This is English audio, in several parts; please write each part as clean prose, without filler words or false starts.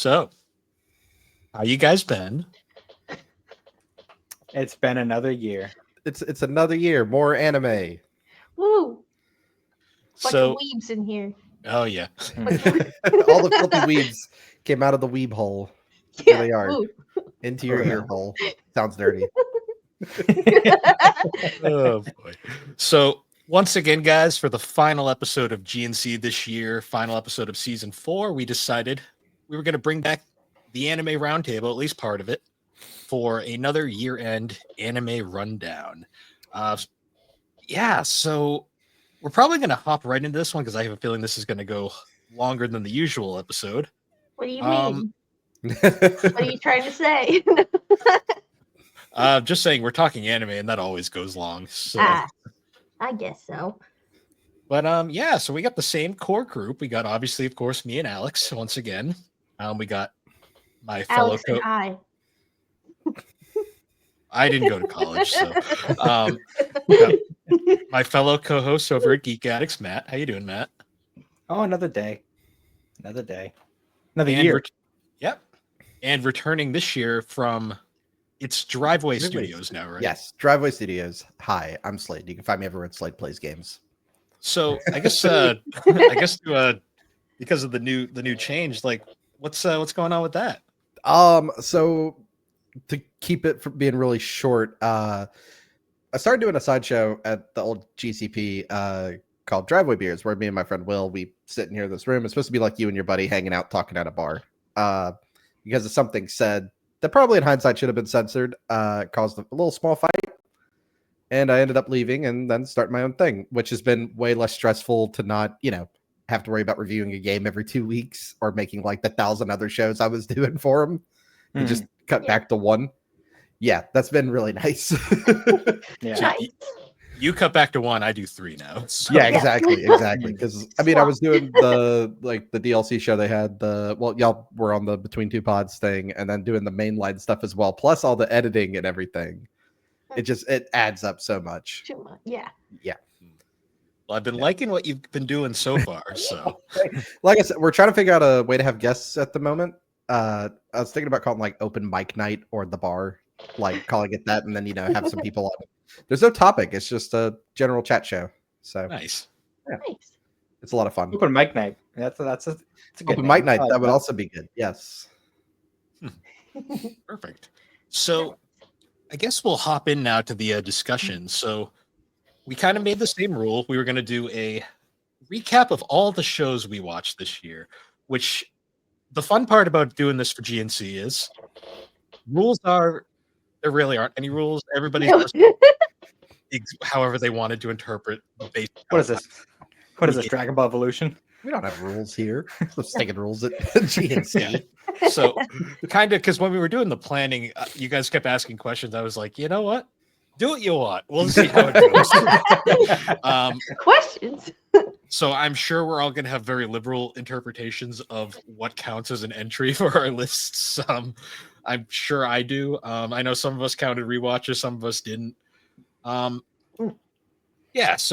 So, how you guys been? It's been another year. It's another year, more anime. Woo! Bunch So, of weebs in here. oh yeah. All the filthy weebs came out of the weeb hole. Here they are. Woo. Into your Oh, yeah. ear hole. Sounds dirty. Oh boy. So, once again, guys, for the final episode of G&C this year, final episode of season 4, we decided we were going to bring back the anime roundtable, at least part of it, for another year-end anime rundown. So we're probably going to hop right into this one because I have a feeling this is going to go longer than the usual episode. What do you Um, mean? What are you trying to say? Just saying, we're talking anime, and that always goes long. So. I guess so. But so we got the same core group. We got obviously, of course, me and Alex once again. We got my fellow Alex and I. I didn't go to college, so we got my fellow co-host over at Geek Addicts, Matt. How you doing, Matt? Oh, another day. Another day. Another And year. Yep. And returning this year from it's Driveway Studios now, right? Yes, Driveway Studios. Hi, I'm Slade. You can find me everywhere at Slade Plays Games. So I guess because of the new change, like what's going on with that? So to keep it from being really short, I started doing a sideshow at the old GCP called Driveway Beers, where me and my friend Will, we sit in here in this room. It's supposed to be like you and your buddy hanging out, talking at a bar. Because of something said that probably in hindsight should have been censored, caused a little small fight. And I ended up leaving and then starting my own thing, which has been way less stressful to not, have to worry about reviewing a game every 2 weeks or making like the 1,000 other shows I was doing for him. And just cut back to one. Yeah, that's been really nice. Yeah. So Nice. you cut back to 1. I do 3 now. So. Yeah, exactly. Because I was doing the DLC show they had. Y'all were on the Between Two Pods thing, and then doing the mainline stuff as well, plus all the editing and everything. It adds up so much. Too much. Yeah. Well, I've been liking what you've been doing so far. So Like I said, we're trying to figure out a way to have guests at the moment. I was thinking about calling like open mic night or the bar, like calling it that, and then have some people on. There's no topic; it's just a general chat show. So nice. Nice. it's a lot of fun. Open mic night. It's a good Open name. mic night I like that would also be good. Yes. Perfect. So I guess we'll hop in now to the discussion. So we kind of made the same rule. We were going to do a recap of all the shows we watched this year, which the fun part about doing this for GNC is rules are there really aren't any rules. Everybody's however they wanted to interpret the base. What is this? What is this? Dragon Ball Evolution? We don't have rules here. We're taking rules at GNC. So kind of because when we were doing the planning, you guys kept asking questions. I was like, you know what? Do what you want. We'll see how it goes. Questions. So I'm sure we're all going to have very liberal interpretations of what counts as an entry for our lists. I'm sure I do. I know some of us counted rewatches, some of us didn't. So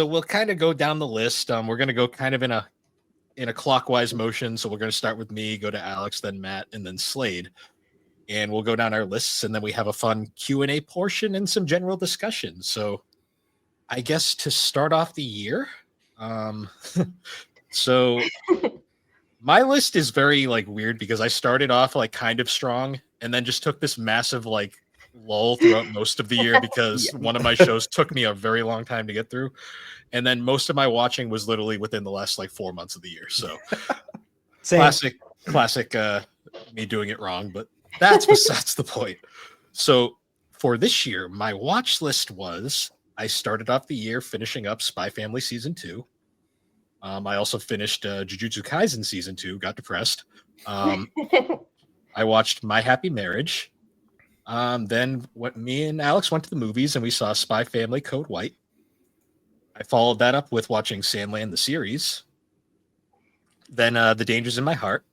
we'll kind of go down the list. We're going to go kind of in a clockwise motion. So we're going to start with me, go to Alex, then Matt, and then Slade. And we'll go down our lists, and then we have a fun Q&A portion and some general discussion. So I guess to start off the year, so my list is very weird because I started off kind of strong and then just took this massive lull throughout most of the year because one of my shows took me a very long time to get through. And then most of my watching was literally within the last 4 months of the year. So Same. classic me doing it wrong, but that's besides the point. So for this year, my watch list was I started off the year finishing up Spy Family Season 2. I also finished Jujutsu Kaisen Season 2, got depressed. I watched My Happy Marriage. Then me and Alex went to the movies and we saw Spy Family Code White. I followed that up with watching Sandland the series. Then The Dangers in My Heart,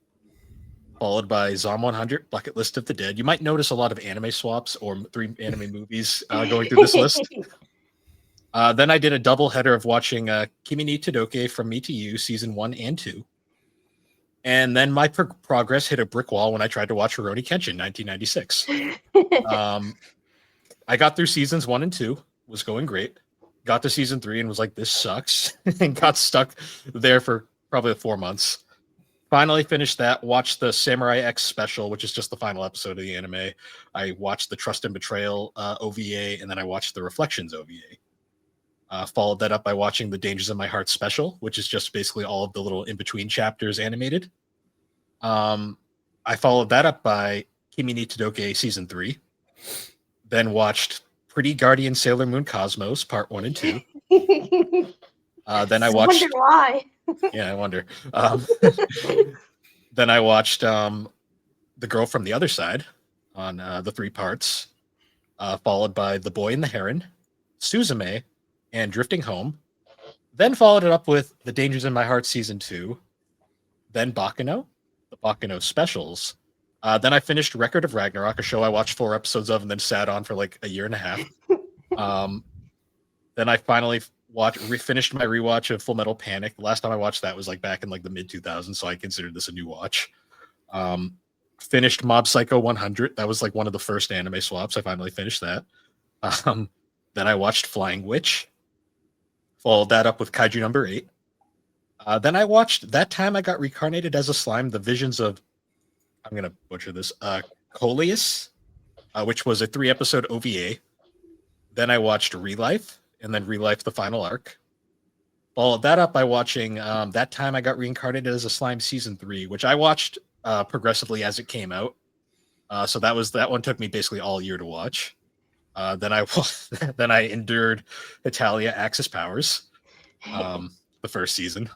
followed by Zom 100, Bucket List of the Dead. You might notice a lot of anime swaps or 3 anime movies going through this list. Then I did a double header of watching Kimi ni Todoke From Me to You, Season 1 and 2. And then my progress hit a brick wall when I tried to watch Rurouni Kenshin 1996. I got through seasons 1 and 2, was going great. Got to season 3 and was like, this sucks, and got stuck there for probably 4 months. Finally finished that, watched the Samurai X special, which is just the final episode of the anime. I watched the Trust and Betrayal OVA, and then I watched the Reflections OVA. Followed that up by watching the Dangers in My Heart special, which is just basically all of the little in-between chapters animated. I followed that up by Kimi ni Todoke Season 3. Then watched Pretty Guardian Sailor Moon Cosmos Part 1 and 2. Then I watched... wonder why. Yeah, I wonder. Then I watched The Girl from the Other Side on the 3 parts, followed by The Boy and the Heron, Suzume, and Drifting Home. Then followed it up with The Dangers in My Heart Season 2. Then Baccano, the Baccano specials. Then I finished Record of Ragnarok, a show I watched 4 episodes of and then sat on for like a year and a half. Then I finally finished my rewatch of Full Metal Panic. The last time I watched that was like back in like the mid 2000s, so I considered this a new watch. Finished Mob Psycho 100. That was like one of the first anime swaps. I finally finished that. Then I watched Flying Witch. Followed that up with Kaiju number 8. Then I watched That Time I Got Reincarnated as a Slime, The Visions of, I'm going to butcher this, Coleus, which was a 3-episode OVA. Then I watched Relife, and then Relife, the final arc. Followed that up by watching That Time I Got Reincarnated as a Slime Season 3, which I watched progressively as it came out. So that one took me basically all year to watch. Then I endured Italia Axis Powers, the first season.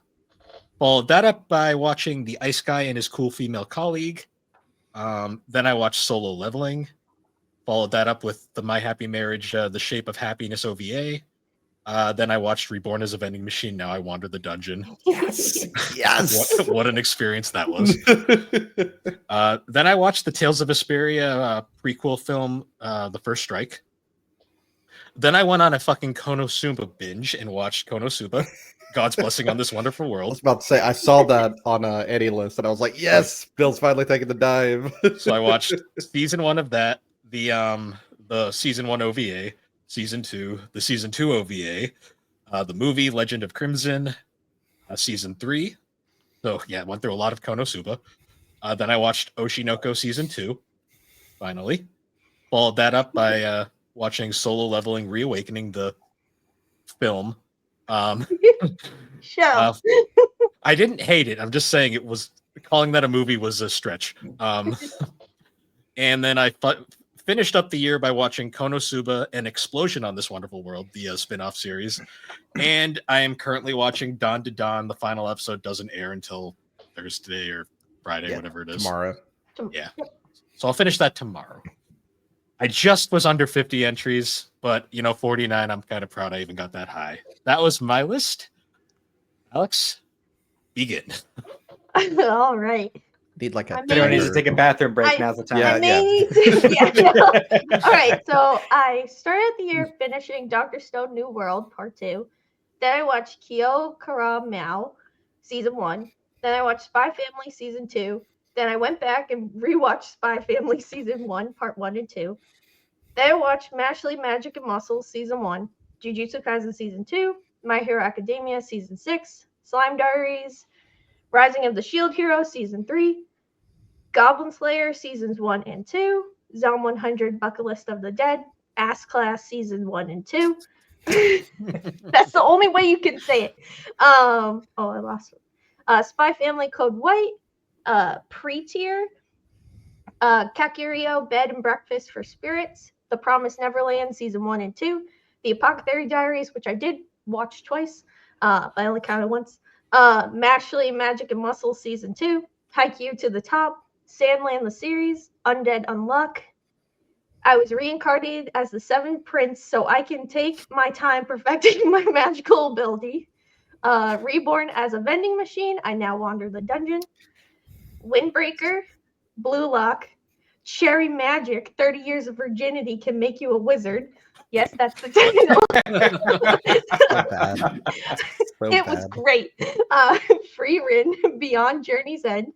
Followed that up by watching The Ice Guy and His Cool Female Colleague. Then I watched Solo Leveling. Followed that up with the My Happy Marriage, The Shape of Happiness OVA. Then I watched Reborn as a Vending Machine. Now I Wander the Dungeon. Yes. Yes. What an experience that was. Then I watched the Tales of Vesperia prequel film, The First Strike. Then I went on a fucking Konosuba binge and watched Konosuba, God's Blessing on This Wonderful I World. was about to say, I saw that on Eddie list, and I was like, yes, Bill's finally taking the dive. So I watched season 1 of that, the season 1 OVA, season 2, the season 2 OVA, the movie Legend of Crimson, season 3. So yeah, I went through a lot of Konosuba. Then I watched Oshinoko season 2, finally. Followed that up by watching Solo Leveling Reawakening, the film. Show. I didn't hate it. I'm just saying it was, calling that a movie was a stretch. And then I finished up the year by watching Konosuba and Explosion on This Wonderful World, the spin-off series. And I am currently watching Dawn to Dawn. The final episode doesn't air until Thursday or Friday, whatever it is. Tomorrow. Yeah. So I'll finish that tomorrow. I just was under 50 entries, but 49, I'm kind of proud I even got that high. That was my list. Alex, begin. All right. Need like a. I Anyone needs to timer. take a bathroom break, now's the time. Yeah, I may need to. All right. So I started the year finishing Dr. Stone New World Part 2. Then I watched Kyo Kara Mao Season 1. Then I watched Spy Family Season 2. Then I went back and rewatched Spy Family Season 1, Part 1 and 2. Then I watched Mashley Magic and Muscles Season 1, Jujutsu Kaisen Season 2, My Hero Academia Season 6, Slime Diaries, Rising of the Shield Hero Season 3, Goblin Slayer Seasons 1 and 2, Zom 100 Bucket List of the Dead, Ass Class Season 1 and 2. That's the only way you can say it. I lost it. Spy Family Code White, Pre-Tier, Kakurio Bed and Breakfast for Spirits, The Promised Neverland Season 1 and 2, The Apothecary Diaries, which I did watch twice, but I only counted once, Mashley Magic and Muscle Season 2, Haikyuu to the Top, Sandland the Series, Undead Unluck. I was reincarnated as the Seventh Prince so I can take my time perfecting my magical ability. Reborn as a vending machine, I now wander the dungeon. Windbreaker, Blue Lock, Cherry Magic, 30 Years of Virginity Can Make You a Wizard. Yes, that's the title. So bad. So It was bad. great. Free Rin, Beyond Journey's End,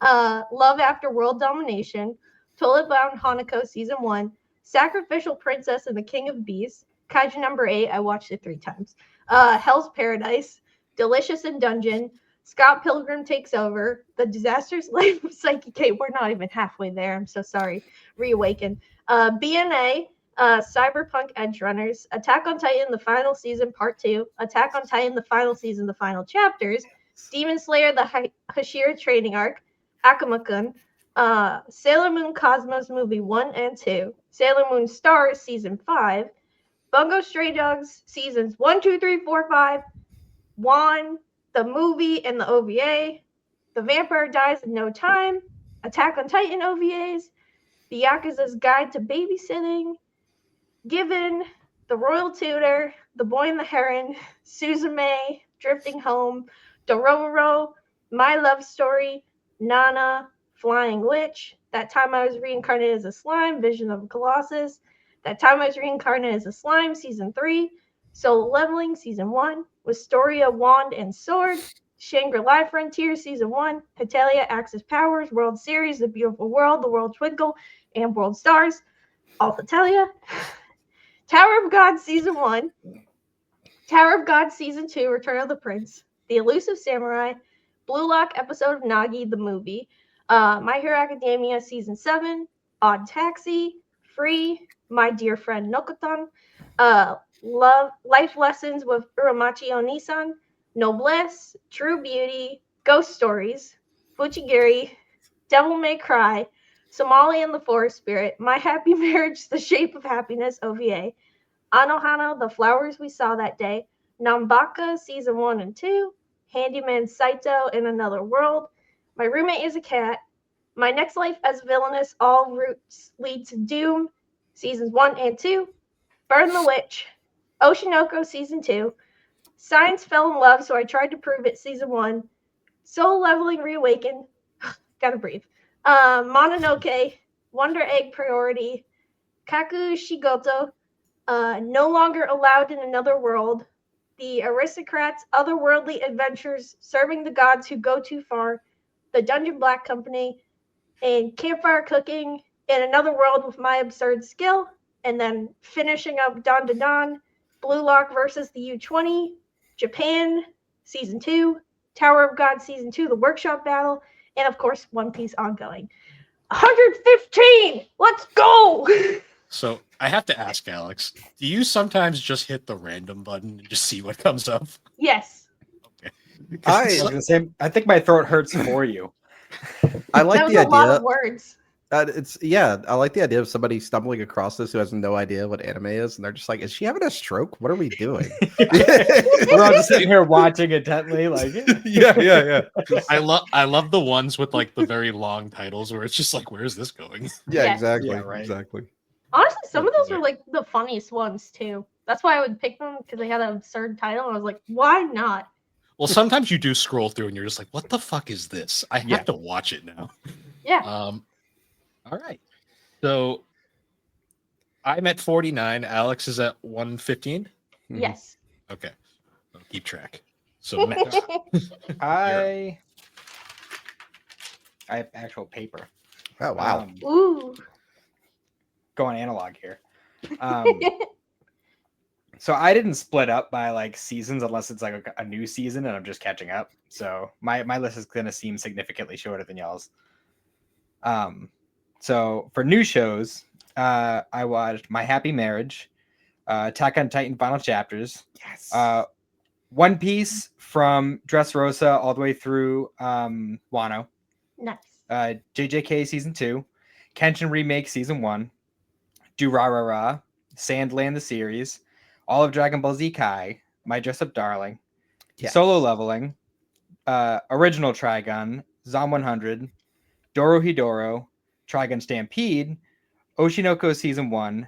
Love After World Domination, Toilet Bound Hanako Season 1, Sacrificial Princess and the King of Beasts, Kaiju number 8, I watched it 3 times, Hell's Paradise, Delicious in Dungeon, Scott Pilgrim Takes Over, The Disastrous Life of Psyche Kate, we're not even halfway there, I'm so sorry, Reawaken, BNA, Cyberpunk Edge Runners, Attack on Titan, the final season, part 2, Attack on Titan, the final season, the final chapters, Demon Slayer, the Hashira training arc, Akuma-kun, Sailor Moon Cosmos movie 1 and 2, Sailor Moon Stars season 5, Bungo Stray Dogs seasons 1, 2, 3, 4, 5, 1, the movie and the OVA, The Vampire Dies in No Time, Attack on Titan OVAs, The Yakuza's Guide to Babysitting, Given, The Royal Tutor, The Boy and the Heron, Suzume, Drifting Home, Dororo, My Love Story, Nana, Flying Witch, That Time I Was Reincarnated as a Slime, Vision of Colossus, That Time I Was Reincarnated as a Slime, Season 3, Solo Leveling, Season 1, Wisteria, Wand and Sword, Shangri-La Frontier, Season 1, Hetalia, Axis Powers, World Series, The Beautiful World, The World Twinkle, and World Stars, Alphatalia, Tower of God, Season 1, Tower of God Season 2, Return of the Prince, The Elusive Samurai, Blue Lock episode of Nagi, the movie, My Hero Academia Season 7, Odd Taxi, Free, My Dear Friend Nokotan, Life Lessons with Uramachi Onisan, Noblesse, True Beauty, Ghost Stories, Fuchigiri, Devil May Cry, Somali and the Forest Spirit, My Happy Marriage, The Shape of Happiness, OVA, Anohana, The Flowers We Saw That Day, Nambaka, Season 1 and 2, Handyman Saito in Another World, My Roommate is a Cat, My Next Life as Villainous, All Routes Lead to Doom, Seasons 1 and 2, Burn the Witch, Oshinoko Season 2, Science Fell in Love, So I Tried to Prove It, Season 1, Soul Leveling Reawakened, gotta breathe, Mononoke, Wonder Egg Priority, Kaku Shigoto, No Longer Allowed in Another World, The Aristocrats, Otherworldly Adventures, Serving the Gods Who Go Too Far, The Dungeon Black Company, and Campfire Cooking in Another World with My Absurd Skill, and then finishing up Dawn to Dawn, Blue Lock versus the U-20, Japan, Season 2, Tower of God Season 2, The Workshop Battle, and of course, One Piece ongoing. 115! Let's go! So I have to ask, Alex, do you sometimes just hit the random button and just see what comes up? Yes. I was gonna say, I think my throat hurts for you. I like That was the a lot of idea. words. I like the idea of somebody stumbling across this who has no idea what anime is, and they're just like, "Is she having a stroke? What are we doing?" We're all just sitting here watching intently, like, yeah. I love the ones with like the very long titles where it's just like, where is this going? Yeah, Yeah. exactly. Yeah, right. Exactly. Honestly, some of those Hopefully. were like the funniest ones too. That's why I would pick them because they had an absurd title. And I was like, why not? Well, sometimes you do scroll through and you're just like, what the fuck is this? I have Yeah. to watch it now. Yeah. All right. So I'm at 49. Alex is at 115. Yes. Okay. I'll keep track. So next. I have actual paper. Oh wow. Ooh. Going analog here. So I didn't split up by like seasons unless it's like a new season and I'm just catching up. So my list is gonna seem significantly shorter than y'all's. So for new shows, I watched My Happy Marriage, Attack on Titan Final Chapters, Yes. One Piece from Dressrosa all the way through Wano, Nice. JJK Season 2, Kenshin Remake Season 1, Durarara, Sandland the series, all of Dragon Ball Z Kai, My Dress Up Darling, Yes. Solo Leveling, Original Trigun, Zom 100, Dorohedoro, Trigun Stampede, Oshinoko Season 1,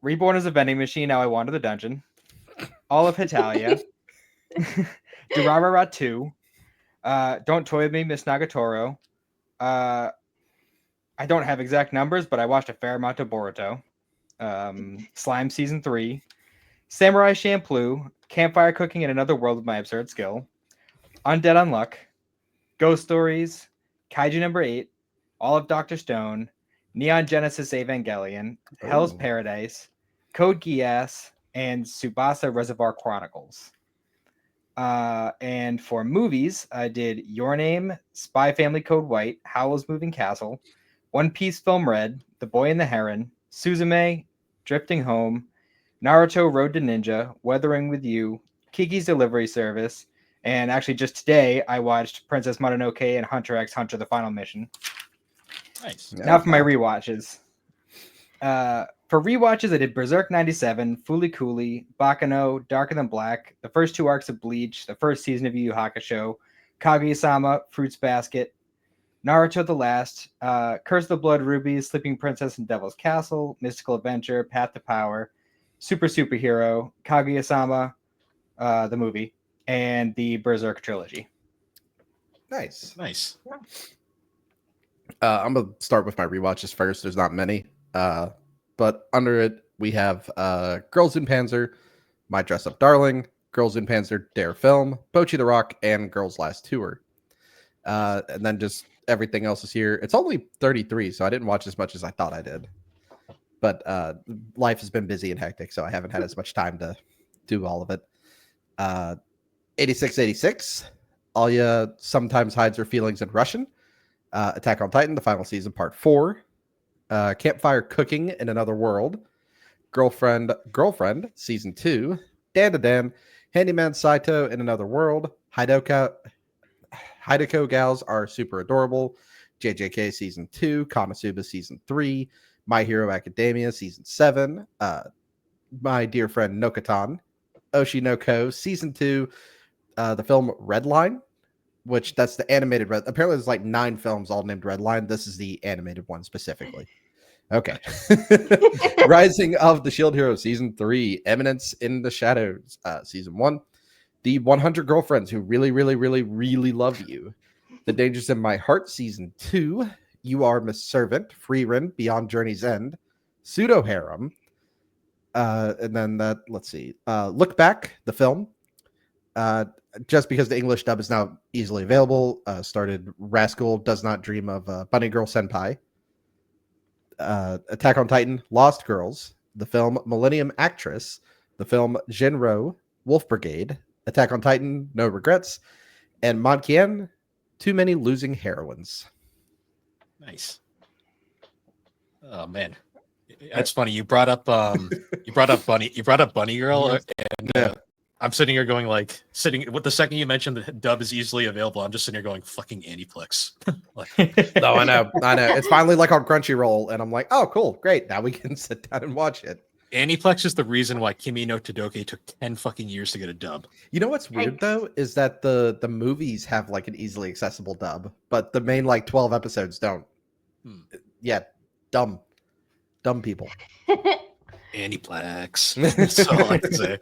Reborn as a Vending Machine, Now I Wander the Dungeon, all of Hetalia, Durarara 2, Don't Toy With Me, Miss Nagatoro, I don't have exact numbers, but I watched a fair amount of Boruto, Slime Season 3, Samurai Champloo, Campfire Cooking in Another World with My Absurd Skill, Undead Unluck, Ghost Stories, Kaiju number 8, all of Dr. Stone, Neon Genesis Evangelion, Hell's Oh. Paradise, Code Geass, and Tsubasa Reservoir Chronicles. And for movies, I did Your Name, Spy Family Code White, Howl's Moving Castle, One Piece Film Red, The Boy and the Heron, Suzume, Drifting Home, Naruto Road to Ninja, Weathering with You, Kiki's Delivery Service, and actually just today I watched Princess Mononoke and Hunter x Hunter: The Final Mission. Nice. Now for my rewatches. For rewatches, I did Berserk 97, Fooly Cooly, Bakano, Darker Than Black, the first 2 arcs of Bleach, the first season of Yu Yu Hakusho, Kaguya-sama, Fruits Basket, Naruto The Last, Curse of the Blood Rubies, Sleeping Princess and Devil's Castle, Mystical Adventure, Path to Power, Superhero, Kaguya-sama, the movie, and the Berserk trilogy. Nice. Nice. I'm gonna start with my rewatches first. There's not many, but under it we have Girls in Panzer, My Dress Up Darling, Girls in Panzer Dare Film, Bocchi the Rock, and Girls Last Tour. And then just everything else is here. It's only 33, so I didn't watch as much as I thought I did. But life has been busy and hectic, so I haven't had as much time to do all of it. 8686, Alya Sometimes Hides Her Feelings in Russian. Attack on Titan, the final season, part 4. Campfire Cooking in Another World. Girlfriend, season 2. Dan to Dan, Handyman Saito in Another World. Hideko Gals Are Super Adorable. JJK season 2. Konosuba season 3. My Hero Academia season 7. My Dear Friend Nokatan. Oshinoko season 2. The film Redline, which that's the animated red. Apparently there's like 9 films all named Redline. This is the animated one specifically. Okay. Rising of the Shield Hero season 3. Eminence in the Shadows season 1. The 100 Girlfriends Who Really, Really, Really, Really Love You. The Dangers in My Heart season 2. You Are Miss Servant. Freerin Beyond Journey's End. Pseudo Harem. And then let's see. Look Back, the film. Just because the English dub is now easily available, started Rascal Does Not Dream of Bunny Girl Senpai. Attack on Titan, Lost Girls, the film Millennium Actress, the film Genro, Wolf Brigade, Attack on Titan, No Regrets, and Monkien, Too Many Losing Heroines. Nice. Oh man, that's funny. You brought up Bunny Girl, and I'm sitting here going like, with the second you mentioned the dub is easily available, I'm just sitting here going fucking Aniplex. No, I know. It's finally like on Crunchyroll, and I'm like, oh, cool, great. Now we can sit down and watch it. Aniplex is the reason why Kimi no Todoke took 10 fucking years to get a dub. You know what's weird though is that the movies have like an easily accessible dub, but the main like 12 episodes don't. Yeah, dumb people. Aniplex. That's all I can say.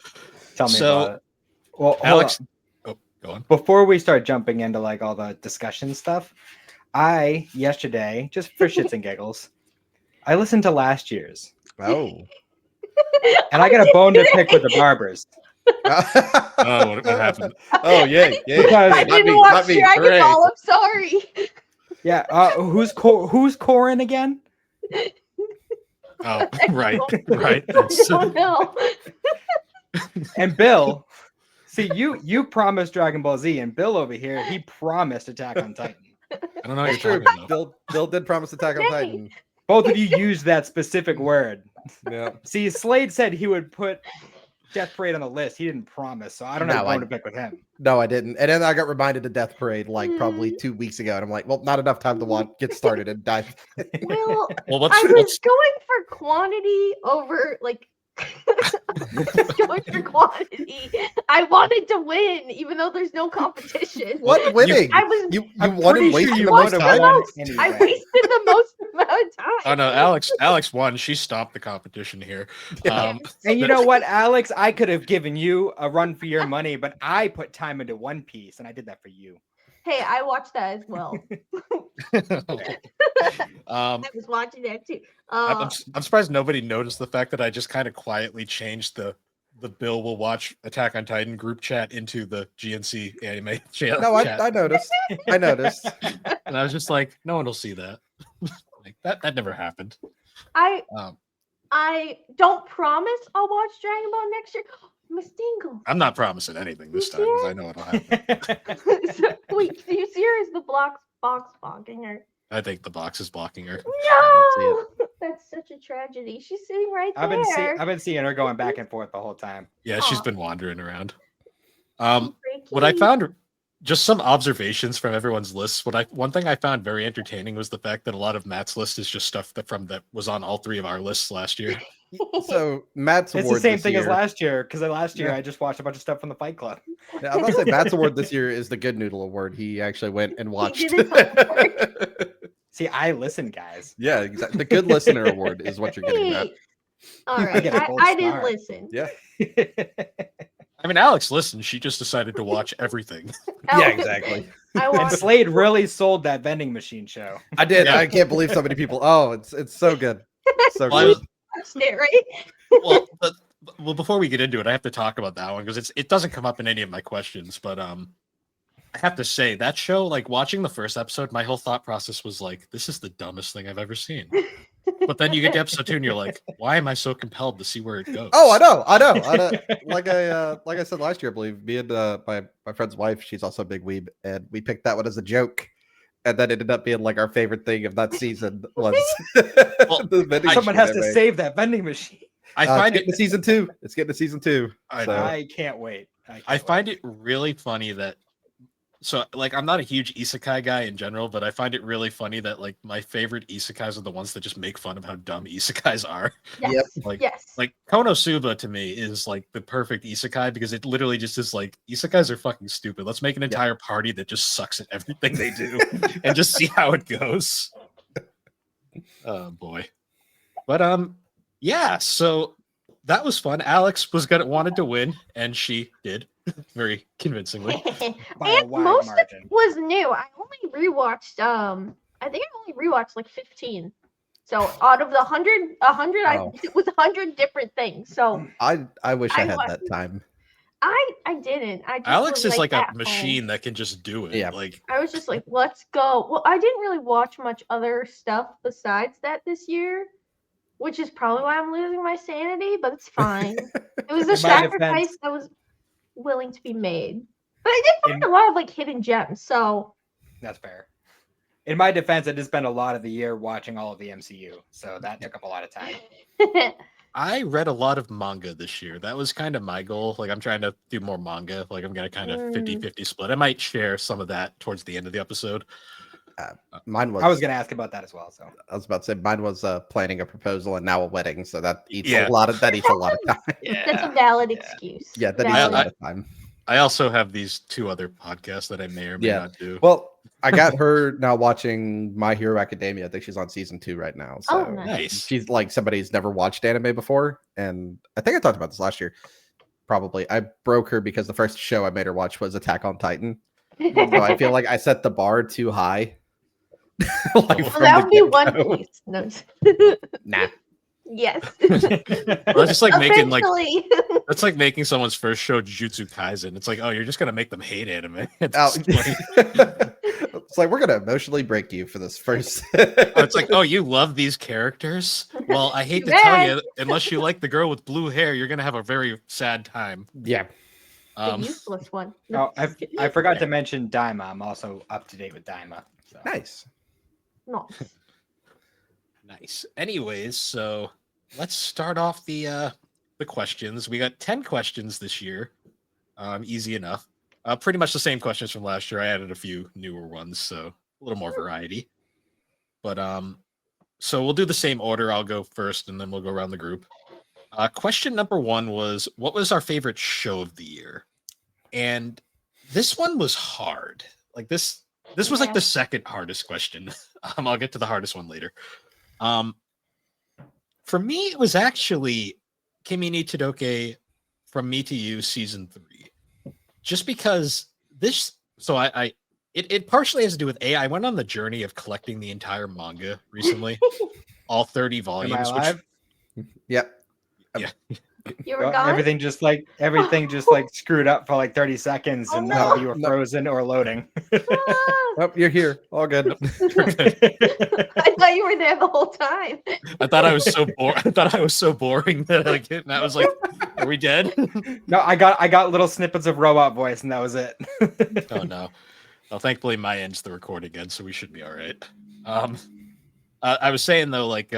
Tell me about it. Well, Alex, go on. Before we start jumping into like all the discussion stuff, I yesterday, just for shits and giggles, I listened to last year's. Oh. And I got a bone to pick with the barbers. Oh, what happened? Oh, yay. Because I didn't watch Dragon Ball. I'm sorry. Yeah, who's Corin again? Oh, right. I don't know. And Bill, see, you promised Dragon Ball Z, and Bill over here, he promised Attack on Titan. I don't know what That's you're true. talking about. Bill did promise Attack on Titan. Both of you used that specific word. Yeah. See, Slade said he would put Death Parade on the list. He didn't promise, so I don't know No, what to pick with him. No, I didn't. And then I got reminded of Death Parade like probably 2 weeks ago, and I'm like, well, not enough time to get started and dive. Well, Well, I was going for quantity over like going for quantity. I wanted to win, even though there's no competition. What winning? I was. You I'm won and pretty sure wasted you the would most have time? won I anyway. wasted the most amount of time. Oh no, Alex won. She stopped the competition here. Yeah. And you know what, Alex? I could have given you a run for your money, but I put time into One Piece, and I did that for you. Hey, I watched that as well. I was watching that too. I'm surprised nobody noticed the fact that I just kind of quietly changed the Bill will watch Attack on Titan group chat into the GNC anime chat. No, I noticed. I noticed. And I was just like, no one will see that. Like that never happened. I Um, I don't promise I'll watch Dragon Ball next year. Miss Dingle. I'm not promising anything this time because I know it'll happen. Wait, do you see her? Is the box blocking her? I think the box is blocking her. No, that's such a tragedy. She's sitting right there. I've been seeing her going back and forth the whole time. Yeah, she's Aw. been wandering around. Very What I cute. found, just some observations from everyone's lists. One thing I found very entertaining was the fact that a lot of Matt's list is just stuff that was on all three of our lists last year. So Matt's It's award the same this thing as year- last year because last year Yeah. I just watched a bunch of stuff from the Fight Club. Yeah, I'm about to say Matt's award this year is the Good Noodle Award. He actually went and watched. did his homework. See, I listen, guys. Yeah, exactly. The Good Listener Award is what you're getting at. Hey. All right, get a gold I didn't star. listen. Yeah, I mean, Alex listened. She just decided to watch everything. yeah, exactly. I And watched Slade really sold that vending machine show. I did. Yeah. I can't believe so many people. Oh, it's so good. So Well, I good. was- it, right? well, before we get into it, I have to talk about that one because it doesn't come up in any of my questions. But I have to say that show, like watching the first episode, my whole thought process was like, this is the dumbest thing I've ever seen. But then you get to episode 2 and you're like, why am I so compelled to see where it goes? Oh, I know. Like I said last year, I believe me and my friend's wife, she's also a big weeb, and we picked that one as a joke, and then it ended up being like our favorite thing of that season was the vending Someone machine has to anime. save that vending machine. I It's find getting it. to season 2. It's getting to season 2. I So know. I can't wait. I find it really funny that like I'm not a huge isekai guy in general, but I find it really funny that like my favorite isekais are the ones that just make fun of how dumb isekais are. Yes. Like Yes. like Konosuba to me is like the perfect isekai because it literally just is like isekais are fucking stupid. Let's make an entire party that just sucks at everything they do and just see how it goes. Oh boy. But yeah, so that was fun. Alex wanted to win, and she did very convincingly. By a and wide most of margin. it was new. I only rewatched I think I only rewatched like 15. So out of the 100 Wow. it was 100 different things. So I wish I I had wa- that time. I didn't. I just Alex was, is like at a home. machine that can just do it. Yeah. Like I was just like, let's go. Well, I didn't really watch much other stuff besides that this year, which is probably why I'm losing my sanity, but it's fine. It was a In my sacrifice defense- that was willing to be made. But I did find In- a lot of like hidden gems, so That's fair. In my defense, I did spend a lot of the year watching all of the MCU, so that took up a lot of time. I read a lot of manga this year. That was kind of my goal. Like I'm trying to do more manga. Like I'm gonna kind of 50-50 split. I might share some of that towards the end of the episode. Mine was. I was going to ask about that as well. So I was about to say mine was planning a proposal and now a wedding, so that eats Yeah. a lot of time. that's a valid excuse. Yeah, that eats a Valid. lot of time. I also have these 2 other podcasts that I may or may Yeah. not do. Well, I got her now watching My Hero Academia. I think she's on season 2 right now. So Oh, nice. Nice. she's like somebody who's never watched anime before, and I think I talked about this last year. Probably I broke her because the first show I made her watch was Attack on Titan. So I feel like I set the bar too high. Well, from that the would be One get-go. Piece. No. Nah. Yes. Well, that's just like making like Eventually. that's like making someone's first show Jujutsu Kaisen. It's like, oh, you're just gonna make them hate anime. It's, Oh, like, it's like we're gonna emotionally break you for this first. it's like, oh, you love these characters? Well, I hate to tell you, unless you like the girl with blue hair, you're gonna have a very sad time. yeah. The useless one. oh, just kidding. I forgot to mention Daima. I'm also up to date with Daima. So. Nice. Nice. Nice. Anyways, so let's start off the questions. We got 10 questions this year. Easy enough. Pretty much the same questions from last year. I added a few newer ones, so a little more variety. But so we'll do the same order. I'll go first, and then we'll go around the group. Question number 1 was, what was our favorite show of the year? And this one was hard. Like this was like Yeah. the second hardest question. I'll get to the hardest one later. For me, it was actually Kimi ni Todoke From Me to You season 3. Just because this, so it partially has to do with I went on the journey of collecting the entire manga recently, all 30 Am I volumes. alive? Yep. Yeah. You were gone. Everything just like screwed up for like 30 seconds, Oh, and no. you were No. frozen or loading. Ah, Oh, you're here. All good. I thought you were there the whole time. I thought I was so bored. I thought I was so boring that like and I was like, "Are we dead?" No, I got little snippets of robot voice, and that was it. Oh no. Well, thankfully my end's the record again, so we should be all right. I was saying though, like,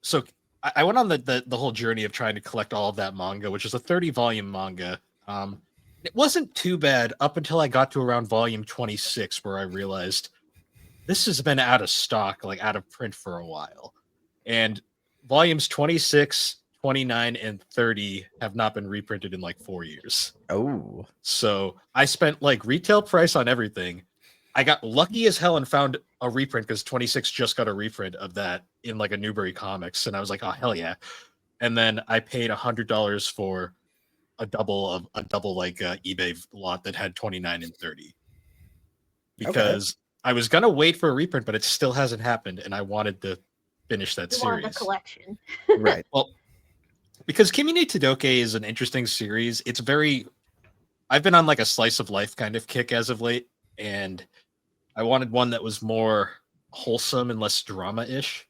so I went on the whole journey of trying to collect all of that manga, which is a 30-volume manga. It wasn't too bad up until I got to around volume 26, where I realized this has been out of stock, like out of print for a while. And volumes 26, 29, and 30 have not been reprinted in like 4 years. Oh. So I spent like retail price on everything. I got lucky as hell and found a reprint because 26 just got a reprint of that in like a Newbury Comics. And I was like, oh, hell yeah. And then I paid $100 for a double like eBay lot that had 29 and 30 because I was going to wait for a reprint, but it still hasn't happened. And I wanted to finish that You wanted series. the collection. Right. Well, because Kimi ni Todoke is an interesting series. It's very, I've been on like a slice of life kind of kick as of late, and I wanted one that was more wholesome and less drama-ish.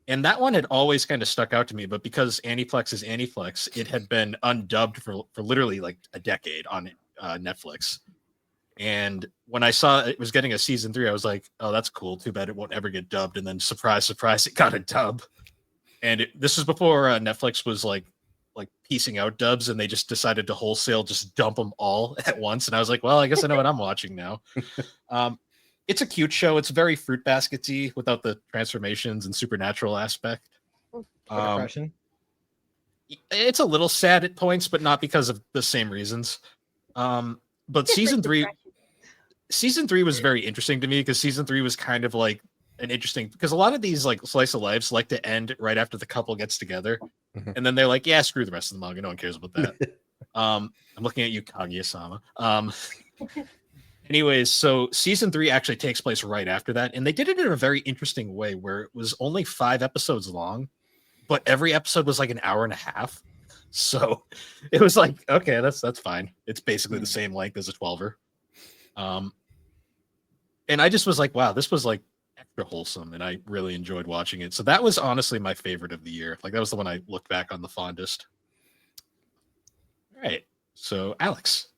And that one had always kind of stuck out to me, but because Aniplex is Aniplex, it had been undubbed for literally like a decade on Netflix. And when I saw it was getting a season 3, I was like, oh, that's cool. Too bad it won't ever get dubbed. And then surprise, surprise, it got a dub. And this was before Netflix was like piecing out dubs, and they just decided to wholesale just dump them all at once. And I was like, well, I guess I know what I'm watching now. It's a cute show. It's very Fruit Basket-y without the transformations and supernatural aspect. Depression. It's a little sad at points, but not because of the same reasons. But season 3 was very interesting to me because season 3 was kind of like an interesting, because a lot of these like slice of lives like to end right after the couple gets together, and then they're like, yeah, screw the rest of the manga, no one cares about that. I'm looking at you, Kaguya-sama. Anyways, so season 3 actually takes place right after that, and they did it in a very interesting way where it was only 5 episodes long, but every episode was like an hour and a half. So it was like, okay, that's fine. It's basically the same length as a 12er. And I just was like, wow, this was like extra wholesome, and I really enjoyed watching it. So that was honestly my favorite of the year. Like that was the one I looked back on the fondest. All right. So Alex.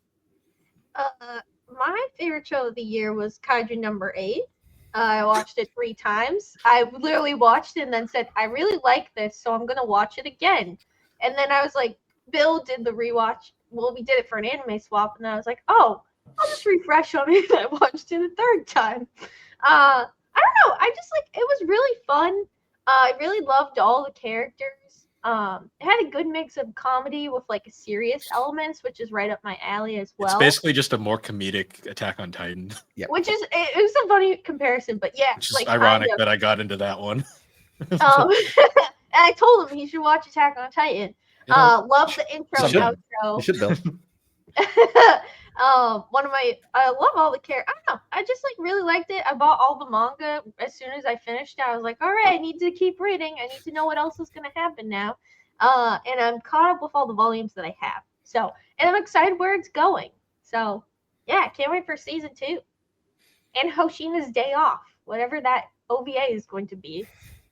My favorite show of the year was Kaiju number 8. I watched it 3 times. I literally watched it and then said, I really like this, so I'm going to watch it again. And then I was like, Bill did the rewatch. Well, we did it for an anime swap, and I was like, oh, I'll just refresh on it. And I watched it a 3rd time. I don't know. I just like, it was really fun. I really loved all the characters. It had a good mix of comedy with like serious elements, which is right up my alley as well. It's basically just a more comedic Attack on Titan. Yep. Which is, it was a funny comparison, but yeah. Which is like, ironic kind of. that I got into that one. And I told him he should watch Attack on Titan. Love the intro and outro. You should, Bill. I love all the characters. I don't know. I just like really liked it. I bought all the manga as soon as I finished it. I was like, all right, I need to keep reading. I need to know what else is going to happen now. And I'm caught up with all the volumes that I have. So, and I'm excited where it's going. So, yeah, can't wait for season 2. And Hoshina's Day Off, whatever that OVA is going to be.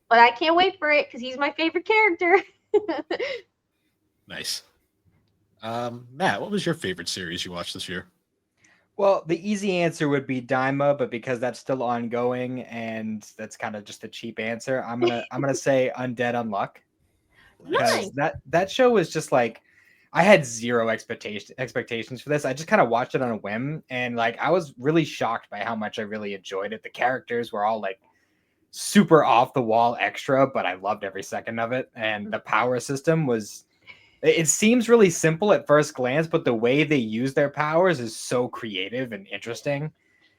But I can't wait for it because he's my favorite character. Nice. Matt, what was your favorite series you watched this year? Well, the easy answer would be Daima, but because that's still ongoing and that's kind of just a cheap answer, I'm gonna say Undead Unluck. Because that show was just like, I had zero expectations for this. I just kind of watched it on a whim, and like I was really shocked by how much I really enjoyed it. The characters were all like super off the wall extra, but I loved every second of it. And the power system was, it seems really simple at first glance, but the way they use their powers is so creative and interesting.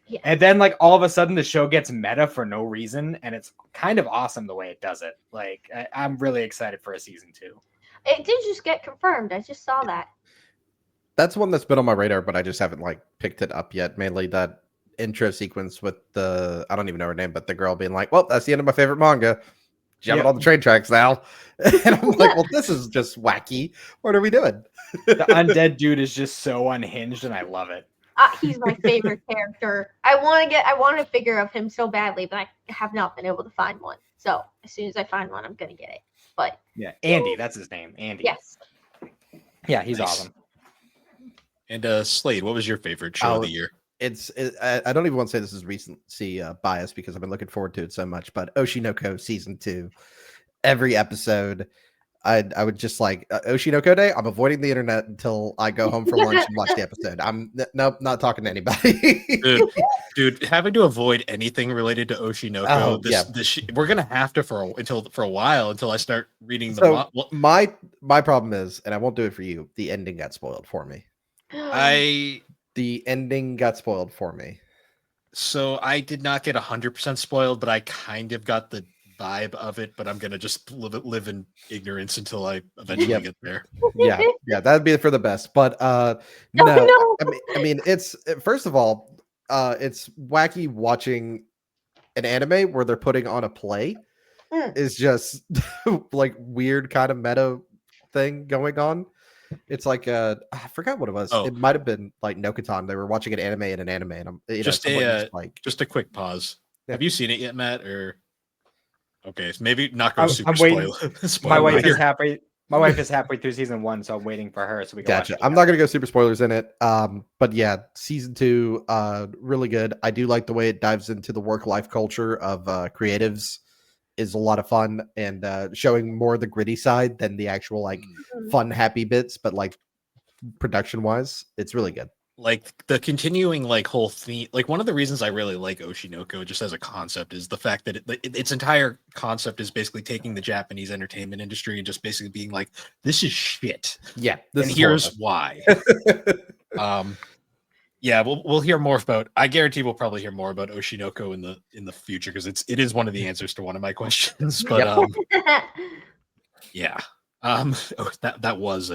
Yeah. And then like all of a sudden the show gets meta for no reason, and it's kind of awesome the way it does it. Like I'm really excited for a season 2. It did just get confirmed. I just saw that. That's one that's been on my radar, but I just haven't like picked it up yet. Mainly that intro sequence with the, I don't even know her name, but the girl being like, well, that's the end of my favorite manga. jumping on the train tracks now. And I'm like, well, this is just wacky. What are we doing? The undead dude is just so unhinged, and I love it. He's my favorite character. I want a figure of him so badly, but I have not been able to find one. So as soon as I find one, I'm gonna get it. But Yeah, Andy, that's his name. Andy. yes, Yeah, he's Nice. awesome. And Slade, what was your favorite show of the year? I don't even want to say this is recency bias because I've been looking forward to it so much, but Oshinoko season 2, every episode, I would just like Oshinoko Day. I'm avoiding the internet until I go home for lunch and watch the episode. Nope, not talking to anybody. Dude, having to avoid anything related to Oshinoko, we're gonna have to for a while until I start reading the. My problem is, and I won't do it for you. The ending got spoiled for me. The ending got spoiled for me. So I did not get 100% spoiled, but I kind of got the vibe of it. But I'm gonna just live in ignorance until I eventually get there. Yeah, that'd be for the best. But no. I mean, it's first of all, it's wacky watching an anime where they're putting on a play. Is just like weird kind of meta thing going on. It's like I forgot what it was. It might have been like Nokotan. They were watching an anime in an anime, and I'm just a quick pause. Yeah. Have you seen it yet, Matt? Or okay, so maybe not go super spoil. My wife is halfway. My wife is halfway through season 1, so I'm waiting for her so we can watch it. I'm not gonna go super spoilers in it. But yeah, season 2, really good. I do like the way it dives into the work-life culture of creatives. Is a lot of fun and showing more the gritty side than the actual like fun happy bits, but like production wise it's really good. Like the continuing like whole theme, like one of the reasons I really like Oshinoko just as a concept is the fact that its entire concept is basically taking the Japanese entertainment industry and just basically being like, this is shit, and here's why. Yeah, we'll hear more about. I guarantee we'll probably hear more about Oshinoko in the future because it is one of the answers to one of my questions. But yeah, that was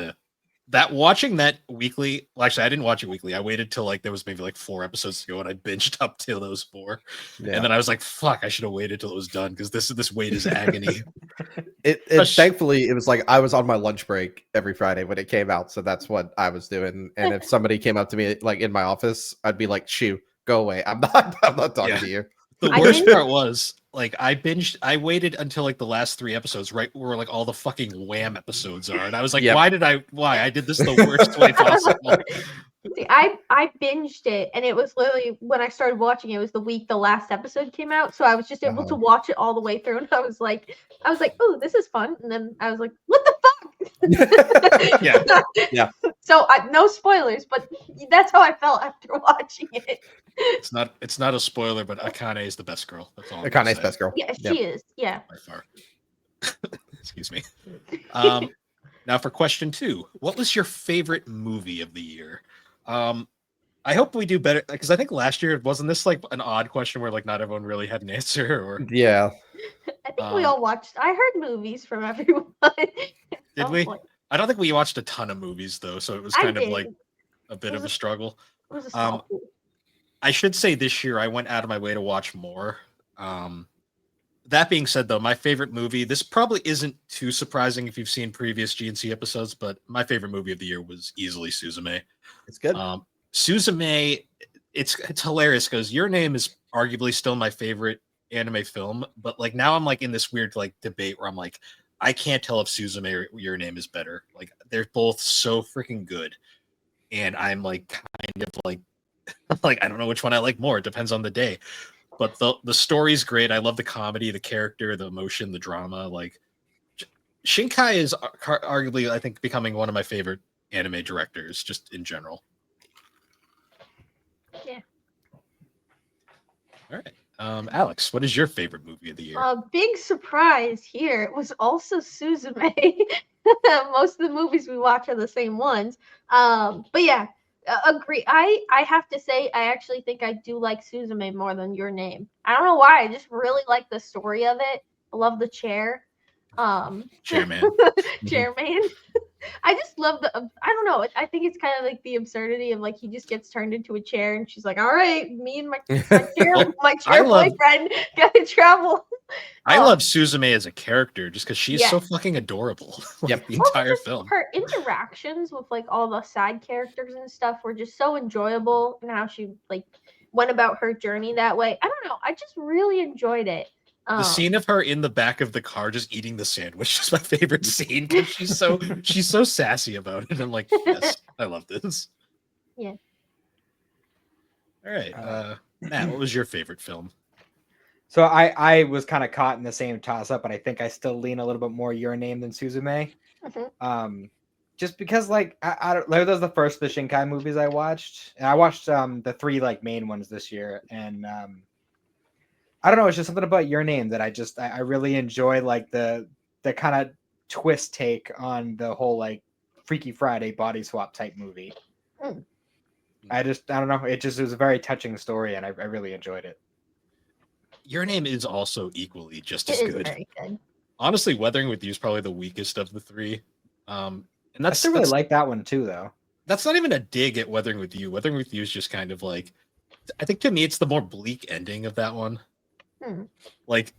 that watching that weekly. Well, actually, I didn't watch it weekly. I waited till like there was maybe like 4 episodes to go, and I binged up till those 4. Yeah. And then I was like, "Fuck! I should have waited till it was done because this wait is agony." Thankfully, it was like I was on my lunch break every Friday when it came out, so that's what I was doing. And if somebody came up to me like in my office, I'd be like, "Shoo, go away! I'm not talking to you." The worst part was like I waited until like the last 3 episodes, right where like all the fucking Wham episodes are, and I was like, why I did this the worst way possible. See, I binged it, and it was literally when I started watching it was the week the last episode came out, so I was just able to watch it all the way through, and I was like, oh, this is fun, and then I was like, what the fuck? Yeah. So no spoilers, but that's how I felt after watching it. It's not a spoiler, but Akane is the best girl. That's all. Akane's the best girl. Yeah, she is. Yeah. By far. Excuse me. Now for question 2, what was your favorite movie of the year? I hope we do better because I think last year wasn't this like an odd question where like not everyone really had an answer or yeah. I think we all watched. I heard movies from everyone. Did we? I don't think we watched a ton of movies though, so it was kind of like a bit of a struggle. It was a small pool. I should say this year I went out of my way to watch more. That being said, though, my favorite movie, this probably isn't too surprising if you've seen previous G&C episodes, but my favorite movie of the year was easily Suzume. It's good. Suzume, it's hilarious because Your Name is arguably still my favorite anime film, but like now I'm like in this weird like debate where I'm like, I can't tell if Suzume or Your Name is better. Like they're both so freaking good. And I'm like kind of like I don't know which one I like more. It depends on the day. But the story's great. I love the comedy, the character, the emotion, the drama. Like Shinkai is arguably, I think, becoming one of my favorite anime directors, just in general. Yeah. All right, Alex, what is your favorite movie of the year? Big surprise here. It was also Suzume. Most of the movies we watch are the same ones. But yeah. Agree. I have to say I actually think I do like Suzume more than Your Name. I don't know why. I just really like the story of it. I love the chair. Chairman. Chairman. I just love I don't know. I think it's kind of like the absurdity of like he just gets turned into a chair and she's like, all right, me and my chair boyfriend gotta travel. I Oh, love Suzume as a character just because she's so Yes. fucking adorable. Like Yep. the Also, entire just film. her interactions with like all the side characters and stuff were just so enjoyable, and how she like went about her journey that way. I don't know. I just really enjoyed it. The scene of her in the back of the car just eating the sandwich is my favorite scene because she's so sassy about it. I'm like, yes, I love this. Yeah. All right, Matt, what was your favorite film? So I was kind of caught in the same toss up, but I think I still lean a little bit more Your Name than Suzume. Mhm. Just because like I don't like, those are the first of the Shinkai movies I watched, and I watched the 3 like main ones this year, and I don't know, it's just something about Your Name that I really enjoy, like the kind of twist take on the whole like Freaky Friday body swap type movie. Mm. I don't know, it was a very touching story, and I really enjoyed it. Your Name is also equally just It as is good. very good. Honestly, Weathering with You is probably the weakest of the three. And I that's still really like that one too, though. that's not even a dig at Weathering with You. Weathering with You is just kind of like, I think to me it's the more bleak ending of that one. Hmm. Like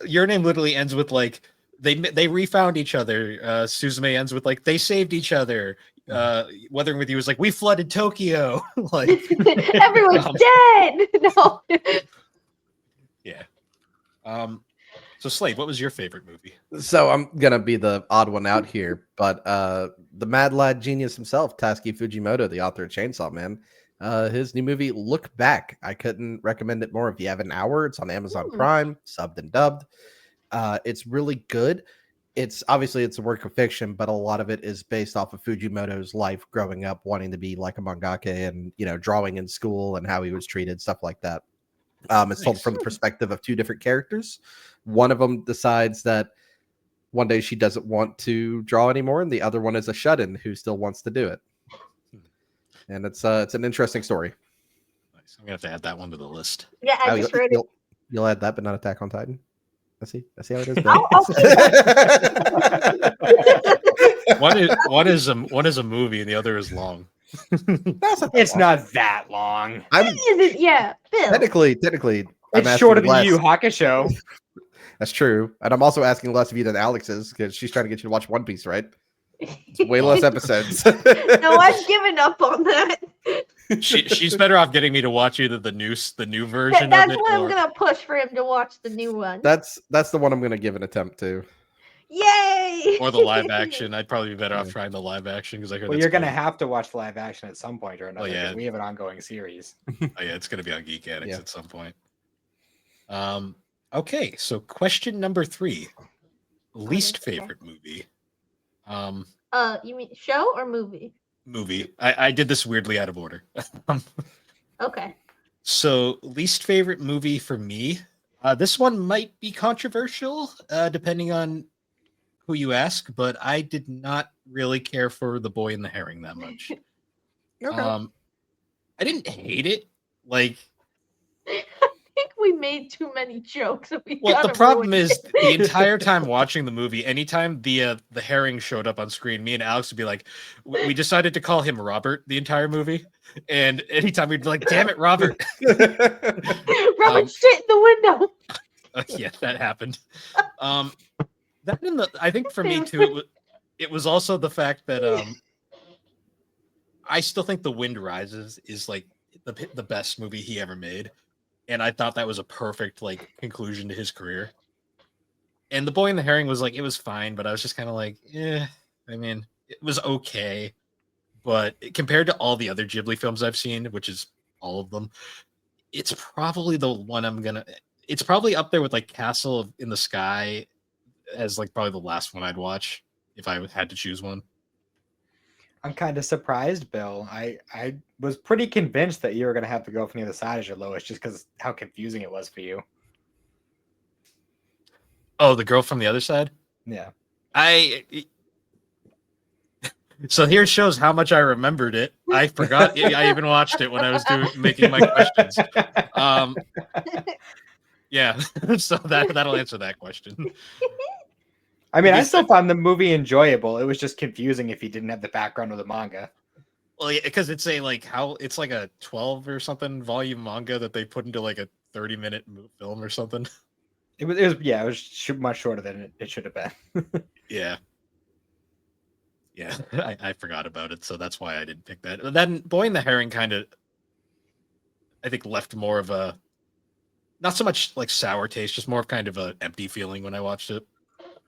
Your Name literally ends with like they refound each other. Suzume ends with like they saved each other. Weathering with You is like we flooded Tokyo. Like Everyone's dead. No. yeah. So Slade, what was your favorite movie? So I'm gonna be the odd one out here, but the mad lad genius himself, Tasuki Fujimoto, the author of Chainsaw Man, his new movie Look Back. I couldn't recommend it more. If you have an hour, it's on Amazon Prime, subbed and dubbed. It's really good. It's obviously it's a work of fiction, but a lot of it is based off of Fujimoto's life growing up, wanting to be like a mangaka and drawing in school and how he was treated, stuff like that. It's told Nice. from the perspective of two different characters. One of them decides that one day she doesn't want to draw anymore, and the other one is a shut-in who still wants to do it. And it's an interesting story. Nice. I'm gonna have to add that one to the list. Yeah, I just read it. You'll add that, but not Attack on Titan. I see how it is, bro. I'll keep that. One is a movie and the other is long. It's not that long. Yeah, Bill. Technically, I'm It's asking shorter than less. Yu Yu Hakusho. That's true, and I'm also asking less of you than Alex is because she's trying to get you to watch One Piece, right? It's way less episodes. No, I've given up on that. She's better off getting me to watch either the new version That's of it what I'm or gonna push for him to watch the new one. That's the one I'm gonna give an attempt to. Yay! or the live action. I'd probably be better off trying the live action because I heard. Well, that's you're gonna good. have to watch live action at some point or another. yeah. 'Cause we have an ongoing series. Oh yeah, it's gonna be on Geek Addicts Yeah. at some point. Okay, so question number 3: least favorite movie. You mean show or movie? Movie. I did this weirdly out of order. Okay. So least favorite movie for me. This one might be controversial, depending on who you ask, but I did not really care for The Boy and the Herring that much. I didn't hate it. Like, I think we made too many jokes. And we well, the kinda problem ruined is it. the entire time watching the movie, anytime the herring showed up on screen, me and Alex would be like, we decided to call him Robert the entire movie, and anytime we'd be like, "Damn it, Robert!" Robert, shit in the window. Yeah, that happened. That in I think for me too, it was also the fact that I still think The Wind Rises is like the best movie he ever made, and I thought that was a perfect like conclusion to his career. And The Boy and the Herring was like, it was fine, but I was just kind of like, I mean, it was okay, but compared to all the other Ghibli films I've seen, which is all of them, it's probably the one it's probably up there with like Castle in the Sky as like probably the last one I'd watch if I had to choose one. I'm kind of surprised, Bill. I was pretty convinced that you were gonna have to go from the other side as your lowest, just because how confusing it was for you. Oh, The Girl from the Other Side? Yeah. So here shows how much I remembered it. I forgot I even watched it when I was making my questions. Yeah, so that'll answer that question. I mean, I still found the movie enjoyable. It was just confusing if you didn't have the background of the manga. Well, yeah, because it's it's like a 12 or something volume manga that they put into like a 30-minute film or something. It was much shorter than it should have been. Yeah. Yeah, I forgot about it, so that's why I didn't pick that. Then Boy and the Heron kind of, I think, left more of a, not so much like sour taste, just more of kind of an empty feeling when I watched it.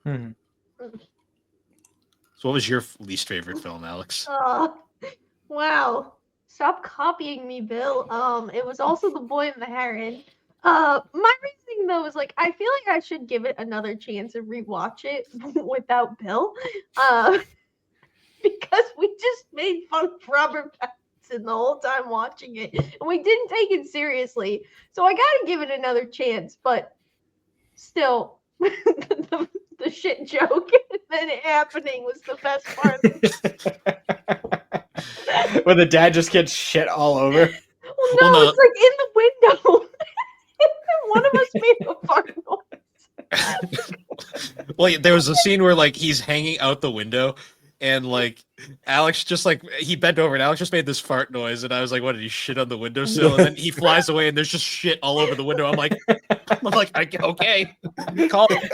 Mhm. So what was your least favorite film, Alex? Wow. Stop copying me, Bill. It was also The Boy and the Heron. My reasoning though is like I feel like I should give it another chance and rewatch it without Bill. Because we just made fun of Robert Pattinson the whole time watching it, and we didn't take it seriously. So I gotta give it another chance, but still, the shit joke and then it happening was the best part. Where the dad just gets shit all over. Well, no, no. it's like in the window. One of us made a fart noise. Well, there was a scene where like he's hanging out the window, and like Alex just like he bent over and Alex just made this fart noise, and I was like, "What did he shit on the windowsill?" And then he flies away, and there's just shit all over the window. I'm like, okay, call it.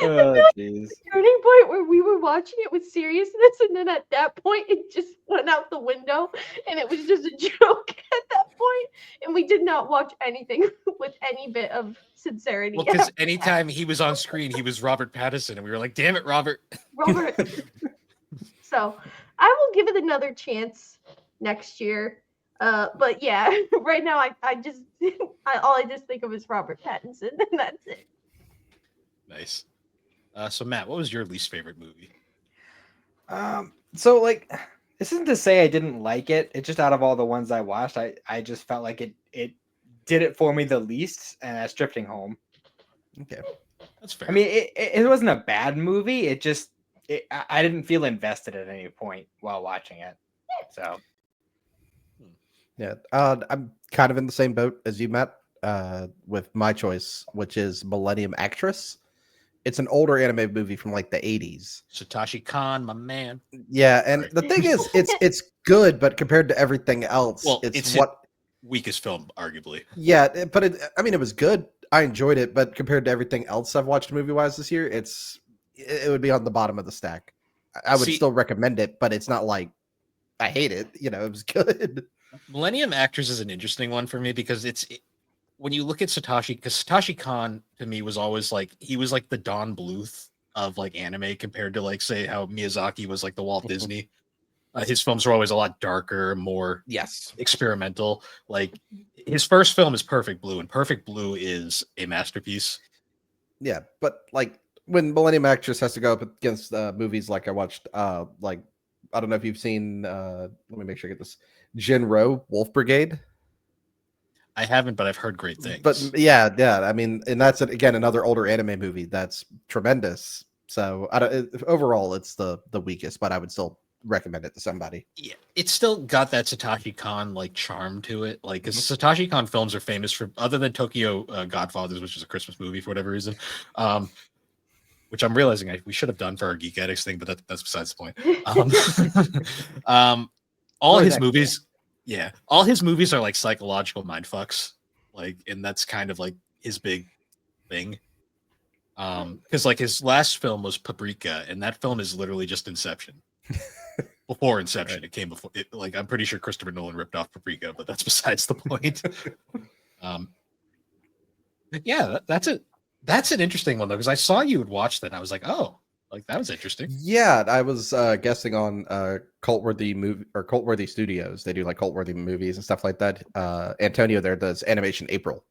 Oh, jeez. Turning point where we were watching it with seriousness, and then at that point it just went out the window, and it was just a joke at that point, and we did not watch anything with any bit of sincerity. Well, because anytime he was on screen, he was Robert Pattinson, and we were like, "Damn it, Robert!" Robert. So I will give it another chance next year. But yeah, right now I just all I just think of is Robert Pattinson, and that's it. Nice. So Matt, what was your least favorite movie? So like, this isn't to say I didn't like it. It's just out of all the ones I watched, I just felt like it did it for me the least, and that's Drifting Home. Okay. That's fair. I mean, it wasn't a bad movie. I didn't feel invested at any point while watching it. So Yeah. I'm kind of in the same boat as you, Matt, with my choice, which is Millennium Actress. It's an older anime movie from like the 80s. Satoshi Kon, my man. Yeah, and Right. the thing is, it's good, but compared to everything else, Well, it's it's what. Weakest film, arguably. Yeah, but it was good. I enjoyed it, but compared to everything else I've watched movie-wise this year, it would be on the bottom of the stack. I would still recommend it, but it's not like I hate it. You know, it was good. Millennium Actors is an interesting one for me because when you look at Satoshi, because Satoshi Kon to me was always like he was like the Don Bluth of like anime compared to like say how Miyazaki was like the Walt Disney. His films were always a lot darker, more experimental. Like his first film is Perfect Blue, and Perfect Blue is a masterpiece. Yeah, but like when Millennium Actress has to go up against movies like I watched, like I don't know if you've seen. Let me make sure I get this. Jinro, Wolf Brigade. I haven't, but I've heard great things. But yeah. I mean, and that's again another older anime movie that's tremendous. So overall, it's the weakest, but I would still recommend it to somebody. Yeah, it's still got that Satoshi Kon like charm to it. Like, because Satoshi Kon films are famous for, other than Tokyo Godfathers, which is a Christmas movie for whatever reason, which I'm realizing we should have done for our Geek Addicts thing, but that's besides the point. All his movies. Yeah, all his movies are like psychological mindfucks, like, and that's kind of like his big thing. Because like his last film was Paprika, and that film is literally just Inception. Before Inception, it came before. Like I'm pretty sure Christopher Nolan ripped off Paprika, but that's besides the point. Yeah, that's it. That's an interesting one though, because I saw you would watch that, and I was like, oh. Like that was interesting. Yeah, I was guessing on Cultworthy movie or Cultworthy Studios. They do like Cultworthy movies and stuff like that. Antonio there does Animation April.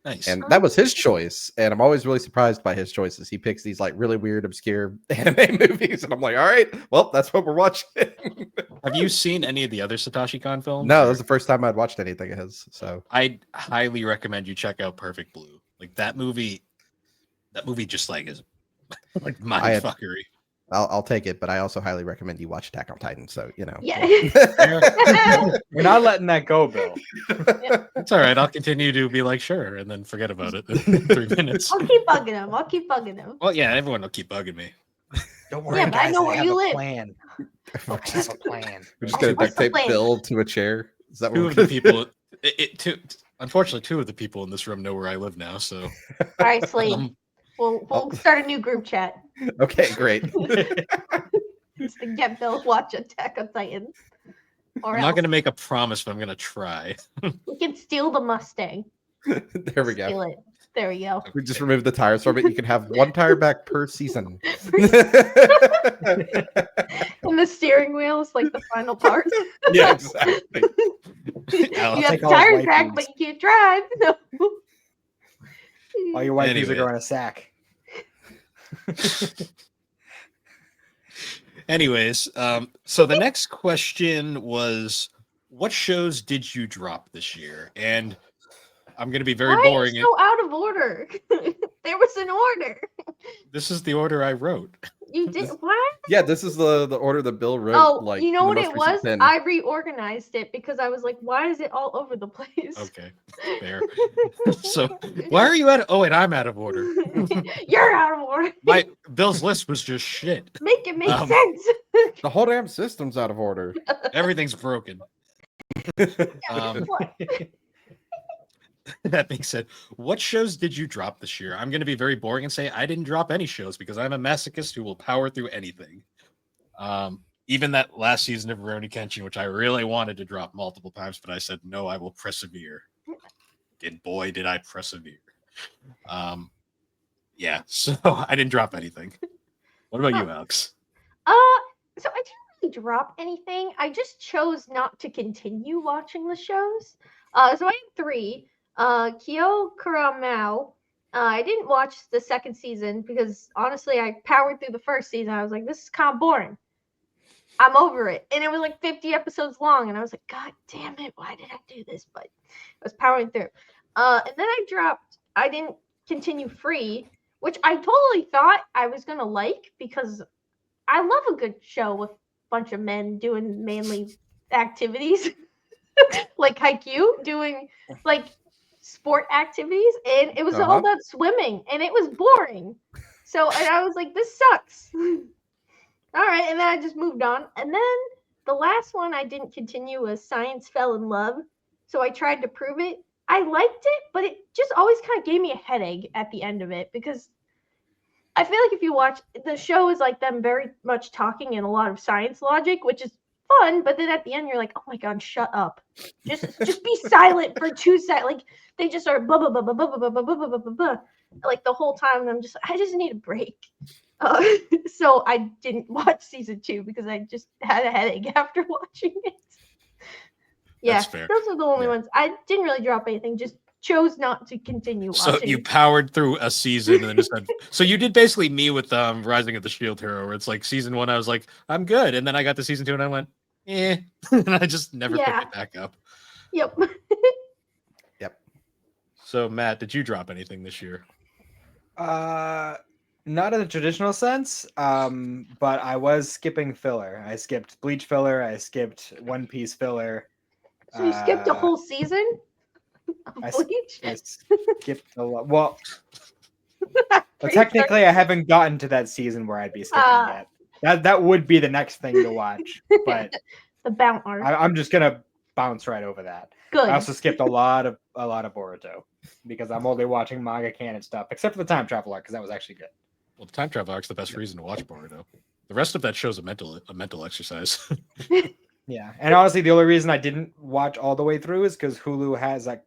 Nice. And that was his choice. And I'm always really surprised by his choices. He picks these like really weird, obscure anime movies, and I'm like, all right, well, that's what we're watching. Have you seen any of the other Satoshi Kon films? No, that was the first time I'd watched anything of his. So I'd highly recommend you check out Perfect Blue. Like that movie just like is like mind fuckery. I'll take it, but I also highly recommend you watch Attack on Titan. So you know, Yeah. We're not letting that go, Bill. It's all right. I'll continue to be like, sure, and then forget about it in 3 minutes. I'll keep bugging him. Well, yeah, everyone will keep bugging me. Don't worry, Yeah, but guys. I know where have you a live. Plan. I have a plan. we're just gonna What's duct the tape plan? Bill to a chair. Is that Two what of we're the people, Unfortunately, two of the people in this room know where I live now, so All right, Slade. um, We'll start a new group chat Okay, great. just to get Bill to watch Attack on Titan. Or I'm not else going to make a promise, but I'm going to try. we can steal the Mustang. There we go. Steal it. There we go. We just remove the tires from it. You can have one tire back per season. And the steering wheel is like the final part. Yeah, exactly. You I'll have take all his tires white back, beans. but you can't drive. No. All your white peas are Anyway. going a sack. Anyways, so the next question was, what shows did you drop this year? And I'm going to be very Why boring. are you so out of order? There was an order. This is the order I wrote. You did why? Yeah, this is the order that Bill wrote. Oh, like you know in what the it most recent was? pin. I reorganized it because I was like, why is it all over the place? Okay, fair. So why are you out? Oh, wait, I'm out of order. You're out of order. My Bill's list was just shit. Make it make Um, sense. The whole damn system's out of order. Everything's broken. What? That being said, what shows did you drop this year? I'm going to be very boring and say I didn't drop any shows because I'm a masochist who will power through anything. Even that last season of Rurouni Kenshin, which I really wanted to drop multiple times, but I said no, I will persevere. And boy, did I persevere. Yeah, so I didn't drop anything. What about you, Alex? So I didn't really drop anything. I just chose not to continue watching the shows. So I had three. Kyo Kuramao. I didn't watch the second season because honestly, I powered through the first season. I was like, this is kind of boring. I'm over it. And it was like 50 episodes long. And I was like, God damn it, why did I do this? But I was powering through. And then I didn't continue Free, which I totally thought I was going to like because I love a good show with a bunch of men doing manly activities. Like Haikyuu, doing like sport activities, and it was all about swimming, and it was boring. So and I was like, this sucks. All right, and then I just moved on. And then the last one I didn't continue was Science Fell in Love. So I tried to prove it. I liked it, but it just always kind of gave me a headache at the end of it because I feel like if you watch the show is like them very much talking in a lot of science logic, which is fun, but then at the end you're like, oh my god, shut up. Just be silent for 2 seconds. Like they just are blah blah blah blah blah blah blah blah blah blah blah like the whole time, and I'm just I just need a break. So I didn't watch season 2 because I just had a headache after watching it. Yeah, That's fair. those are the only ones. I didn't really drop anything, just chose not to continue watching. So you powered through a season and then just said, so you did basically me with Rising of the Shield Hero, where it's like season 1, I was like, I'm good. And then I got to season 2 and I went, eh. And I just never picked it back up. Yep. So Matt, did you drop anything this year? Not in the traditional sense, but I was skipping filler. I skipped Bleach filler. I skipped One Piece filler. So you skipped a whole season? I Bleach? skipped a lot. Well, technically, I haven't gotten to that season where I'd be skipping yet. That would be the next thing to watch, but the bounce arc. I'm just gonna bounce right over that. Good. I also skipped a lot of Boruto because I'm only watching manga canon stuff, except for the time travel arc because that was actually good. Well, the time travel arc's the best reason to watch Boruto. The rest of that show's a mental exercise. Yeah, and honestly, the only reason I didn't watch all the way through is because Hulu has like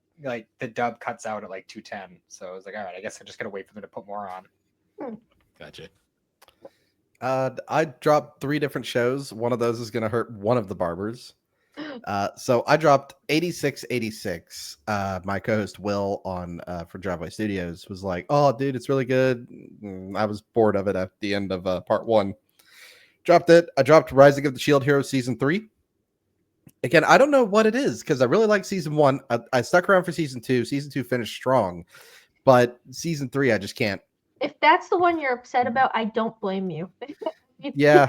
the dub cuts out at like 2:10, so I was like, all right, I guess I'm just gonna wait for them to put more on. Gotcha. I dropped 3 different shows. One of those is going to hurt one of the barbers. So I dropped 8686. My co-host Will on for Driveway Studios was like, "Oh, dude, it's really good." I was bored of it at the end of part 1. Dropped it. I dropped Rising of the Shield Hero season 3. Again, I don't know what it is because I really like season 1. I stuck around for season 2. Season 2 finished strong, but season 3 I just can't. If that's the one you're upset about, I don't blame you. Yeah.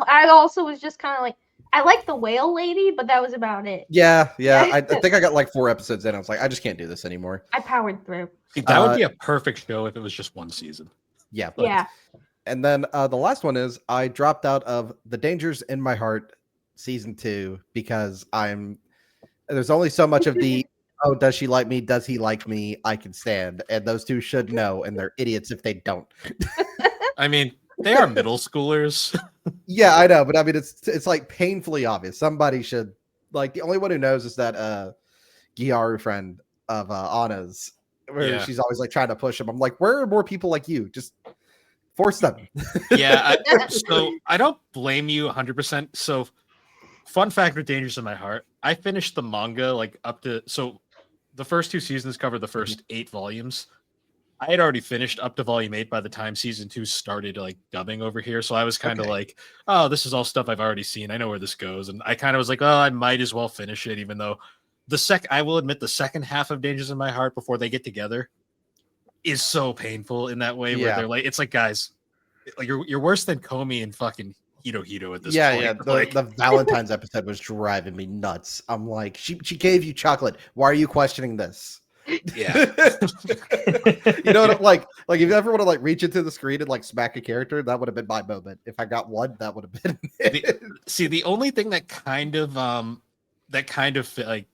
I also was just kind of like, I like the whale lady, but that was about it. Yeah. I think I got like 4 episodes in. I was like, I just can't do this anymore. I powered through. That would be a perfect show if it was just 1 season. Yeah. Yeah. And then the last one is I dropped out of The Dangers in My Heart season 2 because there's only so much of the oh, does she like me? Does he like me? I can stand. And those two should know, and they're idiots if they don't. I mean, they are middle schoolers. Yeah, I know, but I mean, it's like painfully obvious. Somebody should like the only one who knows is that Gyaru friend of Anna's, where Yeah. she's always like trying to push him. I'm like, where are more people like you? Just force them. Yeah, so I don't blame you 100%. So, fun fact with Dangers in My Heart, I finished the manga like up to the first 2 seasons cover the first 8 volumes. I had already finished up to volume 8 by the time season 2 started like dubbing over here. So I was kind of like, oh, this is all stuff I've already seen. I know where this goes. And I kind of was like, oh, I might as well finish it, even though I will admit the second half of Dangers in My Heart before they get together is so painful in that way where they're like, it's like, guys, like you're worse than Comey and fucking Hito Hito at this point. Yeah. Like, The Valentine's episode was driving me nuts. I'm like, she gave you chocolate. Why are you questioning this? yeah. You know what I'm like if you ever want to like reach into the screen and like smack a character, that would have been my moment. If I got one, that would have been it. The only thing that kind of like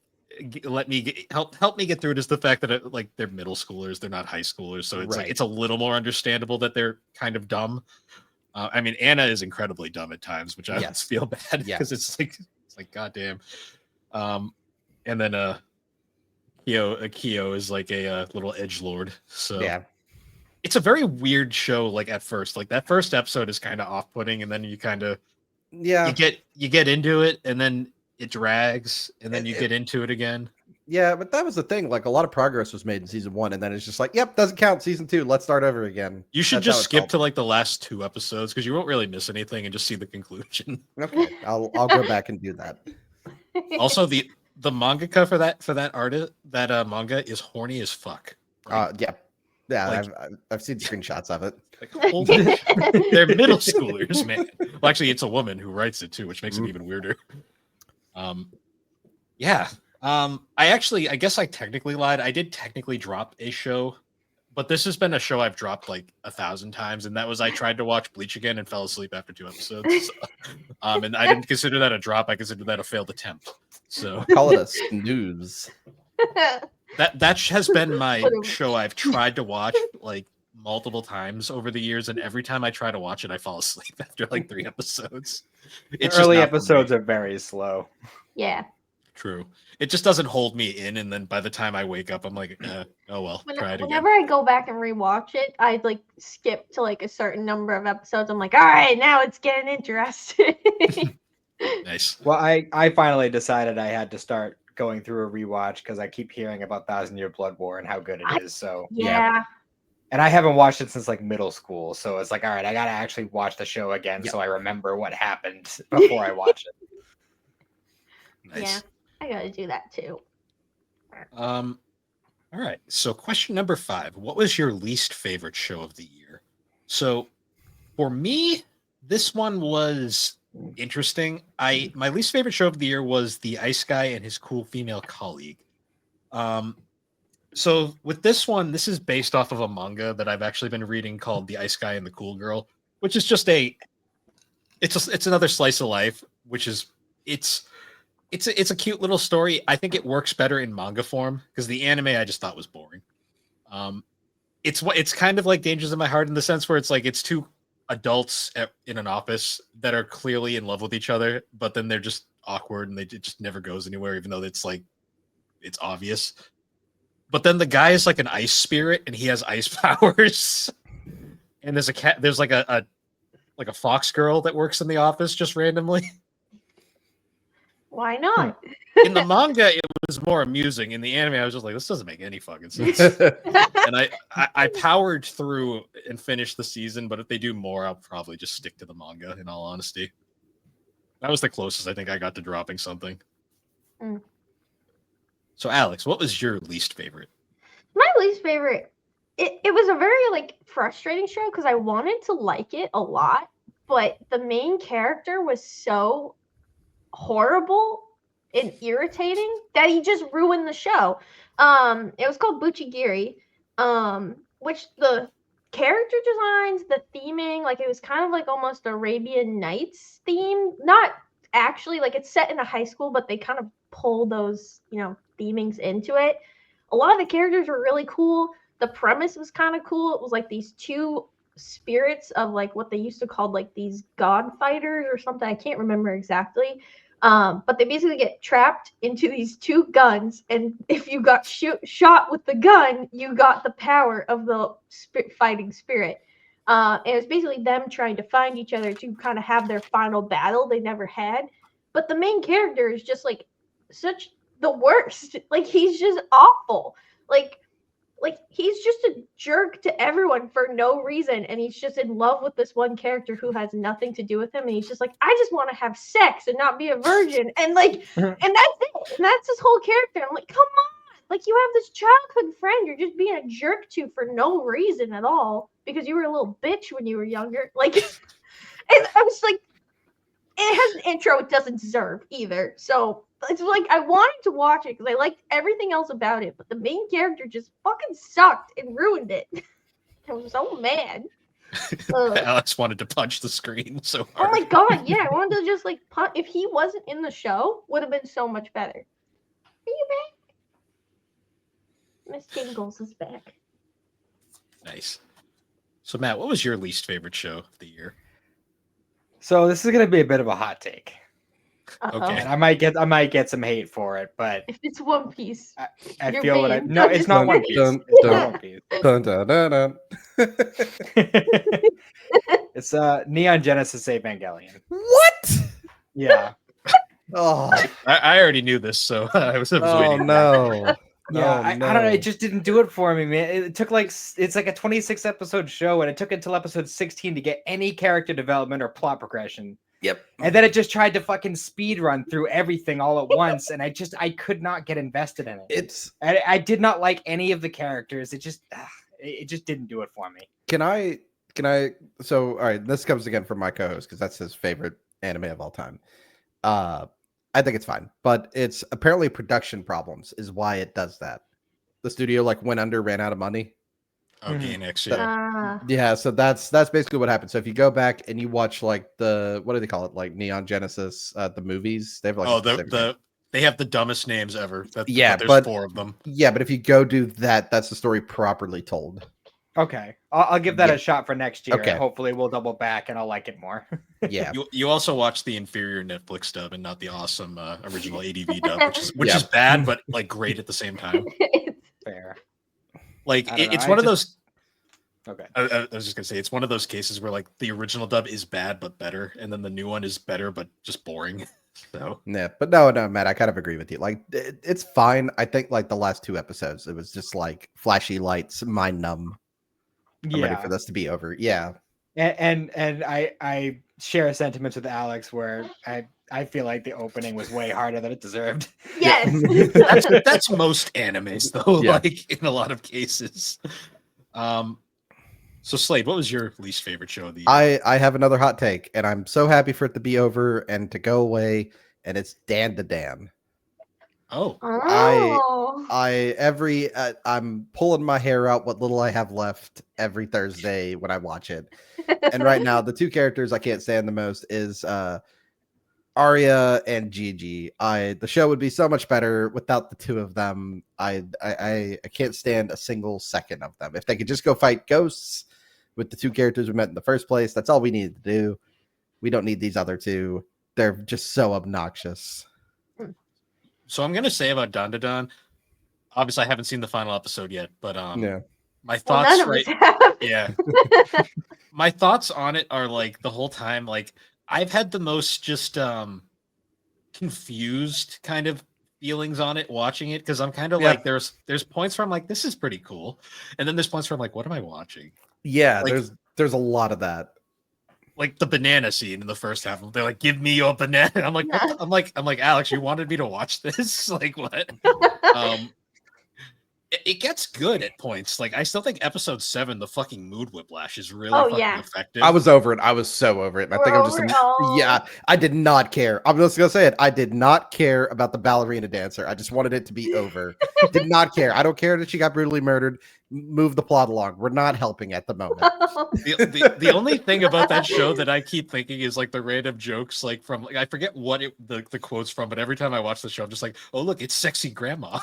let me help me get through it is the fact that like they're middle schoolers, they're not high schoolers, so it's like it's a little more understandable that they're kind of dumb. I mean, Anna is incredibly dumb at times, which I feel bad because it's like goddamn. And then Kyo is like a little edgelord, so Yeah. It's a very weird show. Like at first, like that first episode is kind of off-putting, and then you kind of you get into it, and then it drags, and then you get into it again. Yeah, but that was the thing. Like a lot of progress was made in season 1, and then it's just like, yep, doesn't count. Season 2, let's start over again. You should just skip to like the last 2 episodes because you won't really miss anything and just see the conclusion. Okay, I'll go back and do that. Also, the mangaka for that artist manga is horny as fuck. Yeah, Like, I've seen screenshots of it. Like, holy shit. They're middle schoolers, man. Well, actually, it's a woman who writes it too, which makes it even weirder. Yeah. I guess I technically lied. I did technically drop a show, but this has been a show I've dropped like 1,000 times, and that was I tried to watch Bleach again and fell asleep after 2 episodes. So, and I didn't consider that a drop. I considered that a failed attempt. So Call it a snooze. that has been my show I've tried to watch like multiple times over the years, and every time I try to watch it, I fall asleep after like 3 episodes. The early episodes are very slow. Yeah. True. It just doesn't hold me in, and then by the time I wake up, I'm like, oh well, try it again. Whenever I go back and rewatch it, I like skip to like a certain number of episodes. I'm like, all right, now it's getting interesting. Nice. Well, I finally decided I had to start going through a rewatch because I keep hearing about 1,000-Year Blood War and how good it is. So yeah. And I haven't watched it since like middle school, so it's like, all right, I gotta actually watch the show again so I remember what happened before I watch it. Nice. Yeah, I gotta do that too. All right. So question number 5. What was your least favorite show of the year? So for me, this one was interesting. My least favorite show of the year was The Ice Guy and His Cool Female Colleague. So with this one, this is based off of a manga that I've actually been reading called The Ice Guy and the Cool Girl, which is just it's another slice of life, which is it's a cute little story. I think it works better in manga form because the anime I just thought was boring. It's kind of like Dangers in My Heart in the sense where it's like it's 2 adults in an office that are clearly in love with each other, but then they're just awkward and it just never goes anywhere, even though it's obvious. But then the guy is like an ice spirit and he has ice powers. And there's like a fox girl that works in the office just randomly. Why not? In the manga, it was more amusing. In the anime, I was just like, this doesn't make any fucking sense. And I powered through and finished the season, but if they do more, I'll probably just stick to the manga, in all honesty. That was the closest I think I got to dropping something. Mm. So, Alex, what was your least favorite? My least favorite, it was a very like frustrating show because I wanted to like it a lot, but the main character was so horrible and irritating that he just ruined the show. It was called Buchigiri, which the character designs, the theming, like it was kind of like almost Arabian Nights theme. Not actually, like it's set in a high school, but they kind of pull those, themings into it. A lot of the characters were really cool. The premise was kind of cool. It was like these two spirits of like what they used to call like these god fighters or something. I can't remember exactly. But they basically get trapped into these two guns, and if you got shot with the gun, you got the power of the fighting spirit. And it was basically them trying to find each other to kind of have their final battle they never had. But the main character is just like such the worst. Like he's just awful. Like he's just a jerk to everyone for no reason, and he's just in love with this one character who has nothing to do with him, and he's just like, I just want to have sex and not be a virgin, and like and that's it, and that's his whole character. I'm like, come on, like you have this childhood friend you're just being a jerk to for no reason at all because you were a little bitch when you were younger. Like and I was like, it has an intro it doesn't deserve either, so it's like I wanted to watch it because I liked everything else about it, but the main character just fucking sucked and ruined it. I was so mad. Alex wanted to punch the screen so hard. Oh my god, yeah, I wanted to just like punch. If he wasn't in the show, would have been so much better. Are you back? Miss Tingles is back. Nice. So Matt, what was your least favorite show of the year? So this is gonna be a bit of a hot take. Uh-oh. Okay. And I might get some hate for it, but If it's One Piece, I you're feel what I banned. no, it's not One Dun, Piece. dun, It's dun. not One Piece. Dun, dun, dun, dun. It's Neon Genesis Evangelion. What? Yeah. Oh, I already knew this, so I was oh waiting. no. Yeah, Oh, I don't know. It just didn't do it for me, man. It took it's like a 26 episode show, and it took until episode 16 to get any character development or plot progression. Yep. And then it just tried to fucking speed run through everything all at once, and I could not get invested in it. I did not like any of the characters. It just didn't do it for me. Can I so all right, this comes again from my co-host because that's his favorite anime of all time. I think it's fine, but it's apparently production problems is why it does that. The studio like went under, ran out of money. Okay, next year. Yeah, so that's basically what happened. So if you go back and you watch like the what do they call it, like Neon Genesis, the movies, they have like they have the dumbest names ever. Yeah, there's but 4 of them. Yeah, but if you go do that, that's the story properly told. Okay, I'll give that Yeah. a shot for next year. Okay. And hopefully we'll double back and I'll like it more. Yeah, You also watch the inferior Netflix dub and not the awesome original ADV dub, which Yeah. is bad but like great at the same time. Fair. Like I don't know, it's I one of just- those. Okay. I was just gonna say it's one of those cases where like the original dub is bad but better, and then the new one is better but just boring. So yeah, but no, Matt, I kind of agree with you. Like it's fine. I think like the last 2 episodes, it was just like flashy lights, mind numb. I'm ready for this to be over. Yeah. And I share sentiments with Alex where I feel like the opening was way harder than it deserved. Yes. that's most animes though, Yeah. like in a lot of cases. So Slade, what was your least favorite show of the year? I have another hot take, and I'm so happy for it to be over and to go away. And it's Dan to Dan. Oh, Oh. I'm pulling my hair out what little I have left every Thursday when I watch it. And right now, the 2 characters I can't stand the most is Arya and Gigi. The show would be so much better without the 2 of them. I can't stand a single second of them. If they could just go fight ghosts with the 2 characters we met in the first place, that's all we needed to do. We don't need these other 2. They're just so obnoxious. so I'm gonna say about Don to Don. Obviously, I haven't seen the final episode yet, but Yeah. my Well, thoughts none of right us have. yeah. My thoughts on it are like the whole time, like I've had the most just confused kind of feelings on it watching it because I'm kind of Yeah. like there's points where I'm like, this is pretty cool. And then there's points where I'm like, what am I watching? Yeah, Like- there's a lot of that. Like the banana scene in the first half. They're like, give me your banana. I'm like, what the-" I'm like, Alex, you wanted me to watch this? Like what? It gets good at points. Like I still think episode 7, the fucking mood whiplash is really fucking effective. I was over it. I was so over it. And I think I'm just yeah. I did not care. I'm just gonna say it. I did not care about the ballerina dancer. I just wanted it to be over. Did not care. I don't care that she got brutally murdered. move the plot along. We're not helping at the moment. The only thing about that show that I keep thinking is like the random jokes, like from like I forget what the quotes from, but every time I watch the show, I'm just like, oh look, it's sexy grandma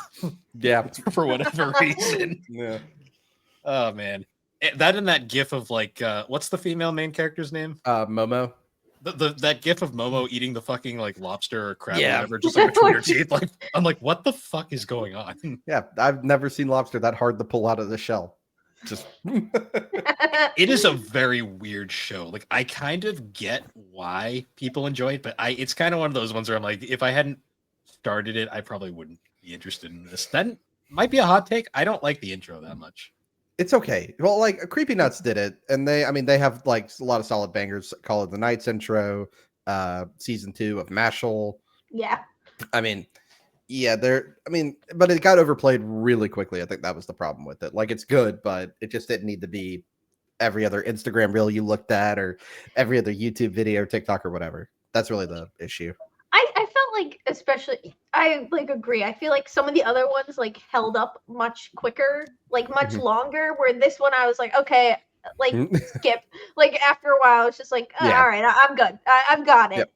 Yeah. for whatever reason. Yeah. Oh man, that and that gif of like what's the female main character's name? Momo. That gif of Momo eating the fucking like lobster or crab or Yeah. whatever, just like between her teeth. Like I'm like, what the fuck is going on? Yeah, I've never seen lobster that hard to pull out of the shell. Just It is a very weird show. Like I kind of get why people enjoy it, but it's kind of one of those ones where I'm like, if I hadn't started it, I probably wouldn't be interested in this. That might be a hot take. I don't like the intro that much. it's okay. Well, like Creepy Nuts did it, and they have like a lot of solid bangers. Call It the Night's intro, season 2 of Mashal. Yeah. I mean, yeah, but it got overplayed really quickly. I think that was the problem with it. Like, it's good, but it just didn't need to be every other Instagram reel you looked at or every other YouTube video or TikTok or whatever. That's really the issue. I felt like, especially, I like agree. I feel like some of the other ones like held up much quicker, like much Mhm. longer. Where this one, I was like, okay, like skip. Like after a while, it's just like, Yeah. all right, I'm good. I've got it. Yep.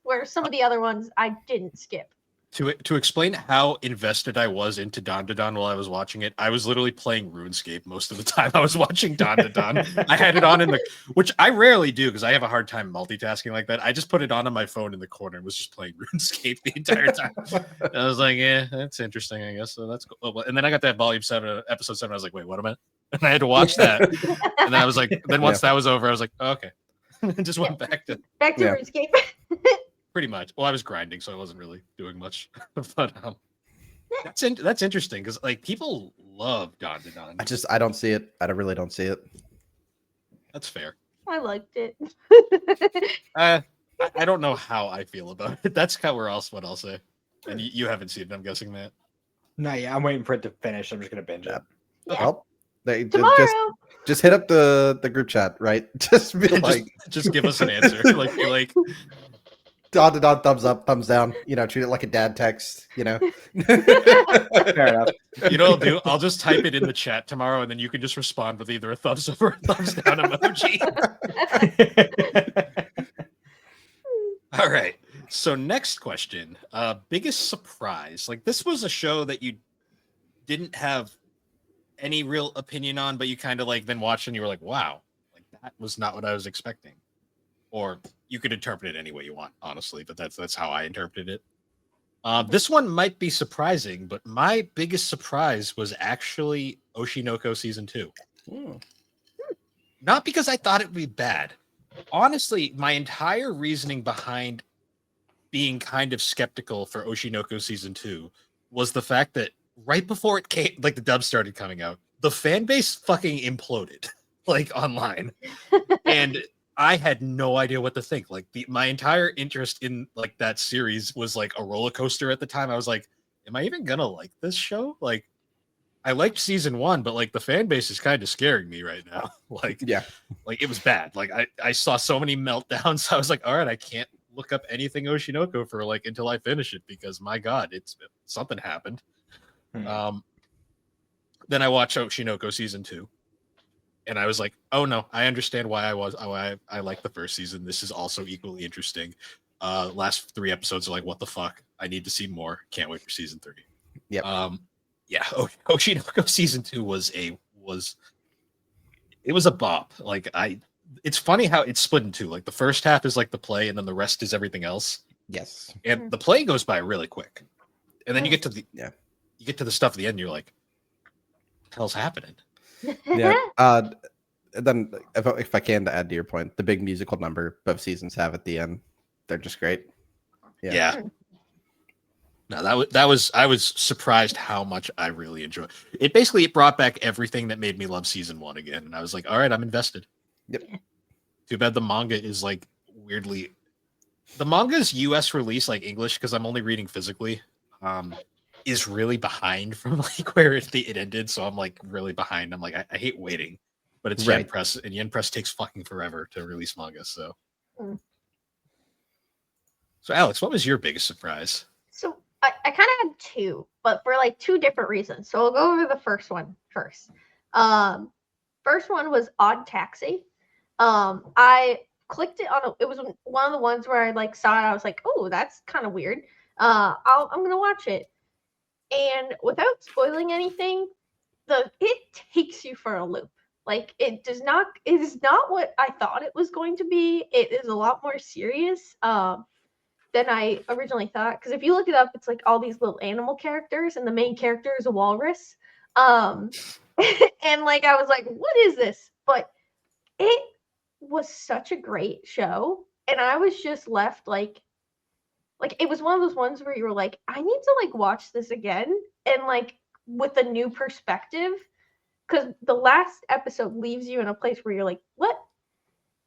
Where some of the other ones, I didn't skip. To explain how invested I was into Don to Don while I was watching it, I was literally playing RuneScape most of the time I was watching Don to Don. I had it on which I rarely do because I have a hard time multitasking like that. I just put it on my phone in the corner and was just playing RuneScape the entire time. I was like, yeah, that's interesting, I guess. So that's cool. And then I got that volume 7, episode 7. I was like, wait, what am I? And I had to watch that. And then I was like, then once that was over, I was like, oh, okay. And just went back to RuneScape. pretty much. Well, I was grinding, so I wasn't really doing much. But that's interesting because like people love Don to Don. I don't see it. I really don't see it. That's fair. I liked it. I don't know how I feel about it. That's kind of what I'll say. And you haven't seen it, I'm guessing, Matt. No, yeah, I'm waiting for it to finish. I'm just gonna binge it. Yeah. Well, they Tomorrow. just hit up the group chat, right? Just be like, just give us an answer. like Don to Don, thumbs up, thumbs down. Treat it like a dad text. Fair enough. you know what I'll do? I'll just type it in the chat tomorrow, and then you can just respond with either a thumbs up or a thumbs down emoji. All right. So next question. Biggest surprise. Like this was a show that you didn't have any real opinion on, but you kind of like then watched and you were like, wow, like that was not what I was expecting. Or you could interpret it any way you want, honestly, but that's how I interpreted it. This one might be surprising, but my biggest surprise was actually Oshinoko season 2. Not because I thought it would be bad. Honestly, my entire reasoning behind being kind of skeptical for Oshinoko season 2 was the fact that right before it came, like the dub started coming out, the fan base fucking imploded, like online. And I had no idea what to think. Like my entire interest in like that series was like a roller coaster at the time. I was like, am I even gonna like this show? Like I liked season 1, but like the fan base is kind of scaring me right now. Like, yeah, like it was bad. Like I saw so many meltdowns. I was like, all right, I can't look up anything Oshinoko for like until I finish it because my God, something happened. Then I watched Oshinoko season 2. And I was like, oh no, I understand why I like the first season. This is also equally interesting. Last 3 episodes are like, what the fuck? I need to see more. Can't wait for season 3. yeah. Yeah, Oshinoko season 2 was a bop. Like it's funny how it's split in 2. Like the first half is like the play, and then the rest is everything else. Yes. And the play goes by really quick. And then you get to the stuff at the end, and you're like, what the hell's happening? Yeah. Then if I can add to your point, the big musical number both seasons have at the end, they're just great. Yeah. No, I was surprised how much I really enjoyed it. Basically, it brought back everything that made me love season 1 again, and I was like, all right, I'm invested. Yep. Too bad the manga is like weirdly. The manga's US release, like English, because I'm only reading physically, is really behind from like where it ended. So I'm like really behind. I'm like, I hate waiting, but it's Yen Press, and Yen Press takes fucking forever to release manga. So, so Alex, what was your biggest surprise? So I kind of had 2, but for like 2 different reasons. So we'll go over the first one first. First one was Odd Taxi. I clicked it on it was one of the ones where I like saw it. I was like, oh, that's kind of weird. I'm gonna watch it. And without spoiling anything, it takes you for a loop. Like it is not what I thought it was going to be. It is a lot more serious than I originally thought. Because if you look it up, it's like all these little animal characters, and the main character is a walrus. And like I was like, what is this? But it was such a great show, and I was just left like it was one of those ones where you were like, I need to like watch this again and like with a new perspective, because the last episode leaves you in a place where you're like, what?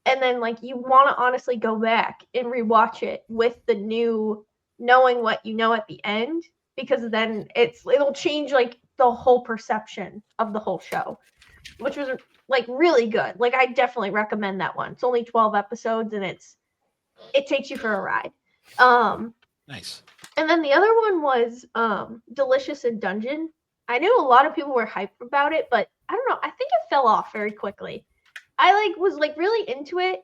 And then like you want to honestly go back and rewatch it with the new knowing what you know at the end, because then it'll change like the whole perception of the whole show, which was like really good. Like I definitely recommend that one. It's only 12 episodes and it takes you for a ride. Nice. And then the other one was Delicious in Dungeon. I knew a lot of people were hyped about it, but I don't know. I think it fell off very quickly. I like was like really into it,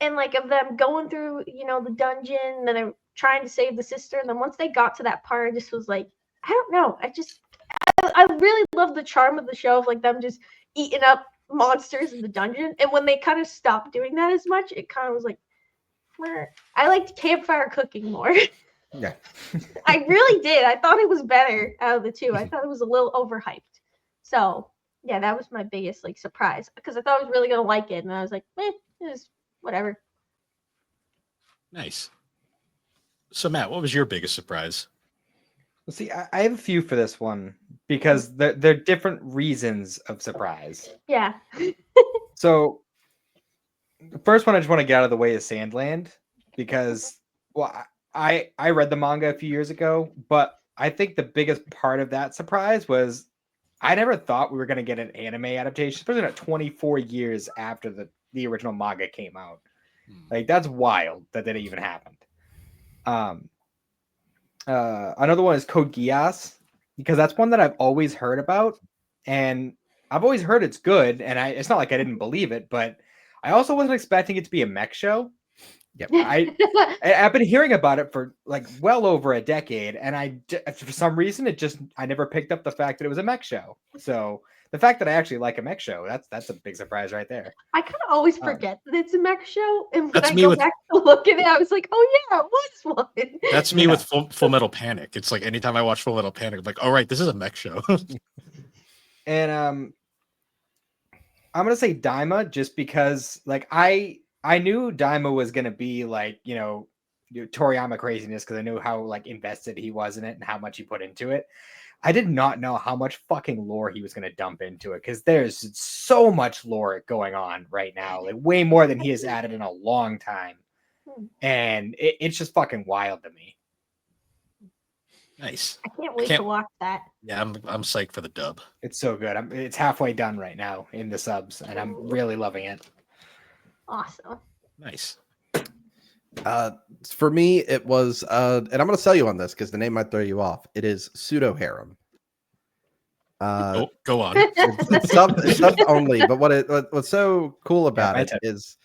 and like of them going through, the dungeon, and then they're trying to save the sister, and then once they got to that part, I just was like, I don't know. I really love the charm of the show of like them just eating up monsters in the dungeon, and when they kind of stopped doing that as much, it kind of was like, I liked campfire cooking more. Yeah. I really did. I thought it was better out of the two. I thought it was a little overhyped. So yeah, that was my biggest like surprise, because I thought I was really gonna like it, and I was like, it was whatever. Nice. So Matt, what was your biggest surprise? Well, see, I have a few for this one because they're different reasons of surprise. Yeah. So the first one I just want to get out of the way is Sandland, because I read the manga a few years ago, but I think the biggest part of that surprise was I never thought we were going to get an anime adaptation, especially not 24 years after the original manga came out. Like that's wild that even happened. Another one is Code Geass, because that's one that I've always heard about, and I've always heard it's good, and it's not like I didn't believe it, but I also wasn't expecting it to be a mech show. Yep. I've been hearing about it for like well over a decade, and for some reason I never picked up the fact that it was a mech show. So the fact that I actually like a mech show, that's a big surprise right there. I kind of always forget that it's a mech show, and when That's I me go with- back to look at it, I was like, oh yeah, it was one. That's me with Full Metal Panic. It's like anytime I watch Full Metal Panic, I'm like, oh right, this is a mech show. And I'm gonna say Daima, just because like I knew Daima was gonna be like Toriyama craziness, because I knew how like invested he was in it and how much he put into it. I did not know how much fucking lore he was gonna dump into it, because there's so much lore going on right now, like way more than he has added in a long time, and it's just fucking wild to me. Nice. I can't wait to watch that. Yeah, I'm psyched for the dub. It's so good. It's halfway done right now in the subs, and I'm really loving it. Awesome. Nice. For me, it was, and I'm going to sell you on this because the name might throw you off. It is Pseudo Harem. Go on. It's sub only, but what's so cool about it is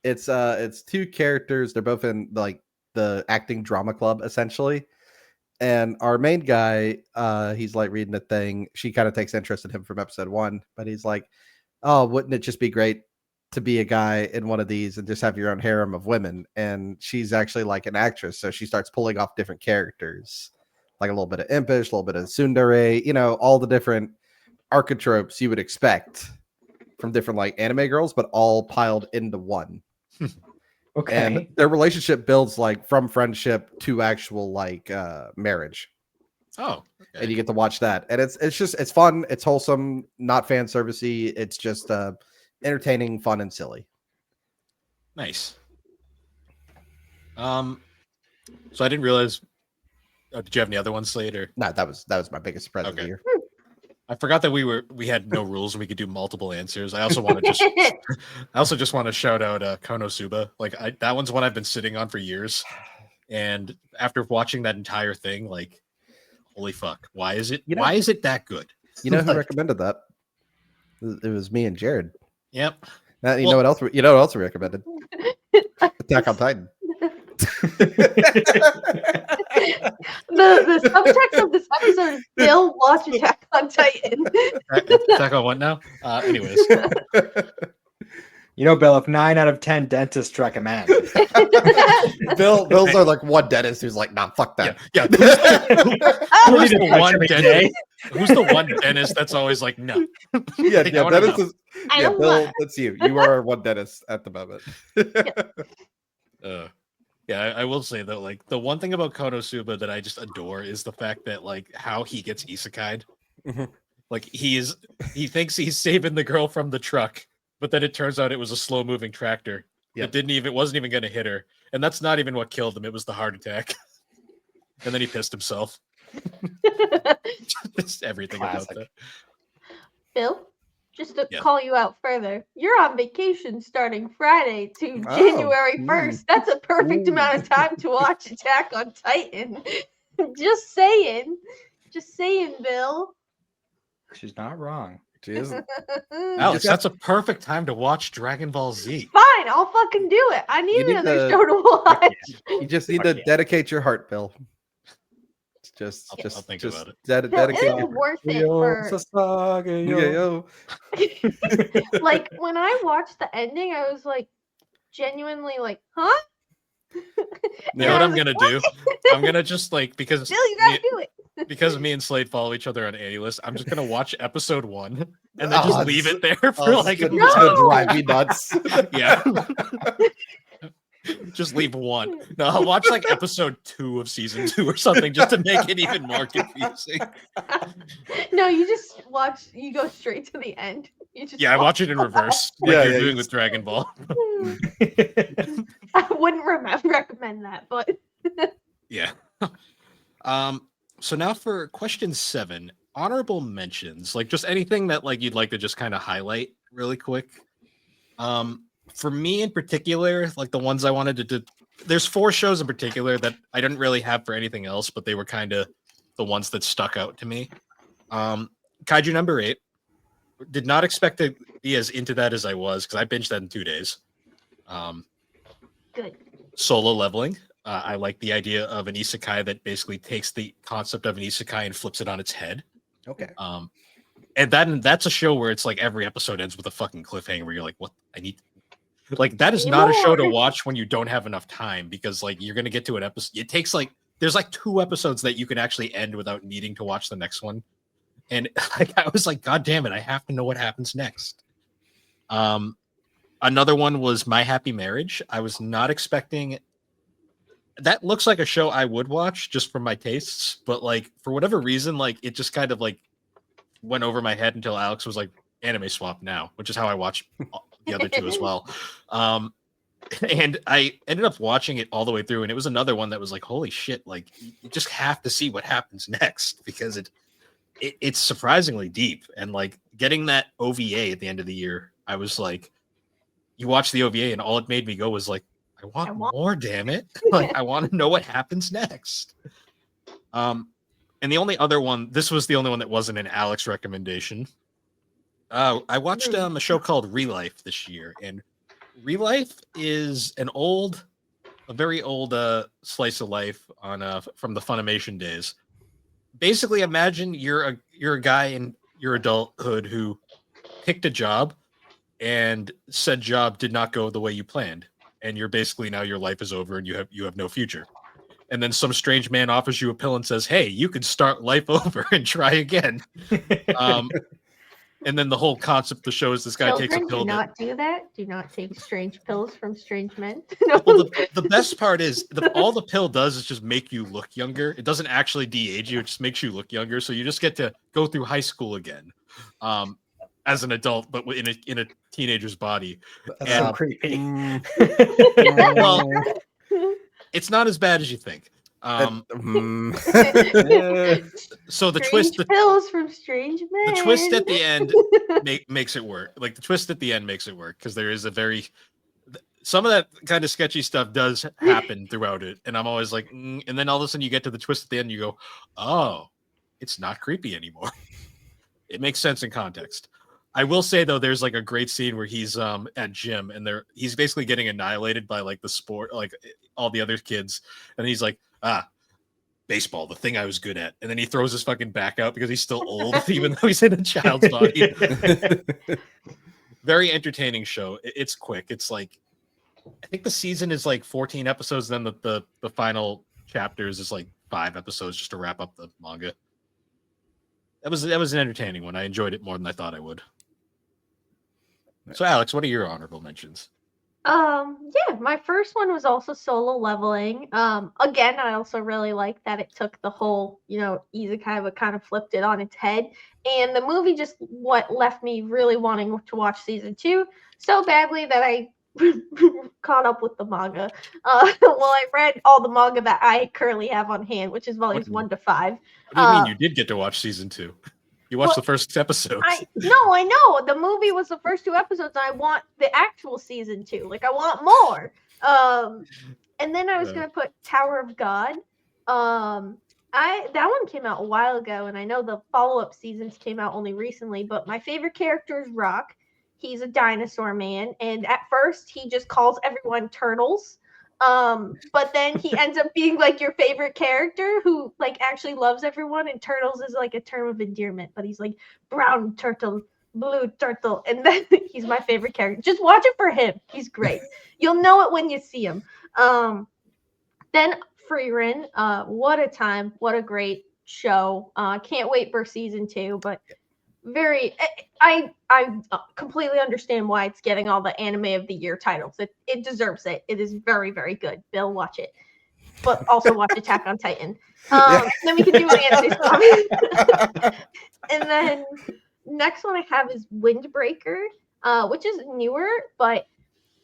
it's two characters. They're both in like the acting drama club essentially. And our main guy, he's like reading a thing. She kind of takes interest in him from episode 1, but he's like, oh, wouldn't it just be great to be a guy in one of these and just have your own harem of women? And she's actually like an actress, so she starts pulling off different characters, like a little bit of impish, a little bit of tsundere, all the different archetypes you would expect from different like anime girls, but all piled into one. Okay. And their relationship builds like from friendship to actual like marriage. Oh, okay. And you get to watch that, and it's fun, it's wholesome, not fan servicey. It's just entertaining, fun, and silly. Nice. So I didn't realize. Did you have any other ones, Slade? Or No, that was my biggest surprise of the year. I forgot that we had no rules and we could do multiple answers. I also want to just want to shout out Konosuba. Like that one's one I've been sitting on for years, and after watching that entire thing, like, holy fuck, why is it that good? You know who recommended that? It was me and Jared. Yep. Now, you Well- know what else? You know what else we recommended? Attack on Titan. The subtext of this episode is Bill watch Attack on Titan. Attack on what now? Anyways, You know, Bill, if 9 out of 10 dentists recommend. Bill's are like one dentist who's like, nah, fuck that. yeah. I Who's need to the touch one every dentist? day. Who's the one dentist that's always like, no? yeah, Like, I wanna dentist know. is. I Yeah, don't Bill, want. that's you. You are our one dentist at the moment. Yeah, I will say though, like the one thing about Konosuba that I just adore is the fact that like how he gets isekai'd. Mhm. Like he thinks he's saving the girl from the truck, but then it turns out it was a slow moving tractor. Yep. It wasn't even going to hit her, and that's not even what killed him. It was the heart attack, and then he pissed himself. Just everything Classic. about that. Bill, just to Yeah. call you out further, you're on vacation starting Friday to Oh, January 1st. That's a perfect Ooh. amount of time to watch Attack on Titan. Just saying. Just saying, Bill. She's not wrong. She isn't. Alex, that's a perfect time to watch Dragon Ball Z. Fine, I'll fucking do it. I need need another to- show to watch. You just need Fuck to yeah. dedicate your heart, Bill. I'll think about it. Bill, Dedicate it's your worth it for Yeah, yo. like when I watched the ending, I was like genuinely like, huh? You know And what I I'm was like, gonna do? I'm gonna just like because Bill, you gotta do it. because me and Slade follow each other on AnyList, I'm just gonna watch episode 1 and then Oh, just leave it there for Oh, like it's a gonna No! drive me nuts. yeah. Just leave 1. No, I'll watch like episode 2 of season 2 or something just to make it even more confusing. No, you go straight to the end. You just Yeah, I watch it in reverse, like Yeah, you're yeah, doing you with Dragon Ball. I wouldn't recommend that, but Yeah. So now for question 7, honorable mentions, like just anything that like you'd like to just kind of highlight really quick. For me in particular, like the ones I wanted to do, there's 4 shows in particular that I didn't really have for anything else, but they were kind of the ones that stuck out to me. Kaiju number 8. Did not expect to be as into that as I was because I binged that in 2 days. good. Solo Leveling. I like the idea of an isekai that basically takes the concept of an isekai and flips it on its head. Okay. And that's a show where it's like every episode ends with a fucking cliffhanger where you're like, what? I need. Like, that is not a show to More. watch when you don't have enough time because, like, you're going to get to an episode. It takes, like, there's like 2 episodes that you can actually end without needing to watch the next one. And like, I was like, God damn it, I have to know what happens next. Another one was My Happy Marriage. I was not expecting. That looks like a show I would watch just for my tastes, but like for whatever reason, like it just kind of like went over my head until Alex was like, anime swap now, which is how I watched the other 2 as well. And I ended up watching it all the way through, and it was another one that was like, holy shit, like you just have to see what happens next because it's surprisingly deep. And like getting that OVA at the end of the year, I was like, you watch the OVA and all it made me go was like, I want more, damn it. Like I want to know what happens next. And the only other one, this was the only one that wasn't an Alex recommendation. I watched a show called Relife this year, and Relife is a very old slice of life on from the Funimation days. Basically, imagine you're a guy in your adulthood who picked a job, and said job did not go the way you planned, and you're basically now your life is over and you have no future. And then some strange man offers you a pill and says, "Hey, you can start life over and try again." And then the whole concept of the show is this guy takes a Children, pill. do that- not do that. Do not take strange pills from strange men. No. Well, the best part is all the pill does is just make you look younger. It doesn't actually de-age you. It just makes you look younger. So you just get to go through high school again as an adult, but in a teenager's body. That's And- so creepy. Well, it's not as bad as you think. So the twist, pills from strange men. the twist at the end makes it work. Like the twist at the end makes it work because there is some of that kind of sketchy stuff does happen throughout it, and I'm always like, and then all of a sudden you get to the twist at the end, and you go, oh, it's not creepy anymore. It makes sense in context. I will say though, there's like a great scene where he's at gym and he's basically getting annihilated by like the sport, like all the other kids, and he's like, baseball, the thing I was good at, and then he throws his fucking back out because he's still old, even though he's in a child's body. Very entertaining show. It's quick. It's like, I think the season is like 14 episodes. Then the final chapters is like 5 episodes just to wrap up the manga. That was an entertaining one. I enjoyed it more than I thought I would. So Alex, what are your honorable mentions? Yeah, my first one was also Solo Leveling. Again, I also really like that it took the whole, isekai but kind of flipped it on its head. And the movie just what left me really wanting to watch season 2 so badly that I caught up with the manga. I read all the manga that I currently have on hand, which is volumes 1 to 5. What do you mean you did get to watch season 2? You watched the first episodes. I know. The movie was the first 2 episodes, and I want the actual season 2. Like, I want more. And then I was gonna put Tower of God. That one came out a while ago, and I know the follow-up seasons came out only recently, but my favorite character is Rock. He's a dinosaur man, and at first he just calls everyone turtles. But then he ends up being like your favorite character who like actually loves everyone, and turtles is like a term of endearment, but he's like brown turtle, blue turtle, and then he's my favorite character. Just watch it for him. He's great. You'll know it when you see him. Then Frieren, what a time, what a great show. Can't wait for season 2, but I completely understand why it's getting all the anime of the year titles. It deserves it. It is very, very good. Bill, watch it. But also watch Attack on Titan. Then we can do an And then next one I have is Windbreaker, which is newer, but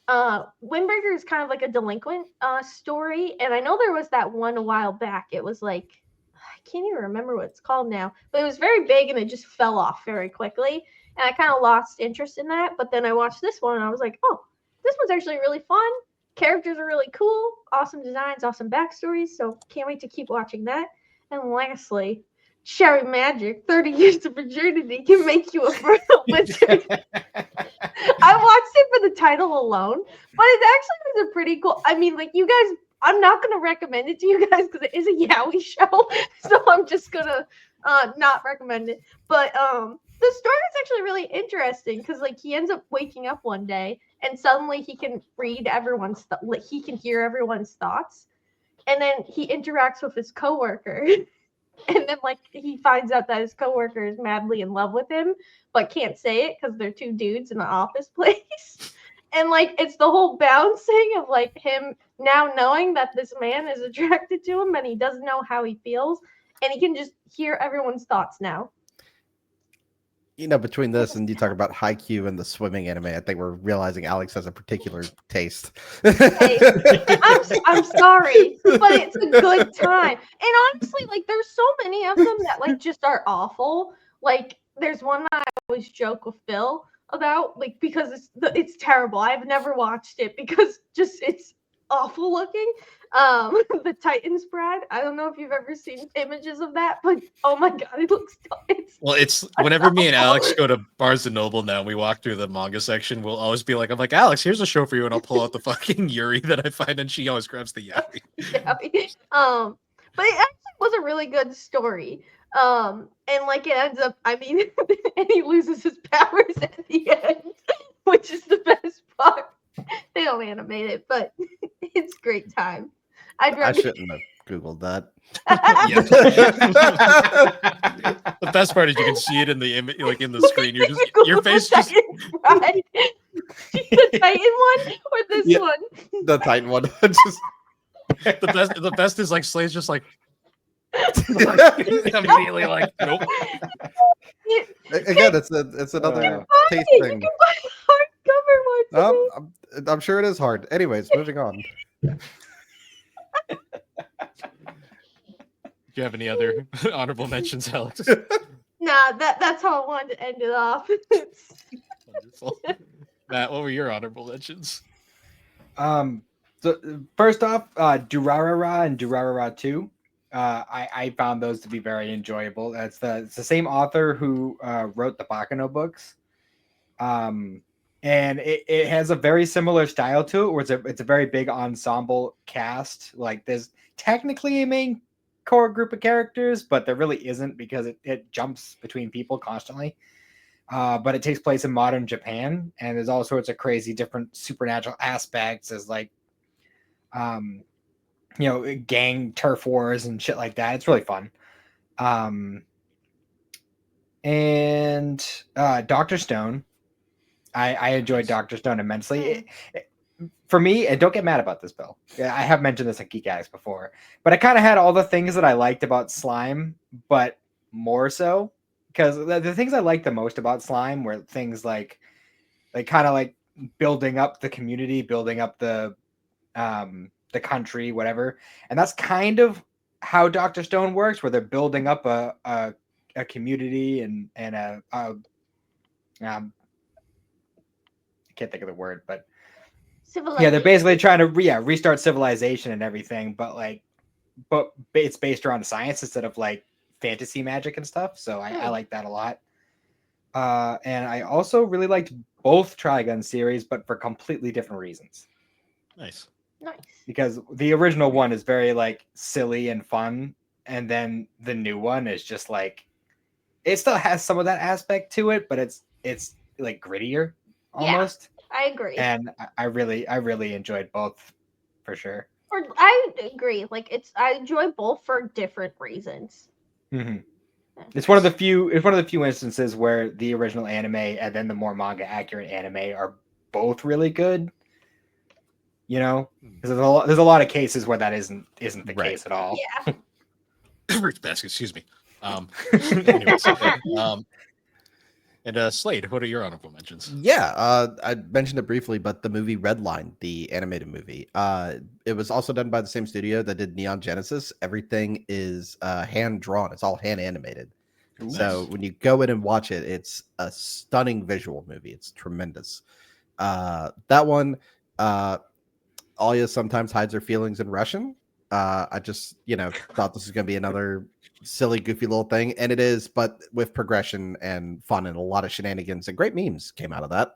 Windbreaker is kind of like a delinquent story. And I know there was that one a while back. It was like, I can't even remember what it's called now, but it was very big and it just fell off very quickly. And I kind of lost interest in that. But then I watched this one and I was like, oh, this one's actually really fun. Characters are really cool. Awesome designs, awesome backstories. So can't wait to keep watching that. And lastly, Cherry Magic, 30 Years of Virginity can make you a fertile wizard. I watched it for the title alone, but it actually was a pretty cool. I mean, like, you guys, I'm not going to recommend it to you guys because it is a yaoi show, so I'm just going to not recommend it. But the story is actually really interesting because, like, he ends up waking up one day and suddenly he can read everyone's, he can hear everyone's thoughts, and then he interacts with his coworker. And then, like, he finds out that his coworker is madly in love with him, but can't say it because they're 2 dudes in an office place. And, like, it's the whole bouncing of, like, him now knowing that this man is attracted to him and he doesn't know how he feels. And he can just hear everyone's thoughts now. Between this and you talk about Haikyuu and the swimming anime, I think we're realizing Alex has a particular taste. Hey, I'm sorry, but it's a good time. And honestly, like, there's so many of them that, like, just are awful. Like, there's one that I always joke with Phil about, like, because it's terrible. I've never watched it because just it's awful looking. The Titans Bride. I don't know if you've ever seen images of that, but oh my god, it looks. It's whenever me and Alex go to Barnes and Noble now, we walk through the manga section. We'll always be like, "I'm like Alex, here's a show for you," and I'll pull out the fucking Yuri that I find, and she always grabs the yaoi. But it actually was a really good story. And like it ends up, I mean, and he loses his powers at the end, which is the best part. They don't animate it, but it's great time. I shouldn't have Googled that. The best part is you can see it in the image, like in the screen. You're just your face just. Right. The Titan one or this one? The Titan one. Just the best is like Slade's just like immediately like nope. Again, it's another taste thing. You can buy the hardcover one. I'm sure it is hard. Anyways, moving on. Do you have any other honorable mentions, Alex? Nah, that's how I wanted to end it off. Wonderful. Matt, what were your honorable mentions? So first off, Durarara and Durarara 2. I found those to be very enjoyable. It's the same author who wrote the Bakano books. And it has a very similar style to it, where it's a very big ensemble cast. Like there's technically a main core group of characters, but there really isn't because it jumps between people constantly. But it takes place in modern Japan, and there's all sorts of crazy different supernatural aspects, as like, gang turf wars and shit like that. It's really fun. And Dr. Stone. I enjoyed Dr. Stone immensely. For me, and don't get mad about this, Bill. I have mentioned this in Geek Addicts before, but I kind of had all the things that I liked about Slime, but more so because the things I liked the most about Slime were things like kind of like building up the community, building up the country, whatever. And that's kind of how Dr. Stone works, where they're building up a community and I can't think of the word, but yeah, they're basically trying to restart civilization and everything, but it's based around science instead of like fantasy magic and stuff. So I like that a lot. And I also really liked both Trigun series, but for completely different reasons. Nice. Because the original one is very like silly and fun, and then the new one is just like, it still has some of that aspect to it, but it's like grittier almost. Yeah, I agree. And I really enjoyed both for sure. I agree. Like I enjoy both for different reasons. Mm-hmm. It's one of the few instances where the original anime and then the more manga accurate anime are both really good. You know, because there's a lot of cases where that isn't the case at all. Yeah. Fruit basket, excuse me. Anyways, and Slade, what are your honorable mentions? Yeah, I mentioned it briefly, but the movie Redline, the animated movie, it was also done by the same studio that did Neon Genesis. Everything is hand drawn; it's all hand animated. Nice. So when you go in and watch it, it's a stunning visual movie. It's tremendous. That one, Alya sometimes hides her feelings in Russian. I just, thought this was going to be another silly, goofy little thing, and it is, but with progression and fun and a lot of shenanigans and great memes came out of that.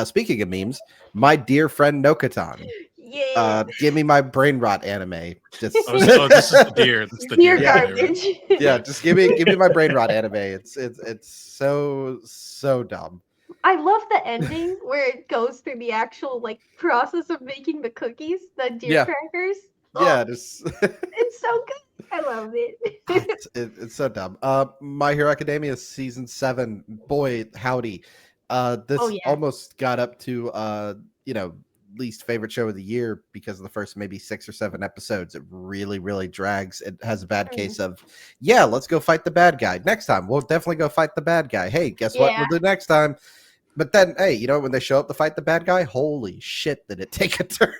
Speaking of memes, my dear friend Nokatan. Yeah. Give me my brain rot anime. Just this is the deer. That's the Deer deer. garbage. yeah, just give me my brain rot anime. It's so dumb. I love the ending where it goes through the actual like process of making the cookies, the deer crackers. Yeah, just it's so good. I love it. it's so dumb. My Hero Academia season 7. Boy, howdy. This almost got up to least favorite show of the year because of the first maybe 6 or 7 episodes. It really, really drags. It has a bad case of, let's go fight the bad guy. Next time, we'll definitely go fight the bad guy. Hey, guess what we'll do next time? But then, hey, when they show up to fight the bad guy, holy shit, did it take a turn?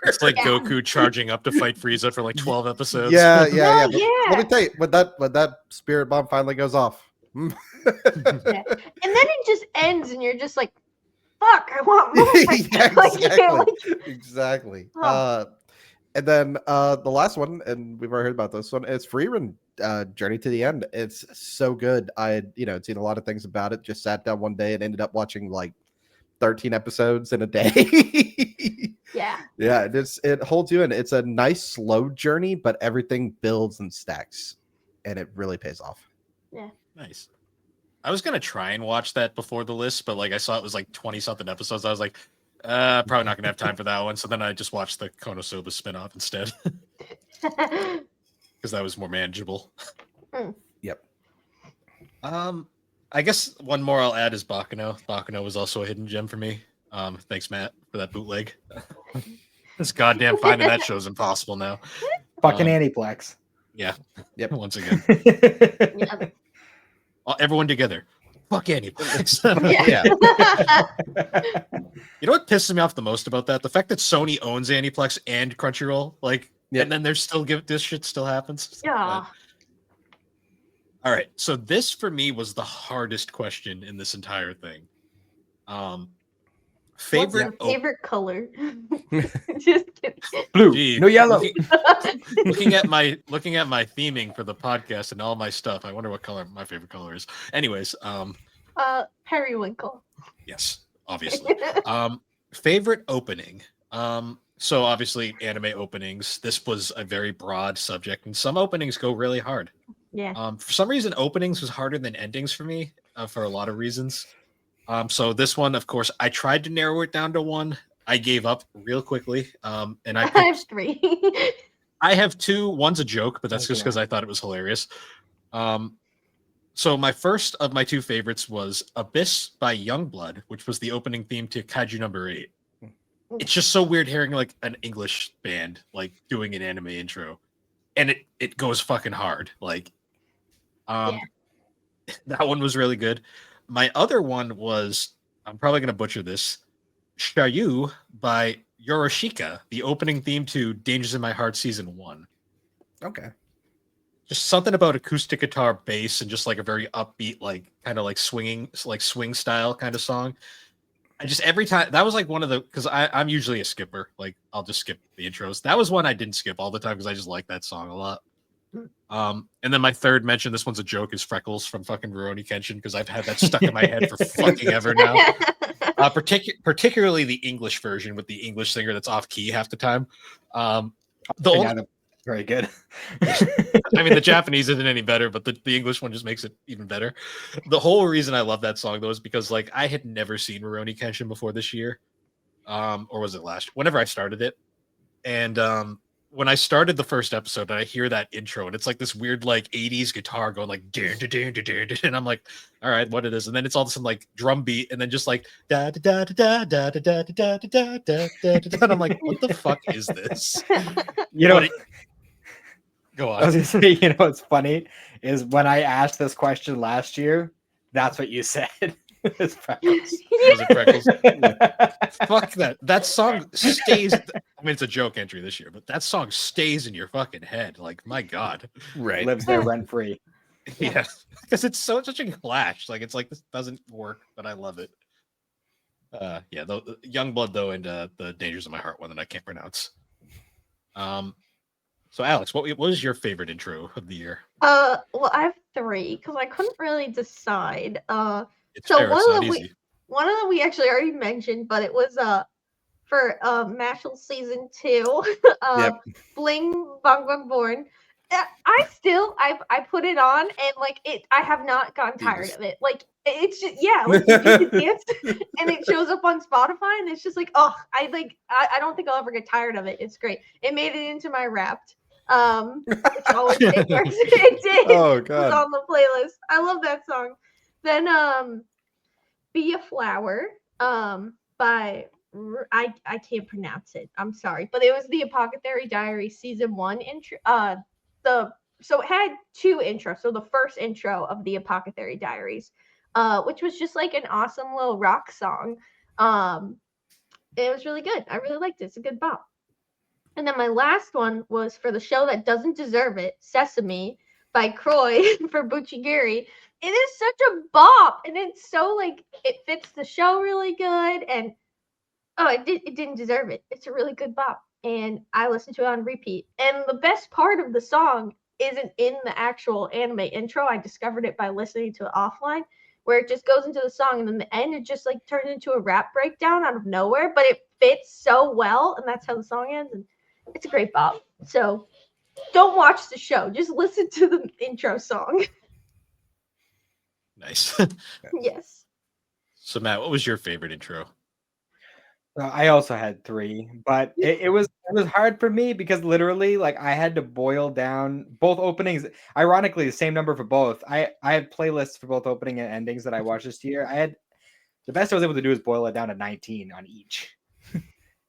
It's like Goku charging up to fight Frieza for like 12 episodes. Yeah. Let me tell you, when that spirit bomb finally goes off. And then it just ends and you're just like, fuck, I want more. Exactly. And then the last one, and we've already heard about this one, is Freerun, Journey to the End. It's so good. I had seen a lot of things about it, just sat down one day and ended up watching like 13 episodes in a day. Yeah, it holds you in. It's a nice slow journey, but everything builds and stacks, and it really pays off. Yeah, nice. I was gonna try and watch that before the list, but like I saw it was like 20 something episodes. I was like, probably not gonna have time for that one. So then I just watched the Konosuba spinoff instead because that was more manageable. Yep. I guess one more I'll add is Bakuno. Bakuno was also a hidden gem for me. Thanks, Matt, for that bootleg. This goddamn finding that show is impossible now. Fucking Aniplex. Yeah. Yep. Once again. Everyone together. Fuck Aniplex. Yeah. You know what pisses me off the most about that? The fact that Sony owns Aniplex and Crunchyroll, and then they're still this shit still happens. Yeah. All right, so this for me was the hardest question in this entire thing. Favorite What's your favorite color? Just kidding. Blue, Gee, no yellow. Looking at my theming for the podcast and all my stuff, I wonder what color my favorite color is. Anyways, Periwinkle. Yes, obviously. Favorite opening. So obviously anime openings. This was a very broad subject, and some openings go really hard. Yeah. For some reason, openings was harder than endings for me, for a lot of reasons. So this one, of course, I tried to narrow it down to one. I gave up real quickly. And I I have picked. 3. I have 2. One's a joke, but that's just Okay. because I thought it was hilarious. So my first of my 2 favorites was Abyss by Youngblood, which was the opening theme to Kaiju number 8. It's just so weird hearing like an English band like doing an anime intro, and it goes fucking hard. Like, that one was really good. My other one was, I'm probably gonna butcher this, Shayu by Yoroshika, the opening theme to Dangers in My Heart season 1. Okay. Just something about acoustic guitar, bass, and just like a very upbeat, like kind of like swinging, like swing style kind of song. I just every time that was like one of the because I'm usually a skipper. Like I'll just skip the intros. That was one I didn't skip all the time because I just like that song a lot. And then my third mention, this one's a joke, is Freckles from fucking Rurouni Kenshin because I've had that stuck in my head for fucking ever now. Particularly the English version with the English singer that's off key half the time. Very good. I mean, the Japanese isn't any better, but the English one just makes it even better. The whole reason I love that song, though, is because like I had never seen Rurouni Kenshin before this year, or was it last? Whenever I started it, and when I started the first episode, and I hear that intro, and it's like this weird like '80s guitar going like dun, dun, dun, dun, dun, dun, and I'm like, all right, what it is, and then it's all of a sudden like drum beat, and then just like da da da da da da da da da da da da da, and I'm like, what the fuck is this? You know, Go on. I was gonna say, you know what's funny is when I asked this question last year, that's what you said. It's Freckles. Was it Freckles? Yeah. Fuck that. That song stays. I mean, it's a joke entry this year, but that song stays in your fucking head. Like, my God. Right. Lives there rent free. Yeah. Because it's such a clash. Like, it's like, this doesn't work, but I love it. Yeah, the Youngblood, though, and the Dangers of My Heart one that I can't pronounce. So, Alex, what was your favorite intro of the year? Well, I have 3 because I couldn't really decide. It's So fair, it's not easy. one of them we actually already mentioned, but it was for Mashal season 2, Yep. Bling Bong Bong Born. I put it on and like I have not gotten tired Jesus. of it. Like it's just like you can dance and it shows up on Spotify and it's just like I don't think I'll ever get tired of it. It's great. It made it into my Wrapped. Which always it works. It did. Oh It was God. on the playlist. I love that song. Then Be a Flower by I can't pronounce it. I'm sorry, but it was the Apothecary Diary season 1 intro. So it had 2 intros. So the first intro of the Apothecary Diaries, which was just like an awesome little rock song. It was really good. I really liked it. It's a good bop. And then my last one was for the show that doesn't deserve it, Sesame by Croy for Buchigiri. It is such a bop, and it's so like it fits the show really good, and it didn't deserve it. It's a really good bop, and I listened to it on repeat. And the best part of the song isn't in the actual anime intro. I discovered it by listening to it offline, where it just goes into the song, and then the end it just like turns into a rap breakdown out of nowhere, but it fits so well, and that's how the song ends. And it's a great bop. So don't watch the show. Just listen to the intro song. Nice. Yes. So, Matt, what was your favorite intro? I also had 3, but it was hard for me because literally, like, I had to boil down both openings. Ironically, the same number for both. I have playlists for both opening and endings that I watched this year. The best I was able to do is boil it down to 19 on each,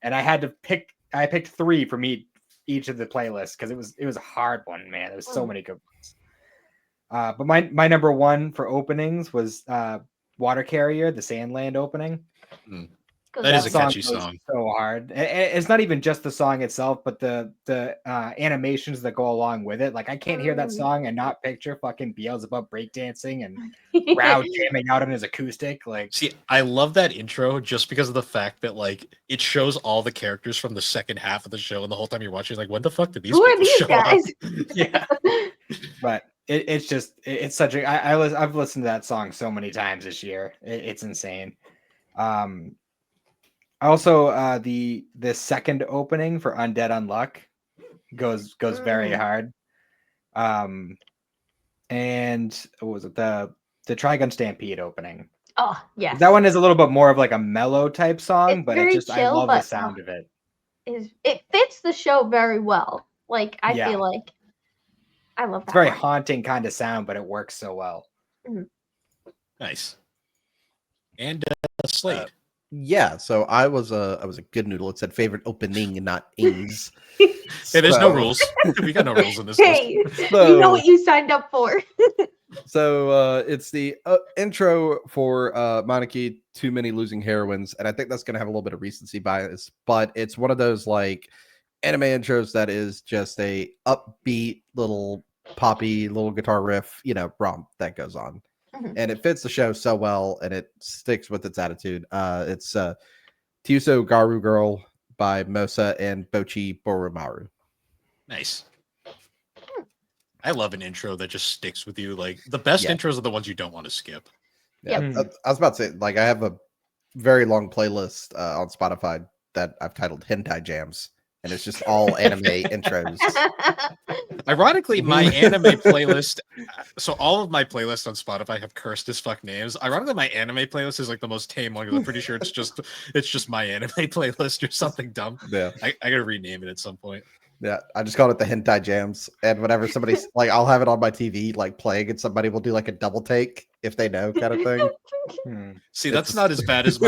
and I had to pick. I picked 3 from each of the playlists because it was a hard one, man. There was so many good ones. But my number 1 for openings was Water Carrier, the Sandland opening. That is a catchy song. So hard. It's not even just the song itself, but the animations that go along with it. Like I can't hear that song and not picture fucking Beelzebub breakdancing and Rao jamming out on his acoustic. Like, see, I love that intro just because of the fact that like it shows all the characters from the second half of the show, and the whole time you're watching, like, when the fuck did these Who are people these show guys? up? yeah. But it's such a I've listened to that song so many times this year. It's insane. Also, the second opening for Undead Unluck goes very hard. And what was it, the Trigun Stampede opening? Oh yes, That one is a little bit more of like a mellow type song, It's but very I chill, love the but, sound of it. it fits the show very well. Like I Yeah. feel like I love that. It's very one. haunting kind of sound, but it works so well. Nice. And Slade. Yeah, so I was a good noodle. It said favorite opening, not ings. Hey, there's no So- rules. We got no rules in this list. Hey, you So- know what you signed up for. So it's the intro for Monarchy, Too Many Losing Heroines, and I think that's going to have a little bit of recency bias, but it's one of those like anime intros that is just a upbeat little poppy little guitar riff, romp that goes on. And it fits the show so well, and it sticks with its attitude. It's Tyuso Garu Girl by Mosa and Bochi Boromaru. Nice. I love an intro that just sticks with you. Like the best Yeah. intros are the ones you don't want to skip. Yeah, Yep. I was about to say, like, I have a very long playlist on Spotify that I've titled Hentai Jams, and it's just all anime intros. Ironically, my anime playlist, so all of my playlists on Spotify have cursed as fuck names. Ironically, my anime playlist is like the most tame one. I'm pretty sure it's just my anime playlist or something dumb. Yeah. I gotta rename it at some point. Yeah, I just called it the Hentai Jams, and whenever somebody's like, I'll have it on my TV, like playing, and somebody will do like a double take if they know, kind of thing. See, It's that's just- not as bad as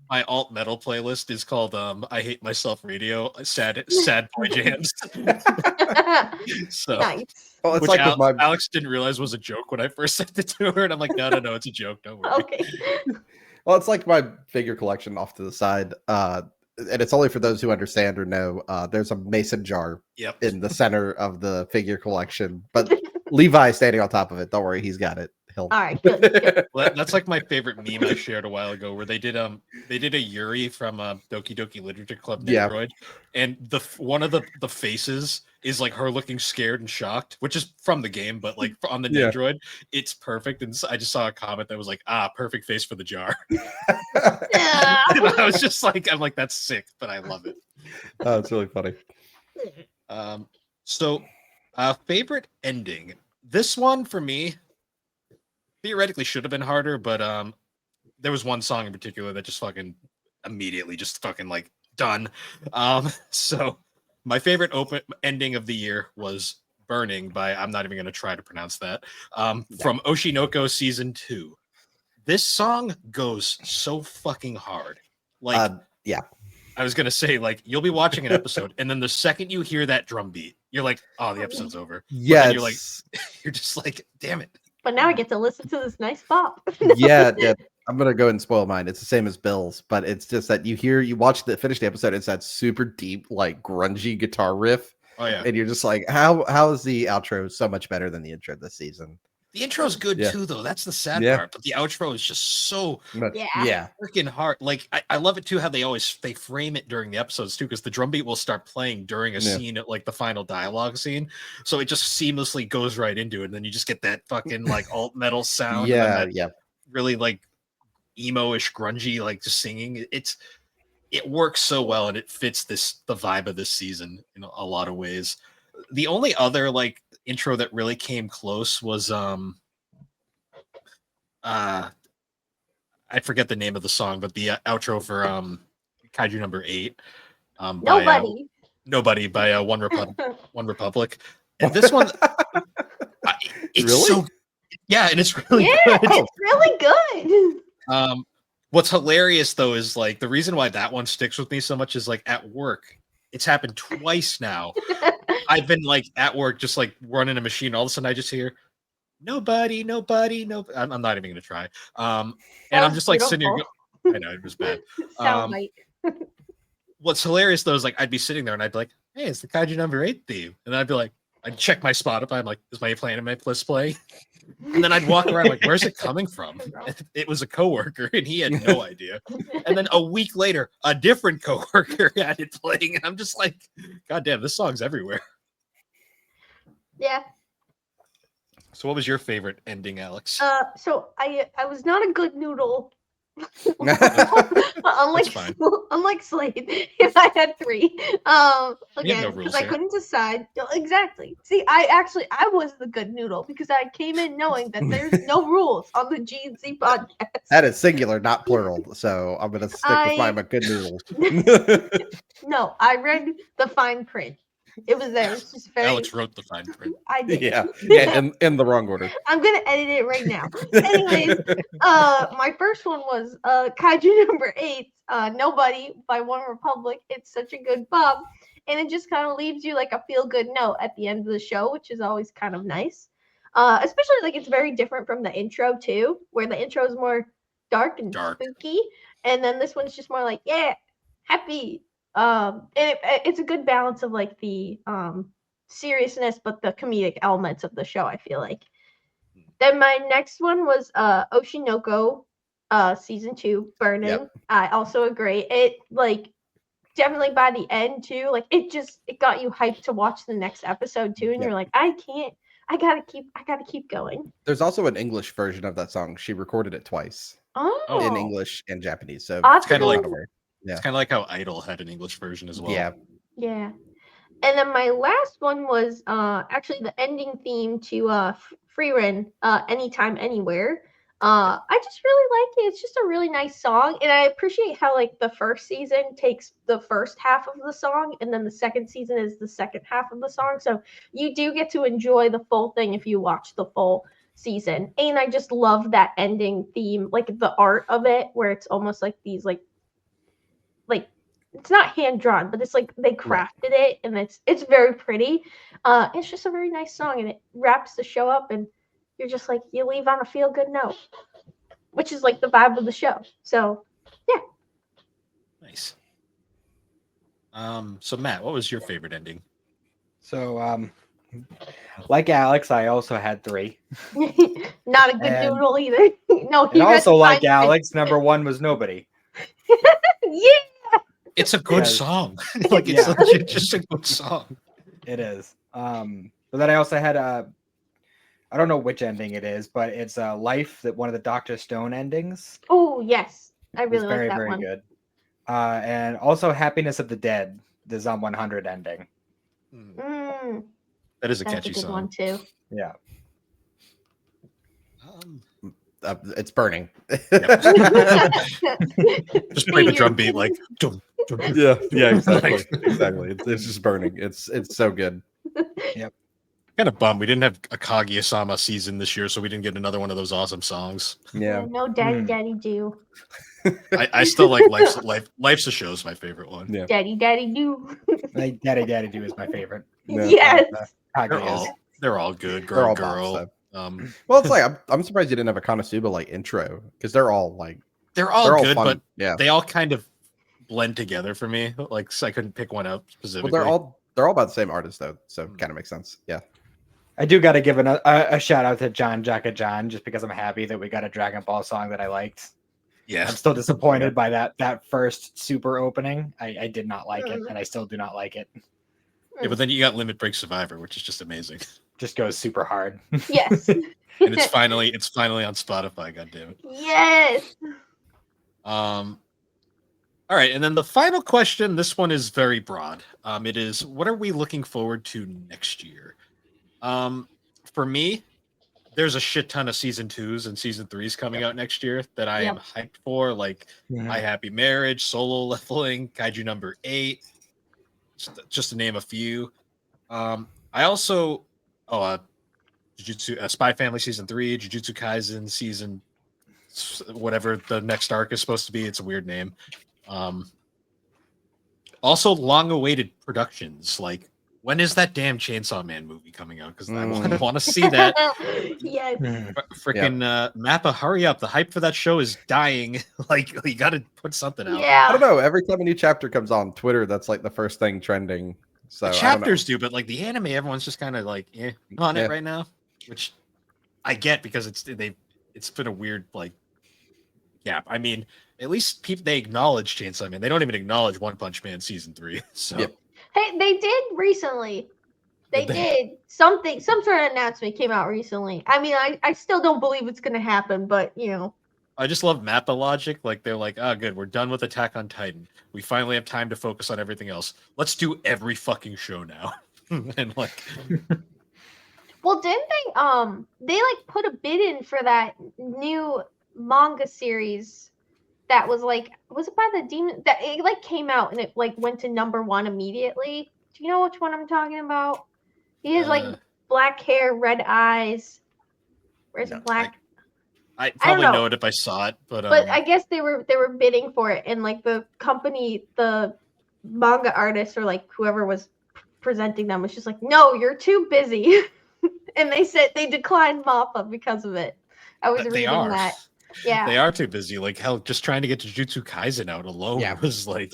my alt metal playlist is called I Hate Myself Radio, sad boy jams. So Nice. Well, it's which like with my Alex didn't realize was a joke when I first sent it to her, and I'm like, no, it's a joke. Don't worry. Okay. well, it's like my figure collection off to the side. And it's only for those who understand or know. There's a mason jar Yep. in the center of the figure collection, but Levi standing on top of it. Don't worry, he's got it. He'll. All right. Good. Well, that's like my favorite meme I shared a while ago, where they did a Yuri from Doki Doki Literature Club Yeah. Nendoroid, and one of the faces is like her looking scared and shocked, which is from the game, but like on the Yeah. Nendoroid, it's perfect. And I just saw a comment that was like, perfect face for the jar. Yeah. And I was just like, I'm like, that's sick, but I love it. Oh, it's really funny. So favorite ending. This one for me theoretically should have been harder, but there was one song in particular that just fucking immediately just fucking like done. So my favorite ending of the year was Burning by, I'm not even going to try to pronounce that, from Oshinoko season 2. This song goes so fucking hard. Like, Yeah. I was going to say, like, you'll be watching an episode, and then the second you hear that drum beat, you're like, oh, the episode's over. Yeah. you're like- You're just like, damn it. But now I get to listen to this nice pop. yeah. I'm gonna go and spoil mine. It's the same as Bill's, but it's just that you finish the episode. It's that super deep, like grungy guitar riff, Oh, yeah. and you're just like, how is the outro so much better than the intro this season? The intro's good Yeah. too, though. That's the sad Yeah. part. But the outro is just so Yeah. Yeah. freaking hard. Like I love it too how they frame it during the episodes too, because the drum beat will start playing during a Yeah. scene at like the final dialogue scene. So it just seamlessly goes right into it. And then you just get that fucking like alt metal sound. And then Yeah. that Yeah. really like emo-ish grungy, like just singing. It works so well, and it fits the vibe of this season in a lot of ways. The only other like intro that really came close was I forget the name of the song, but the outro for Kaiju number 8 Nobody. by One Republic. And this one it's Really? so yeah, and it's really Yeah, good. it's really good. What's hilarious though is like the reason why that one sticks with me so much is like at work. It's happened twice now. I've been like at work, just like running a machine. All of a sudden, I just hear nobody. I'm not even gonna try. And I'm just like sitting here. I know it was bad. Soundbite. What's hilarious though is like I'd be sitting there and I'd be like, "Hey, it's the Kaiju number 8 theme," and I'd be like, I'd check my Spotify. I'm like, "Is my anime list play?" And then I'd walk around like, "Where's it coming from?" It was a coworker, and he had no idea. And then a week later, a different coworker had it playing, and I'm just like, "God damn, this song's everywhere." Yeah. So what was your favorite ending, Alex? So I was not a good noodle. That's unlike fine. unlike Slade, if I had 3, We have no again, rules because I here. couldn't decide. No, exactly. See, I was the good noodle because I came in knowing that there's no rules on the G&C podcast. That is singular, not plural. So I'm gonna stick with my good noodles. No, I read the fine print. It was there. It's just very. Alex wrote the fine print. I did. Yeah, in the wrong order. I'm gonna edit it right now. Anyways, my first one was Kaiju number 8, Nobody by One Republic. It's such a good bop, and it just kind of leaves you like a feel good note at the end of the show, which is always kind of nice. Especially like it's very different from the intro too, where the intro is more dark and spooky, and then this one's just more like happy. And it's a good balance of like the seriousness but the comedic elements of the show, I feel like. Then my next one was Oshinoko season 2, Burning. Yep. I also agree. It like definitely by the end too, like it got you hyped to watch the next episode too, and Yep. you're like, I gotta keep going. There's also an English version of that song. She recorded it twice Oh, in English and Japanese. So That's kinda like- Yeah. It's kind of like how Idol had an English version as well. Yeah. And then my last one was actually the ending theme to Freerun, Anytime, Anywhere. I just really like it. It's just a really nice song. And I appreciate how like the first season takes the first half of the song and then the second season is the second half of the song. So you do get to enjoy the full thing if you watch the full season. And I just love that ending theme, like the art of it, where it's almost like these like it's not hand drawn, but it's like they crafted it, and it's very pretty. It's just a very nice song, and it wraps the show up, and you're just like you leave on a feel good note, which is like the vibe of the show. So yeah. Nice. So Matt, what was your favorite ending? So like Alex, I also had 3. Not a good And- noodle either. No, And also like Alex, number 1 was Nobody. Yeah. It's a good Yes. song. Like it's Yeah. legit just a good song. It is. But then I also had I don't know which ending it is, but it's Life, that one of the Dr. Stone endings. Oh yes, I It was really like very, that very one. good. And also Happiness of the Dead, the Zom 100 ending. Mm, That is a that's a catchy good song. one too. Yeah. It's burning. Just play the drum beat like dum, dum, dum. yeah, exactly. Like- exactly. It's just burning. It's so good. Kind of bummed we didn't have a Kaguya-sama season this year, so we didn't get another one of those awesome songs. Yeah. No daddy, Mm. daddy do. I still like Life's a Show's my favorite one. Yeah. Daddy, daddy do. Like Daddy Daddy Do is my favorite. Yeah. Yes. They're all good. They're all Girl. bops, Well, it's like I'm surprised you didn't have a Konosuba like intro because they're all like they're all good, fun. but Yeah. they all kind of blend together for me. Like so I couldn't pick one out Well, specifically. they're all by the same artist though, so kind of makes sense. Yeah. I do got to give a shout out to John Jacka John, just because I'm happy that we got a Dragon Ball song that I liked. Yeah. I'm still disappointed by that first super opening. I did not like it, and I still do not like it. Yeah, but then you got Limit Break Survivor, which is just amazing. Just goes super hard. Yes. And it's finally on Spotify, goddammit. Yes. All right, and then the final question, this one is very broad. It is, what are we looking forward to next year? For me, there's a shit ton of season 2s and season 3s coming out next year that I am hyped for, like My Happy Marriage, Solo Leveling, Kaiju number 8, just to name a few. I also Jujutsu Spy Family season 3, Jujutsu Kaisen season whatever the next arc is supposed to be. It's a weird name. Also long-awaited productions, like when is that damn Chainsaw Man movie coming out? Because I want to see that. Yes. Freaking Mappa, hurry up! The hype for that show is dying. Like you got to put something out. I Yeah. don't know. Every time a new chapter comes on Twitter, that's like the first thing trending. So The I don't know. chapters do, but like the anime, everyone's just kind of like on Yeah. it right now, which I get because it's been a weird like gap. I mean, at least they acknowledge Chainsaw Man. They don't even acknowledge One Punch Man season 3. So Yep. Hey, they did recently. They did something. Some sort of announcement came out recently. I mean, I still don't believe it's gonna happen, but you know. I just love Mappa logic. Like they're like, oh, good, we're done with Attack on Titan. We finally have time to focus on everything else. Let's do every fucking show now. And like, Well, didn't they like put a bid in for that new manga series that was like, was it by the demon that it like came out and it like went to #1 immediately? Do you know which one I'm talking about? He has like black hair, red eyes. Where's no, black? I don't probably know. know it if I saw it, but I guess they were bidding for it, and like the company, the manga artist or like whoever was presenting them was just like, no, you're too busy. And they said they declined Mappa because of it. I was they reading are. that. Yeah. They are too busy. Like hell, just trying to get Jujutsu Kaisen out alone Yeah. was like,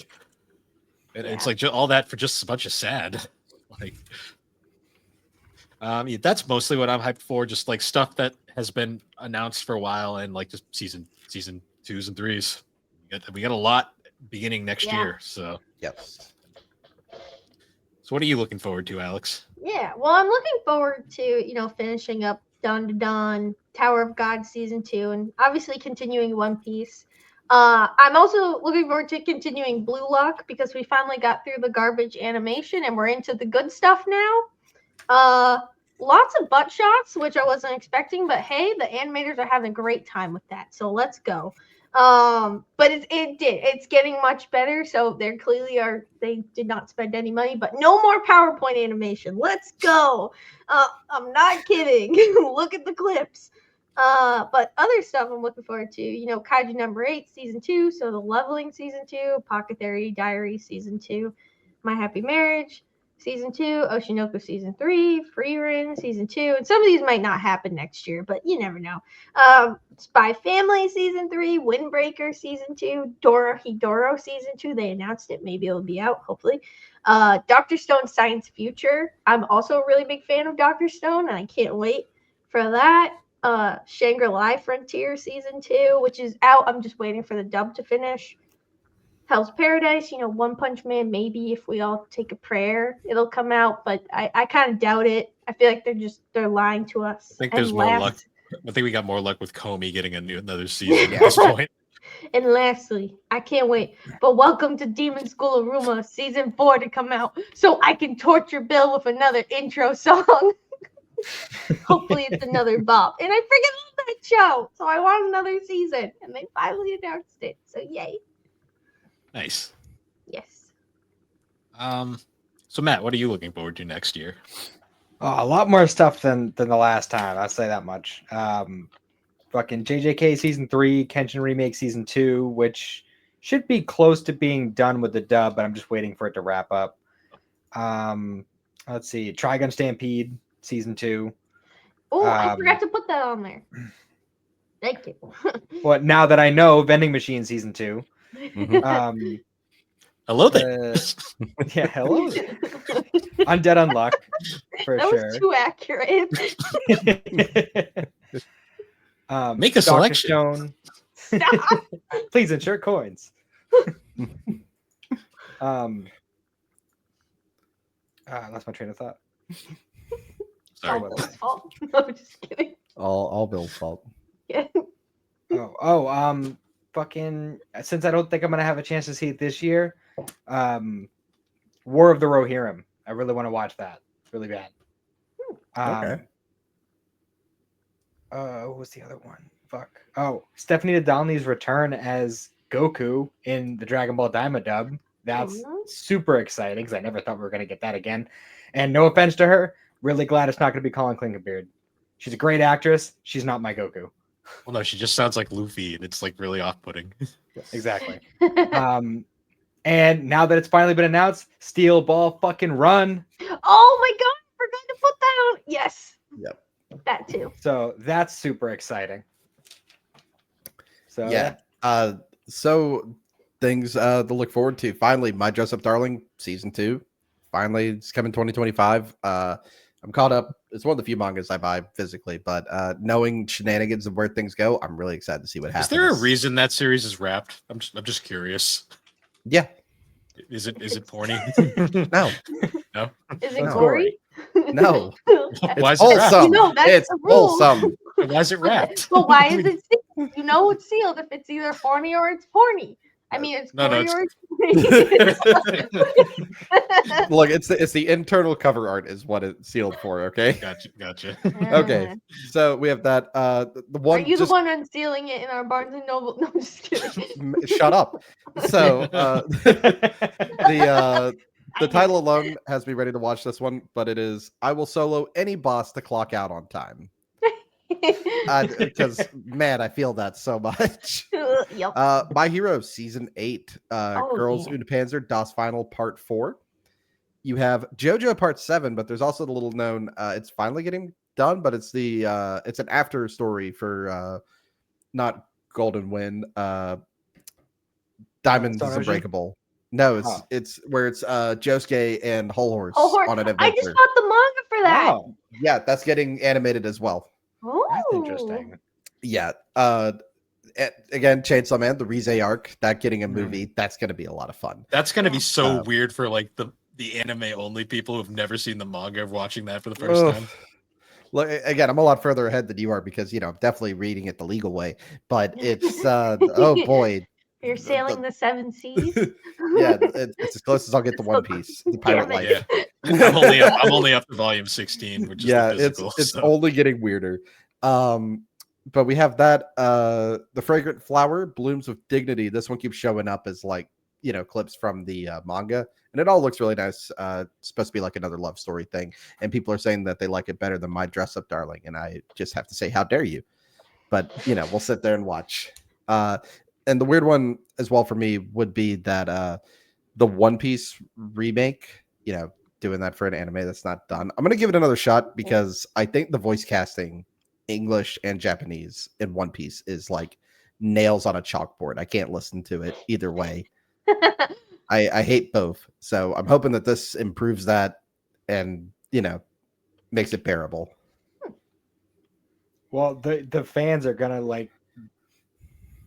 it's like all that for just a bunch of sad. Like, yeah, that's mostly what I'm hyped for. Just like stuff that has been announced for a while, and like just season 2s and 3s. We got a lot beginning next year. So Yes. So what are you looking forward to, Alex? Yeah, well, I'm looking forward to, finishing up Dawn to Dawn, Tower of God Season 2, and obviously continuing One Piece. I'm also looking forward to continuing Blue Lock because we finally got through the garbage animation and we're into the good stuff now. Lots of butt shots, which I wasn't expecting, but hey, the animators are having a great time with that, so let's go. But it's getting much better, so they did not spend any money, but no more PowerPoint animation. Let's go. I'm not kidding. Look at the clips. But other stuff I'm looking forward to, Kaiju number 8 season 2, so the Leveling season 2, Apothecary Diary season 2, My Happy Marriage season 2, Oshinoko season 3, Freerin season 2, and some of these might not happen next year, but you never know. Spy Family season 3, Windbreaker season 2, Dorohedoro season 2. They announced it. Maybe it'll be out, hopefully. Dr. Stone Science Future. I'm also a really big fan of Dr. Stone, and I can't wait for that. Shangri-La Frontier season 2, which is out. I'm just waiting for the dub to finish. Hell's Paradise, One Punch Man, maybe if we all take a prayer, it'll come out, but I kind of doubt it. I feel like they're lying to us. I think there's more luck. I think we got more luck with Comey getting another season at this point. And lastly, I can't wait, but welcome to Demon School of Ruma season 4 to come out so I can torture Bill with another intro song. Hopefully it's another bop. And I freaking love that show, so I want another season. And they finally announced it, so yay. Nice. Yes. So Matt, what are you looking forward to next year? Oh, a lot more stuff than the last time. I'll say that much. Fucking JJK season 3, Kenshin remake season 2, which should be close to being done with the dub, but I'm just waiting for it to wrap up. Let's see, Trigun Stampede season 2. Oh, I forgot to put that on there. Thank you. Well, now that I know, Vending Machine season 2. Mm-hmm. Hello there. Yeah, hello there. Undead Unluck, for that sure. Was too accurate. Make a selection. Stone. Please insert coins. I lost my train of thought. Sorry. Oh, no, just kidding. All Bill's fault. Yeah. Fucking, since I don't think I'm gonna have a chance to see it this year, War of the Rohirrim. I really want to watch that. Really bad. Okay. What was the other one? Fuck. Oh, Stephanie Donnelly's return as Goku in the Dragon Ball Daima dub. That's super exciting because I never thought we were gonna get that again. And no offense to her, really glad it's not gonna be Colin Klinkenbeard. She's a great actress. She's not my Goku. Well, no, she just sounds like Luffy, and it's like really off-putting. Exactly. And now that it's finally been announced, Steel Ball fucking Run. Oh my god, I forgot to put that on. Yes. Yep. That too. So that's super exciting. So yeah. So things to look forward to. Finally, My Dress Up Darling season 2. Finally, it's coming 2025. I'm caught up. It's one of the few mangas I buy physically, but knowing shenanigans of where things go, I'm really excited to see what happens. Is there a reason that series is wrapped? I'm just curious. Yeah. Is it porny? No, No. Is it That's gory? no. Why It's is it wrapped? wholesome. that's It's the rule. wholesome. Why is it wrapped? But why is it sealed? You know it's sealed if it's either horny or it's porny. I mean, it's No, gory it's- or it's porny. Look, it's the internal cover art is what it's sealed for. Okay. Gotcha. Okay. So we have that. The Are one. you the Just one unsealing it in our Barnes and Noble? No, I'm just kidding. shut up. So the I title know. alone has me ready to watch this one, but it is I will solo any boss to clock out on time. Because man, I feel that so much. Yep. My Hero Season 8, Oh, Girls yeah. und Panzer Das Final Part 4. You have JoJo Part 7, but there's also the little known it's finally getting done, but it's the it's an after story for not Golden Wind, Diamonds Stone is Ocean? Unbreakable. No, Oh. it's where it's Josuke and Whole Horse Oh, Horse. on an I just adventure. bought the manga for that. Oh, Yeah, that's getting animated as well. that's Ooh. interesting. Yeah. Again, Chainsaw Man, the Rize arc, that getting a Mhm. movie, that's going to be a lot of fun. That's gonna be so Uh, weird for like the anime only people who've never seen the manga watching that for the first Ugh. time. Look, again, I'm a lot further ahead than you are because I'm definitely reading it the legal way. But it's oh boy, You're sailing the seven seas. yeah, it's as close as I'll get to One Piece, the Pirate Damn Life. it. I'm only up to volume 16, which is Yeah, the physical. it's so. only getting weirder. But we have that the Fragrant Flower Blooms with Dignity. This one keeps showing up as clips from the manga, and it all looks really nice. It's supposed to be like another love story thing, and people are saying that they like it better than My Dress Up Darling, and I just have to say, how dare you? But we'll sit there and watch. And the weird one as well for me would be that the One Piece remake, doing that for an anime that's not done. I'm gonna give it another shot because I think the voice casting, English and Japanese in One Piece, is like nails on a chalkboard. I can't listen to it either way. I hate both. So I'm hoping that this improves that and makes it bearable. Well, the fans are gonna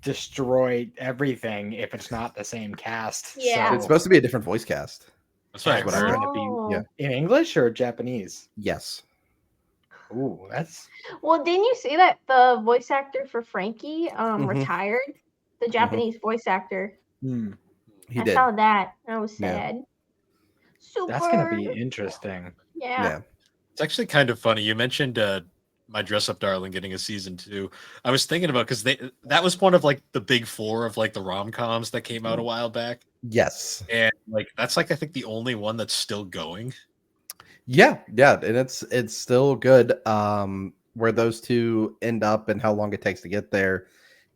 destroy everything if it's not the same cast. Yeah. So It's supposed to be a different voice cast. That's what I That's heard. gonna be Oh. in English or Japanese. Yes. Ooh, that's Well, didn't you see that the voice actor for Frankie Mhm. retired? The Japanese voice actor. hmm, He I did. saw that. I was Yeah. sad. Super. that's gonna be interesting. Yeah. Yeah. It's actually kind of funny. You mentioned My Dress Up Darling getting a season 2. I was thinking about because that was one of like the big four of like the rom-coms that came out a while back. Yes. And like that's like I think the only one that's still going. Yeah, and it's still good. Where those two end up and how long it takes to get there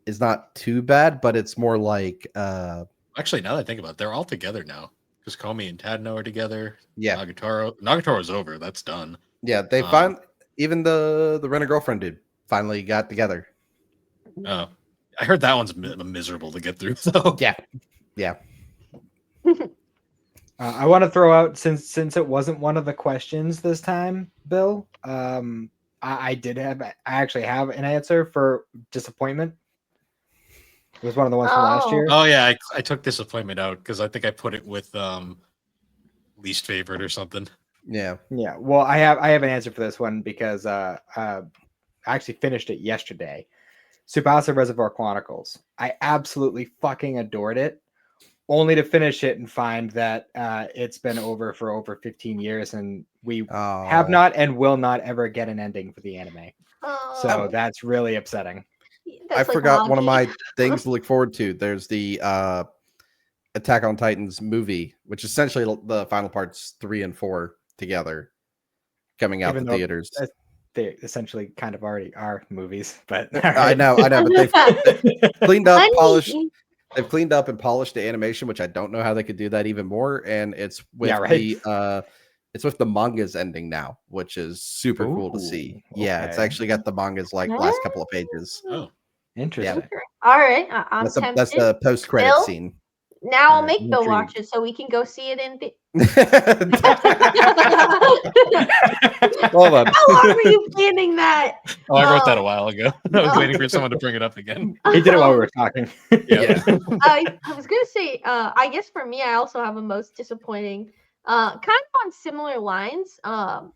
is not too bad, but it's more like Actually, now that I think about it, they're all together now. Because Komi and Tadno are together. yeah. Nagatoro's over. That's done. Yeah, they even the Rent-A-Girlfriend dude finally got together. Oh, I heard that one's miserable to get through though. Yeah. I want to throw out since it wasn't one of the questions this time, Bill. I actually have an answer for disappointment. It was one of the ones from last Oh. year. Oh yeah, I took Disappointment out because I think I put it with least favorite or something. Yeah. Yeah, well, I have an answer for this one because I actually finished it yesterday. Tsubasa Reservoir Chronicles. I absolutely fucking adored it, only to finish it and find that it's been over for over 15 years, and we have not and will not ever get an ending for the anime. Oh. So that's really upsetting. I That's like forgot one of Magi. my things to look forward to. There's the Attack on Titans movie, which is essentially the final parts 3 and 4 together coming out Even the though theaters. They essentially kind of already are movies, but I know, but they've cleaned up, polished. Honey. They've cleaned up and polished the animation, which I don't know how they could do that even more. And it's with it's with the manga's ending now, which is super cool to see. Yeah, it's okay. actually got the manga's last couple of pages. Oh, Interesting. All right. I'm That's tempted. the post-credit Bill? scene. Now I'll I'm make Bill watch intrigued. it so we can go see it in. Hold on. How long were you planning that? Oh, I wrote that a while ago. I was oh. waiting for someone to bring it up again. He did it while we were talking. Yeah. I was gonna say, I guess for me, I also have a most disappointing, kind of on similar lines,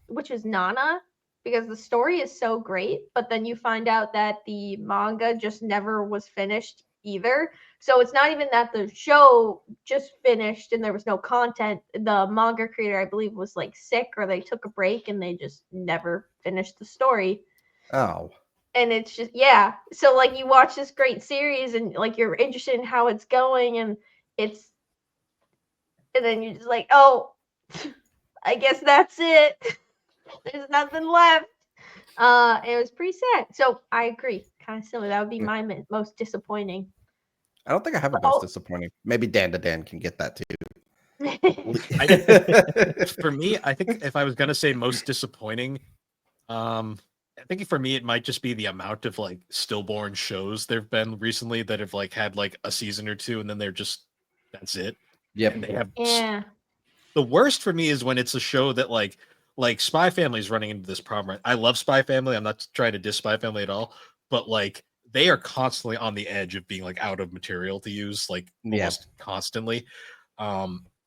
which is Nana, because the story is so great, but then you find out that the manga just never was finished either. So it's not even that the show just finished and there was no content. The manga creator, I believe, was like sick or they took a break and they just never finished the story. Oh. And it's just so like you watch this great series and like you're interested in how it's going and then you're just like, oh, I guess that's it. There's nothing left. It was pretty sad. So I agree, kind of similar. That would be my most disappointing. I don't think I have a most disappointing. Maybe Dan to Dan can get that too. For me, I think if I was gonna say most disappointing, I think for me it might just be the amount of like stillborn shows there've been recently that have like had like a season or two and then they're just that's it. Yep. And they have The worst for me is when it's a show that like Spy Family is running into this problem. I love Spy Family. I'm not trying to diss Spy Family at all, but like they are constantly on the edge of being like out of material to use, like almost constantly.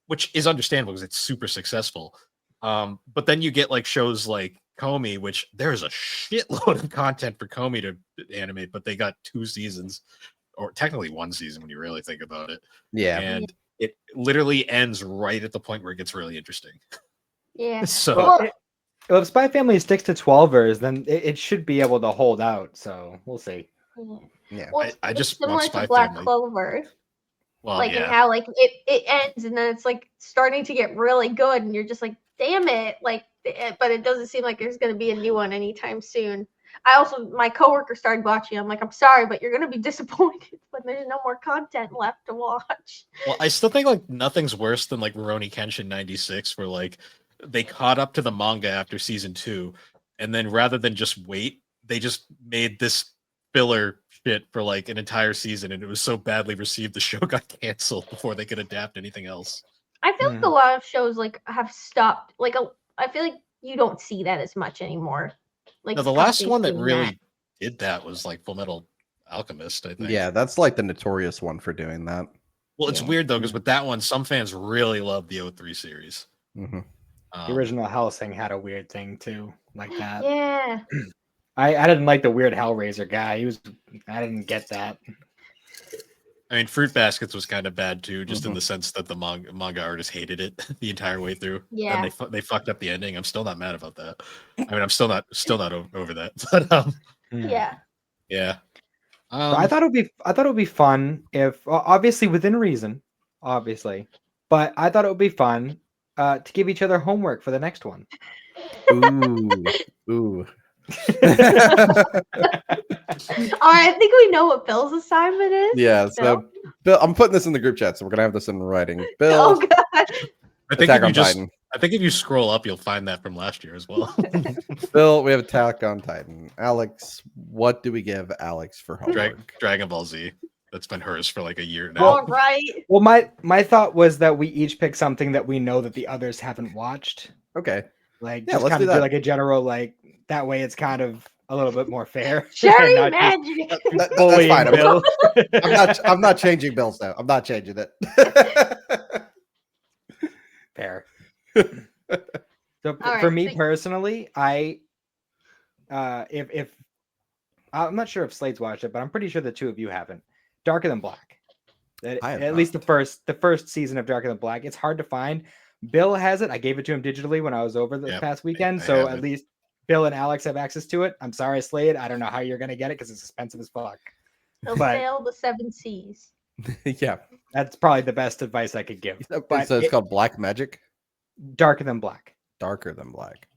Which is understandable because it's super successful. But then you get like shows like Comey, which there's a shitload of content for Comey to animate, but they got 2 seasons, or technically 1 season when you really think about it. Yeah. And it literally ends right at the point where it gets really interesting. Yeah. So well, if Spy Family sticks to 12ers, then it should be able to hold out. So we'll see. Yeah. Well, I just similar want Spy to Black Family. Clover. Well, like and how like it ends and then it's like starting to get really good and you're just like, damn it, like, but it doesn't seem like there's going to be a new one anytime soon. My coworker started watching. I'm like, I'm sorry, but you're going to be disappointed when there's no more content left to watch. Well, I still think like nothing's worse than like Rurouni Kenshin 96, where like they caught up to the manga after season 2, and then rather than just wait, they just made this filler shit for like an entire season, and it was so badly received the show got canceled before they could adapt anything else. I feel like a lot of shows like have stopped. Like I feel like you don't see that as much anymore. Like the last one that really did that was like Full Metal Alchemist, I think. Yeah, that's like the notorious one for doing that. Well, it's weird though, because with that one, some fans really love the 03 series. Mm-hmm. The original Hellsing had a weird thing too, like that. Yeah. I didn't like the weird Hellraiser guy. I didn't get that. I mean, Fruit Baskets was kind of bad too, just in the sense that the manga artist hated it the entire way through. Yeah, and they fucked up the ending. I'm still not mad about that. I mean, I'm still not over that. But yeah. So I thought it would be fun if, obviously within reason, obviously, but I thought it would be fun to give each other homework for the next one. Ooh. All right, I think we know what Bill's assignment is. Yeah, so Bill, I'm putting this in the group chat, so we're gonna have this in writing. Bill, oh god, I think if you scroll up, you'll find that from last year as well. Bill, we have Attack on Titan. Alex, what do we give Alex for homework? Dragon Ball Z. That's been hers for like a year now. all right. Well, my thought was that we each pick something that we know that the others haven't watched. Okay. Like, Yeah, just let's kind do of do that. like a general, like, that way it's kind of a little bit more fair. Cherry And not just magic. That's bullying fine. Bill. I'm not changing Bill's now. I'm not changing it. Fair. So for right, me personally, if I'm not sure if Slade's watched it, but I'm pretty sure the two of you haven't. Darker Than Black. At least the first season of Darker Than Black. It's hard to find. Bill has it. I gave it to him digitally when I was over this past weekend, so at least Bill and Alex have access to it. I'm sorry, Slade. I don't know how you're gonna get it because it's expensive as fuck. They'll sail the 7 seas. Yeah, that's probably the best advice I could give. But so it's called Black Magic. Darker Than Black. Darker Than Black.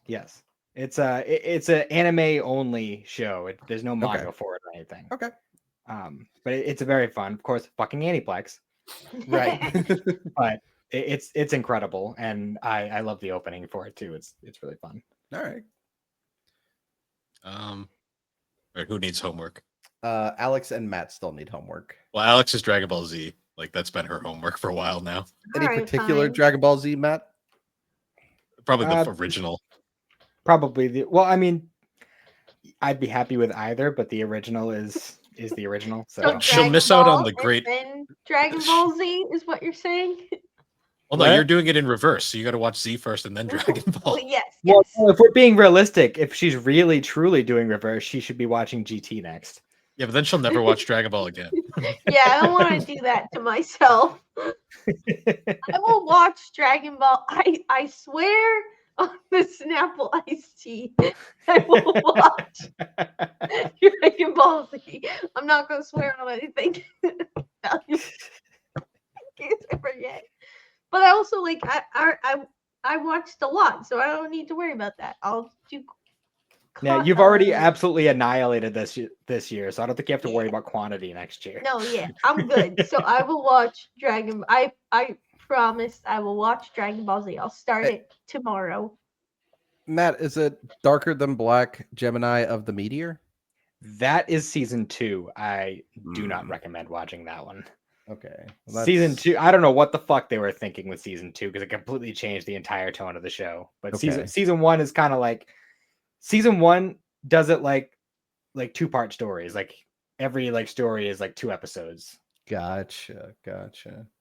Yes, it's an anime only show. There's no manga for it or anything. Okay. But it's a very fun, of course, fucking Aniplex. Right. But it's incredible, and I love the opening for it too. It's really fun. All right. Who needs homework? Alex and Matt still need homework. Well, Alex is Dragon Ball Z. Like that's been her homework for a while now. Any Alright, particular fine. Dragon Ball Z, Matt? Probably the original. Probably well, I mean, I'd be happy with either, but the original is the original. So So She'll Dragon miss out on Ball the great- and then Dragon Ball Z is what you're saying? Well, no, What? you're doing it in reverse. So you got to watch Z first and then Dragon Ball. Well, yes, well, yes. if we're being realistic, if she's really truly doing reverse, she should be watching GT next. Yeah, but then she'll never watch Dragon Ball again. Yeah, I don't want to do that to myself. I will watch Dragon Ball. I swear on the Snapple iced tea, I will watch Dragon Ball Z. I'm not gonna swear on anything. In case I forget. But I also like I watched a lot, so I don't need to worry about that. I'll do. Now you've already absolutely annihilated this year, so I don't think you have to worry about quantity next year. No, yeah, I'm good. So I will watch Dragon. I promise I will watch Dragon Ball Z. I'll start it tomorrow. Matt, is it Darker Than Black Gemini of the Meteor? That is season 2. I do not recommend watching that one. Okay. Season 2, I don't know what the fuck they were thinking with season 2 because it completely changed the entire tone of the show. But Okay. season 1 is kind of like season 1 does it like 2-part stories. Like every like story is like 2 episodes. Gotcha.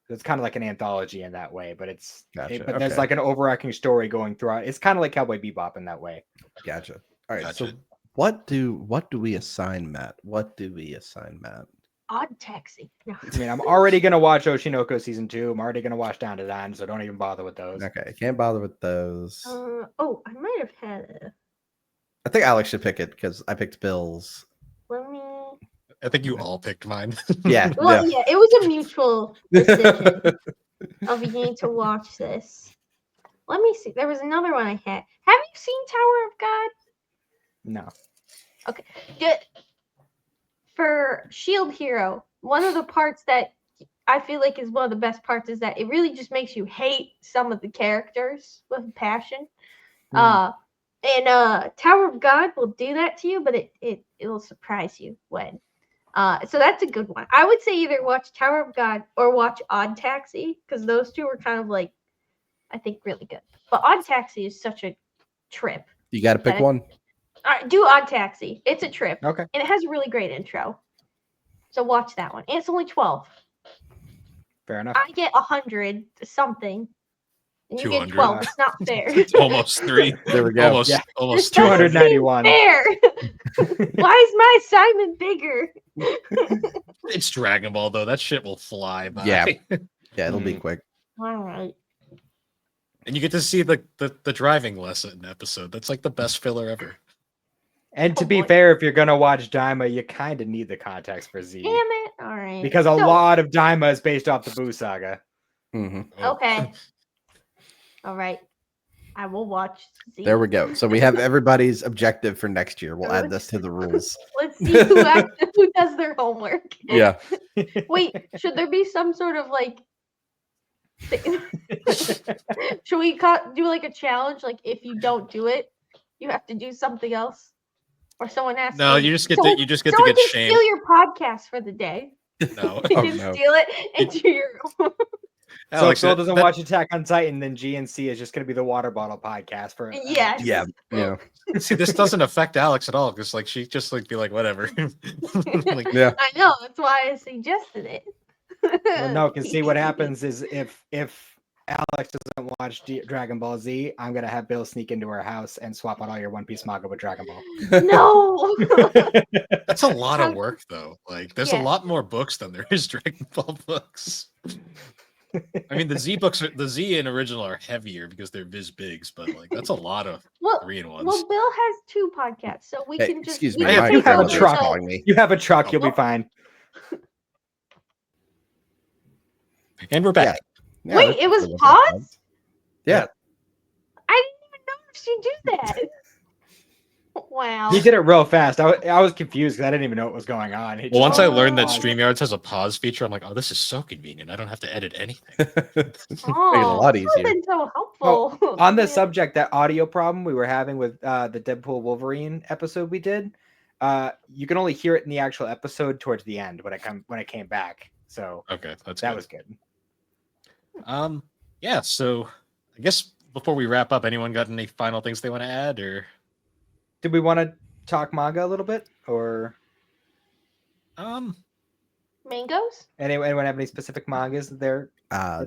It's kind of like an anthology in that way, but Gotcha, but there's okay. like an overarching story going throughout. It's kind of like Cowboy Bebop in that way. Gotcha. All right. Gotcha. So what do we assign Matt? Odd Taxi. No. I mean, I'm already gonna watch Oshinoko season 2. I'm already gonna watch Down to Dime, so don't even bother with those. Okay. Can't bother with those. Oh, I might have had a. I think Alex should pick it because I picked Bill's. Let me. I think you all picked mine. Yeah. Well, yeah, it was a mutual decision of you need to watch this. Let me see. There was another one I had. Have you seen Tower of God? No. For Shield Hero, one of the parts that I feel like is one of the best parts is that it really just makes you hate some of the characters with passion. And Tower of God will do that to you, but it will surprise you when. So that's a good one. I would say either watch Tower of God or watch Odd Taxi because those two are kind of like, I think, really good. But Odd Taxi is such a trip. You got to pick Okay. one. All right, do Odd Taxi. It's a trip. Okay. And it has a really great intro. So watch that one. And it's only 12. Fair enough. I get 100 something. And you get 200. 12. It's not fair. Almost 3. There we go. Almost, Yeah. almost This doesn't 291. seem fair. Why is my assignment bigger? It's Dragon Ball though. That shit will fly by. Yeah. Yeah, it'll be quick. All right. And you get to see the driving lesson episode. That's like the best filler ever. And to Oh, be boy. fair, if you're gonna watch Daima, you kind of need the context for Z Damn it. All right. because a So- lot of Daima is based off the Buu saga. hmm Oh. Okay. All right. I will watch Z. There we go. So we have everybody's objective for next year. We'll add this to the rules. Let's see who does their homework. Yeah. Wait, should there be some sort of like should we do like a challenge? Like if you don't do it, you have to do something else, or someone asks. No, you just get to get someone shamed. steal your podcast for the day. No, You Oh, can no. steal it into your. So if Alex, Phil that- doesn't that- watch Attack on Titan, then G&C is just gonna be the water bottle podcast for. Yes. Yeah. Yeah. See, this doesn't affect Alex at all because like she just like be like whatever. Like, Yeah. I know that's why I suggested it. Well, no, because see what happens is if Alex doesn't watch Dragon Ball Z, I'm gonna have Bill sneak into her house and swap out all your One Piece manga with Dragon Ball. No. that's a lot of work though. Like there's Yeah. a lot more books than there is Dragon Ball books. I mean, the Z and original are heavier because they're Viz Bigs, but like that's a lot of Well, 3-in-1s. well, Bill has 2 podcasts, so we Hey, can just. excuse we me. I can have My you have a grandmother is truck. calling me. You have a truck, you'll be fine. And we're back. Yeah, Wait, that's it was a little pause? Yeah. I didn't even notice you do that. Wow. He did it real fast. I was confused because I didn't even know what was going on. He Well, once I learned that paused. StreamYards has a pause feature, I'm like, oh, this is so convenient. I don't have to edit anything. Makes it a Oh, lot this easier. has been so helpful. on the Yeah. subject, that audio problem we were having with the Deadpool Wolverine episode we did, you can only hear it in the actual episode towards the end when it came back. So Okay, that's that good. was good. Yeah, so I guess before we wrap up, anyone got any final things they want to add, or Did we want to talk manga a little bit, or Mangoes? anyone have any specific mangas that they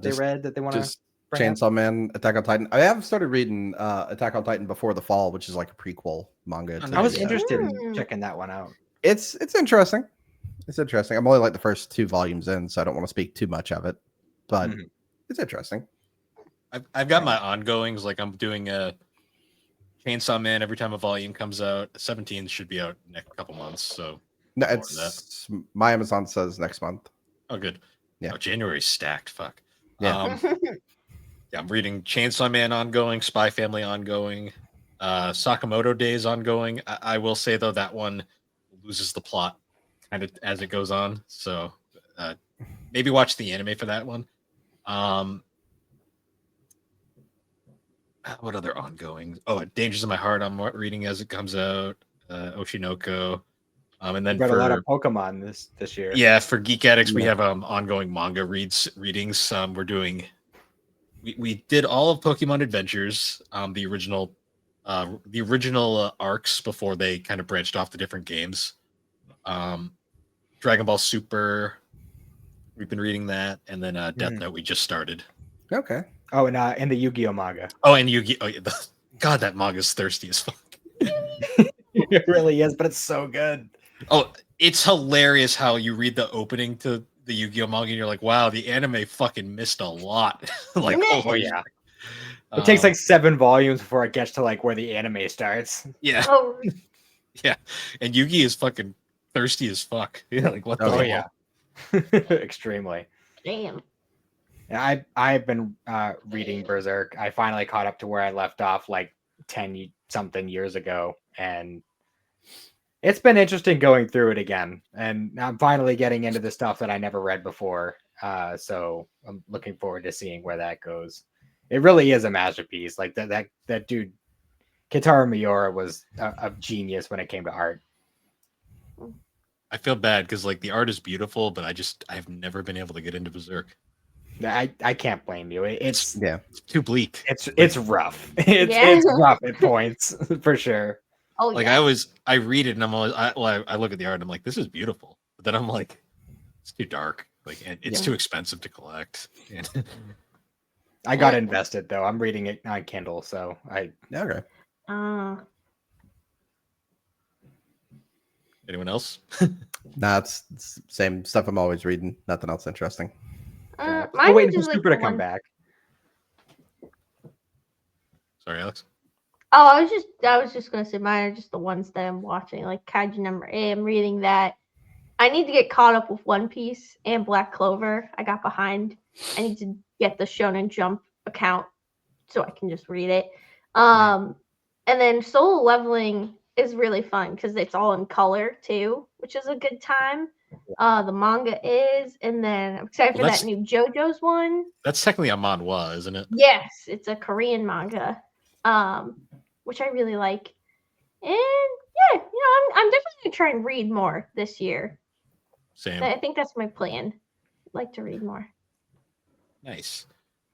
Just read that they want to just bring up? Chainsaw Man, Attack on Titan. I have started reading Attack on Titan Before the Fall, which is like a prequel manga. Oh, to I was the, interested in Mm. checking that one out. It's interesting. It's interesting. I'm only like the first 2 volumes in, so I don't want to speak too much of it, but Mhm. it's interesting. I've got my ongoings. Like I'm doing a Chainsaw Man every time a volume comes out. 17 should be out next couple months. So No, look forward to that. it's my Amazon says next month. Oh, good. Yeah. Oh, January's stacked. Fuck. Yeah. Yeah, I'm reading Chainsaw Man ongoing, Spy Family ongoing, Sakamoto Days ongoing. I will say though that one loses the plot kind of as it goes on. So maybe watch the anime for that one. What other ongoing? Oh, Dangers in My Heart. I'm reading as it comes out. Oshinoko. And then Read a lot of for Pokemon this year. yeah, for Geek Addicts, we Yeah. have ongoing manga readings. We're doing we did all of Pokemon Adventures, the original arcs before they kind of branched off to different games. Dragon Ball Super, we've been reading that, and then Death Mhm. Note we just started. Okay. Oh, and the Yu-Gi-Oh manga. Oh, and Yu-Gi. Oh, yeah, God, that manga's thirsty as fuck. It really is, but it's so good. Oh, it's hilarious how you read the opening to the Yu-Gi-Oh manga and you're like, wow, the anime fucking missed a lot. Like, Oh holy yeah. shit. It takes like 7 volumes before it gets to like where the anime starts. Yeah, Oh, yeah. And Yugi is fucking thirsty as fuck. Yeah, like what the Oh, hell? Extremely. damn. And I've been reading Berserk. I finally caught up to where I left off like 10 something years ago, and it's been interesting going through it again. And I'm finally getting into the stuff that I never read before. So I'm looking forward to seeing where that goes. It really is a masterpiece. Like that dude, Kitaro Miura, was a genius when it came to art. I feel bad because like the art is beautiful, but I've never been able to get into Berserk. I can't blame you. It's Yeah. It's too bleak. it's rough. It's Yeah. rough at points for sure. Oh, Like yeah. I read it and I'm always I look at the art and I'm like, this is beautiful. But then I'm like, it's too dark. Like and it's Yeah. too expensive to collect. And I got invested though. I'm reading it on Kindle, so Okay. anyone else? Nah, it's same stuff I'm always reading. Nothing else interesting. Mine we're waiting for just, like, Super to the come one- back. Sorry, Alex. Oh, I was just gonna say mine are just the ones that I'm watching, like Kaiju number 8. I'm reading that. I need to get caught up with One Piece and Black Clover. I got behind. I need to get the Shonen Jump account so I can just read it. And then Solo Leveling is really fun because it's all in color too, which is a good time. The manga is, and then I'm excited Well, for that's- that new JoJo's one. That's technically a manhwa, isn't it? Yes, it's a Korean manga, which I really like. And yeah, I'm definitely gonna try and read more this year. Same. I think that's my plan. I'd like to read more. Nice.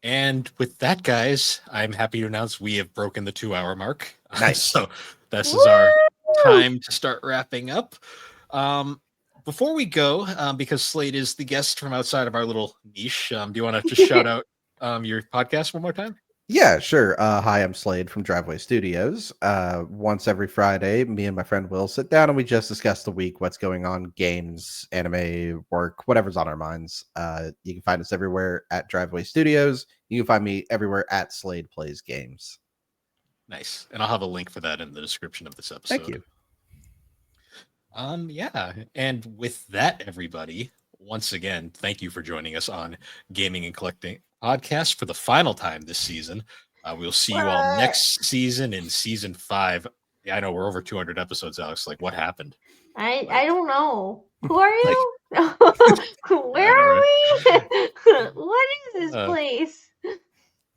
And with that, guys, I'm happy to announce we have broken the 2-hour mark. Nice. So this is our time to start wrapping up. Before we go, because Slade is the guest from outside of our little niche, do you want to just shout out your podcast one more time? Yeah, sure. Hi, I'm Slade from Driveway Studios. Once every Friday, me and my friend Will sit down and we just discuss the week, what's going on, games, anime, work, whatever's on our minds. You can find us everywhere at Driveway Studios. You can find me everywhere at Slade Plays Games. Nice. And I'll have a link for that in the description of this episode. Thank you. Yeah. And with that, everybody, once again, thank you for joining us on Gaming and Collecting Podcast for the final time this season. We'll see you all next season in season 5. Yeah, I know we're over 200 episodes, Alex. Like, what happened? I don't know. Who are you? Where I are know, we? What is this Uh, place?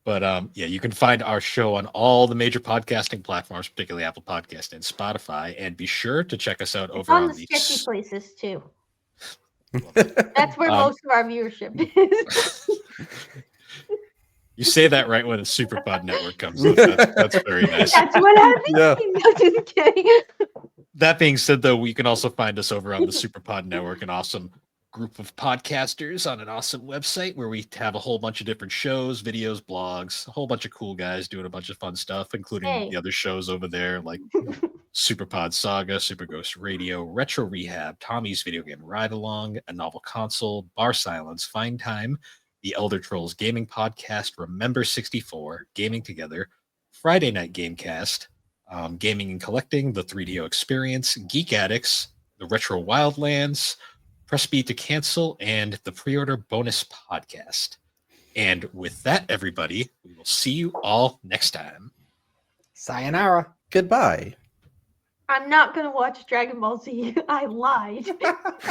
But yeah, you can find our show on all the major podcasting platforms, particularly Apple Podcast and Spotify. And be sure to check us out It's over on on the sketchy places too. That's where Um, most of our viewership is. You say that right when the Superpod Network comes up. That's very nice. That's what I Yeah. mean. No, just kidding. That being said, though, you can also find us over on the Superpod Network, an awesome group of podcasters on an awesome website where we have a whole bunch of different shows, videos, blogs, a whole bunch of cool guys doing a bunch of fun stuff, including Hey. the other shows over there like Superpod Saga, Super Ghost Radio, Retro Rehab, Tommy's Video Game Ride Along, A Novel Console, Bar Silence, Find Time, the Elder Trolls Gaming Podcast, Remember 64, Gaming Together, Friday Night Gamecast, Gaming and Collecting, The 3DO Experience, Geek Addicts, The Retro Wildlands, Press B to Cancel, and the Pre-Order Bonus Podcast. And with that, everybody, we will see you all next time. Sayonara. Goodbye. I'm not gonna watch Dragon Ball Z. I lied.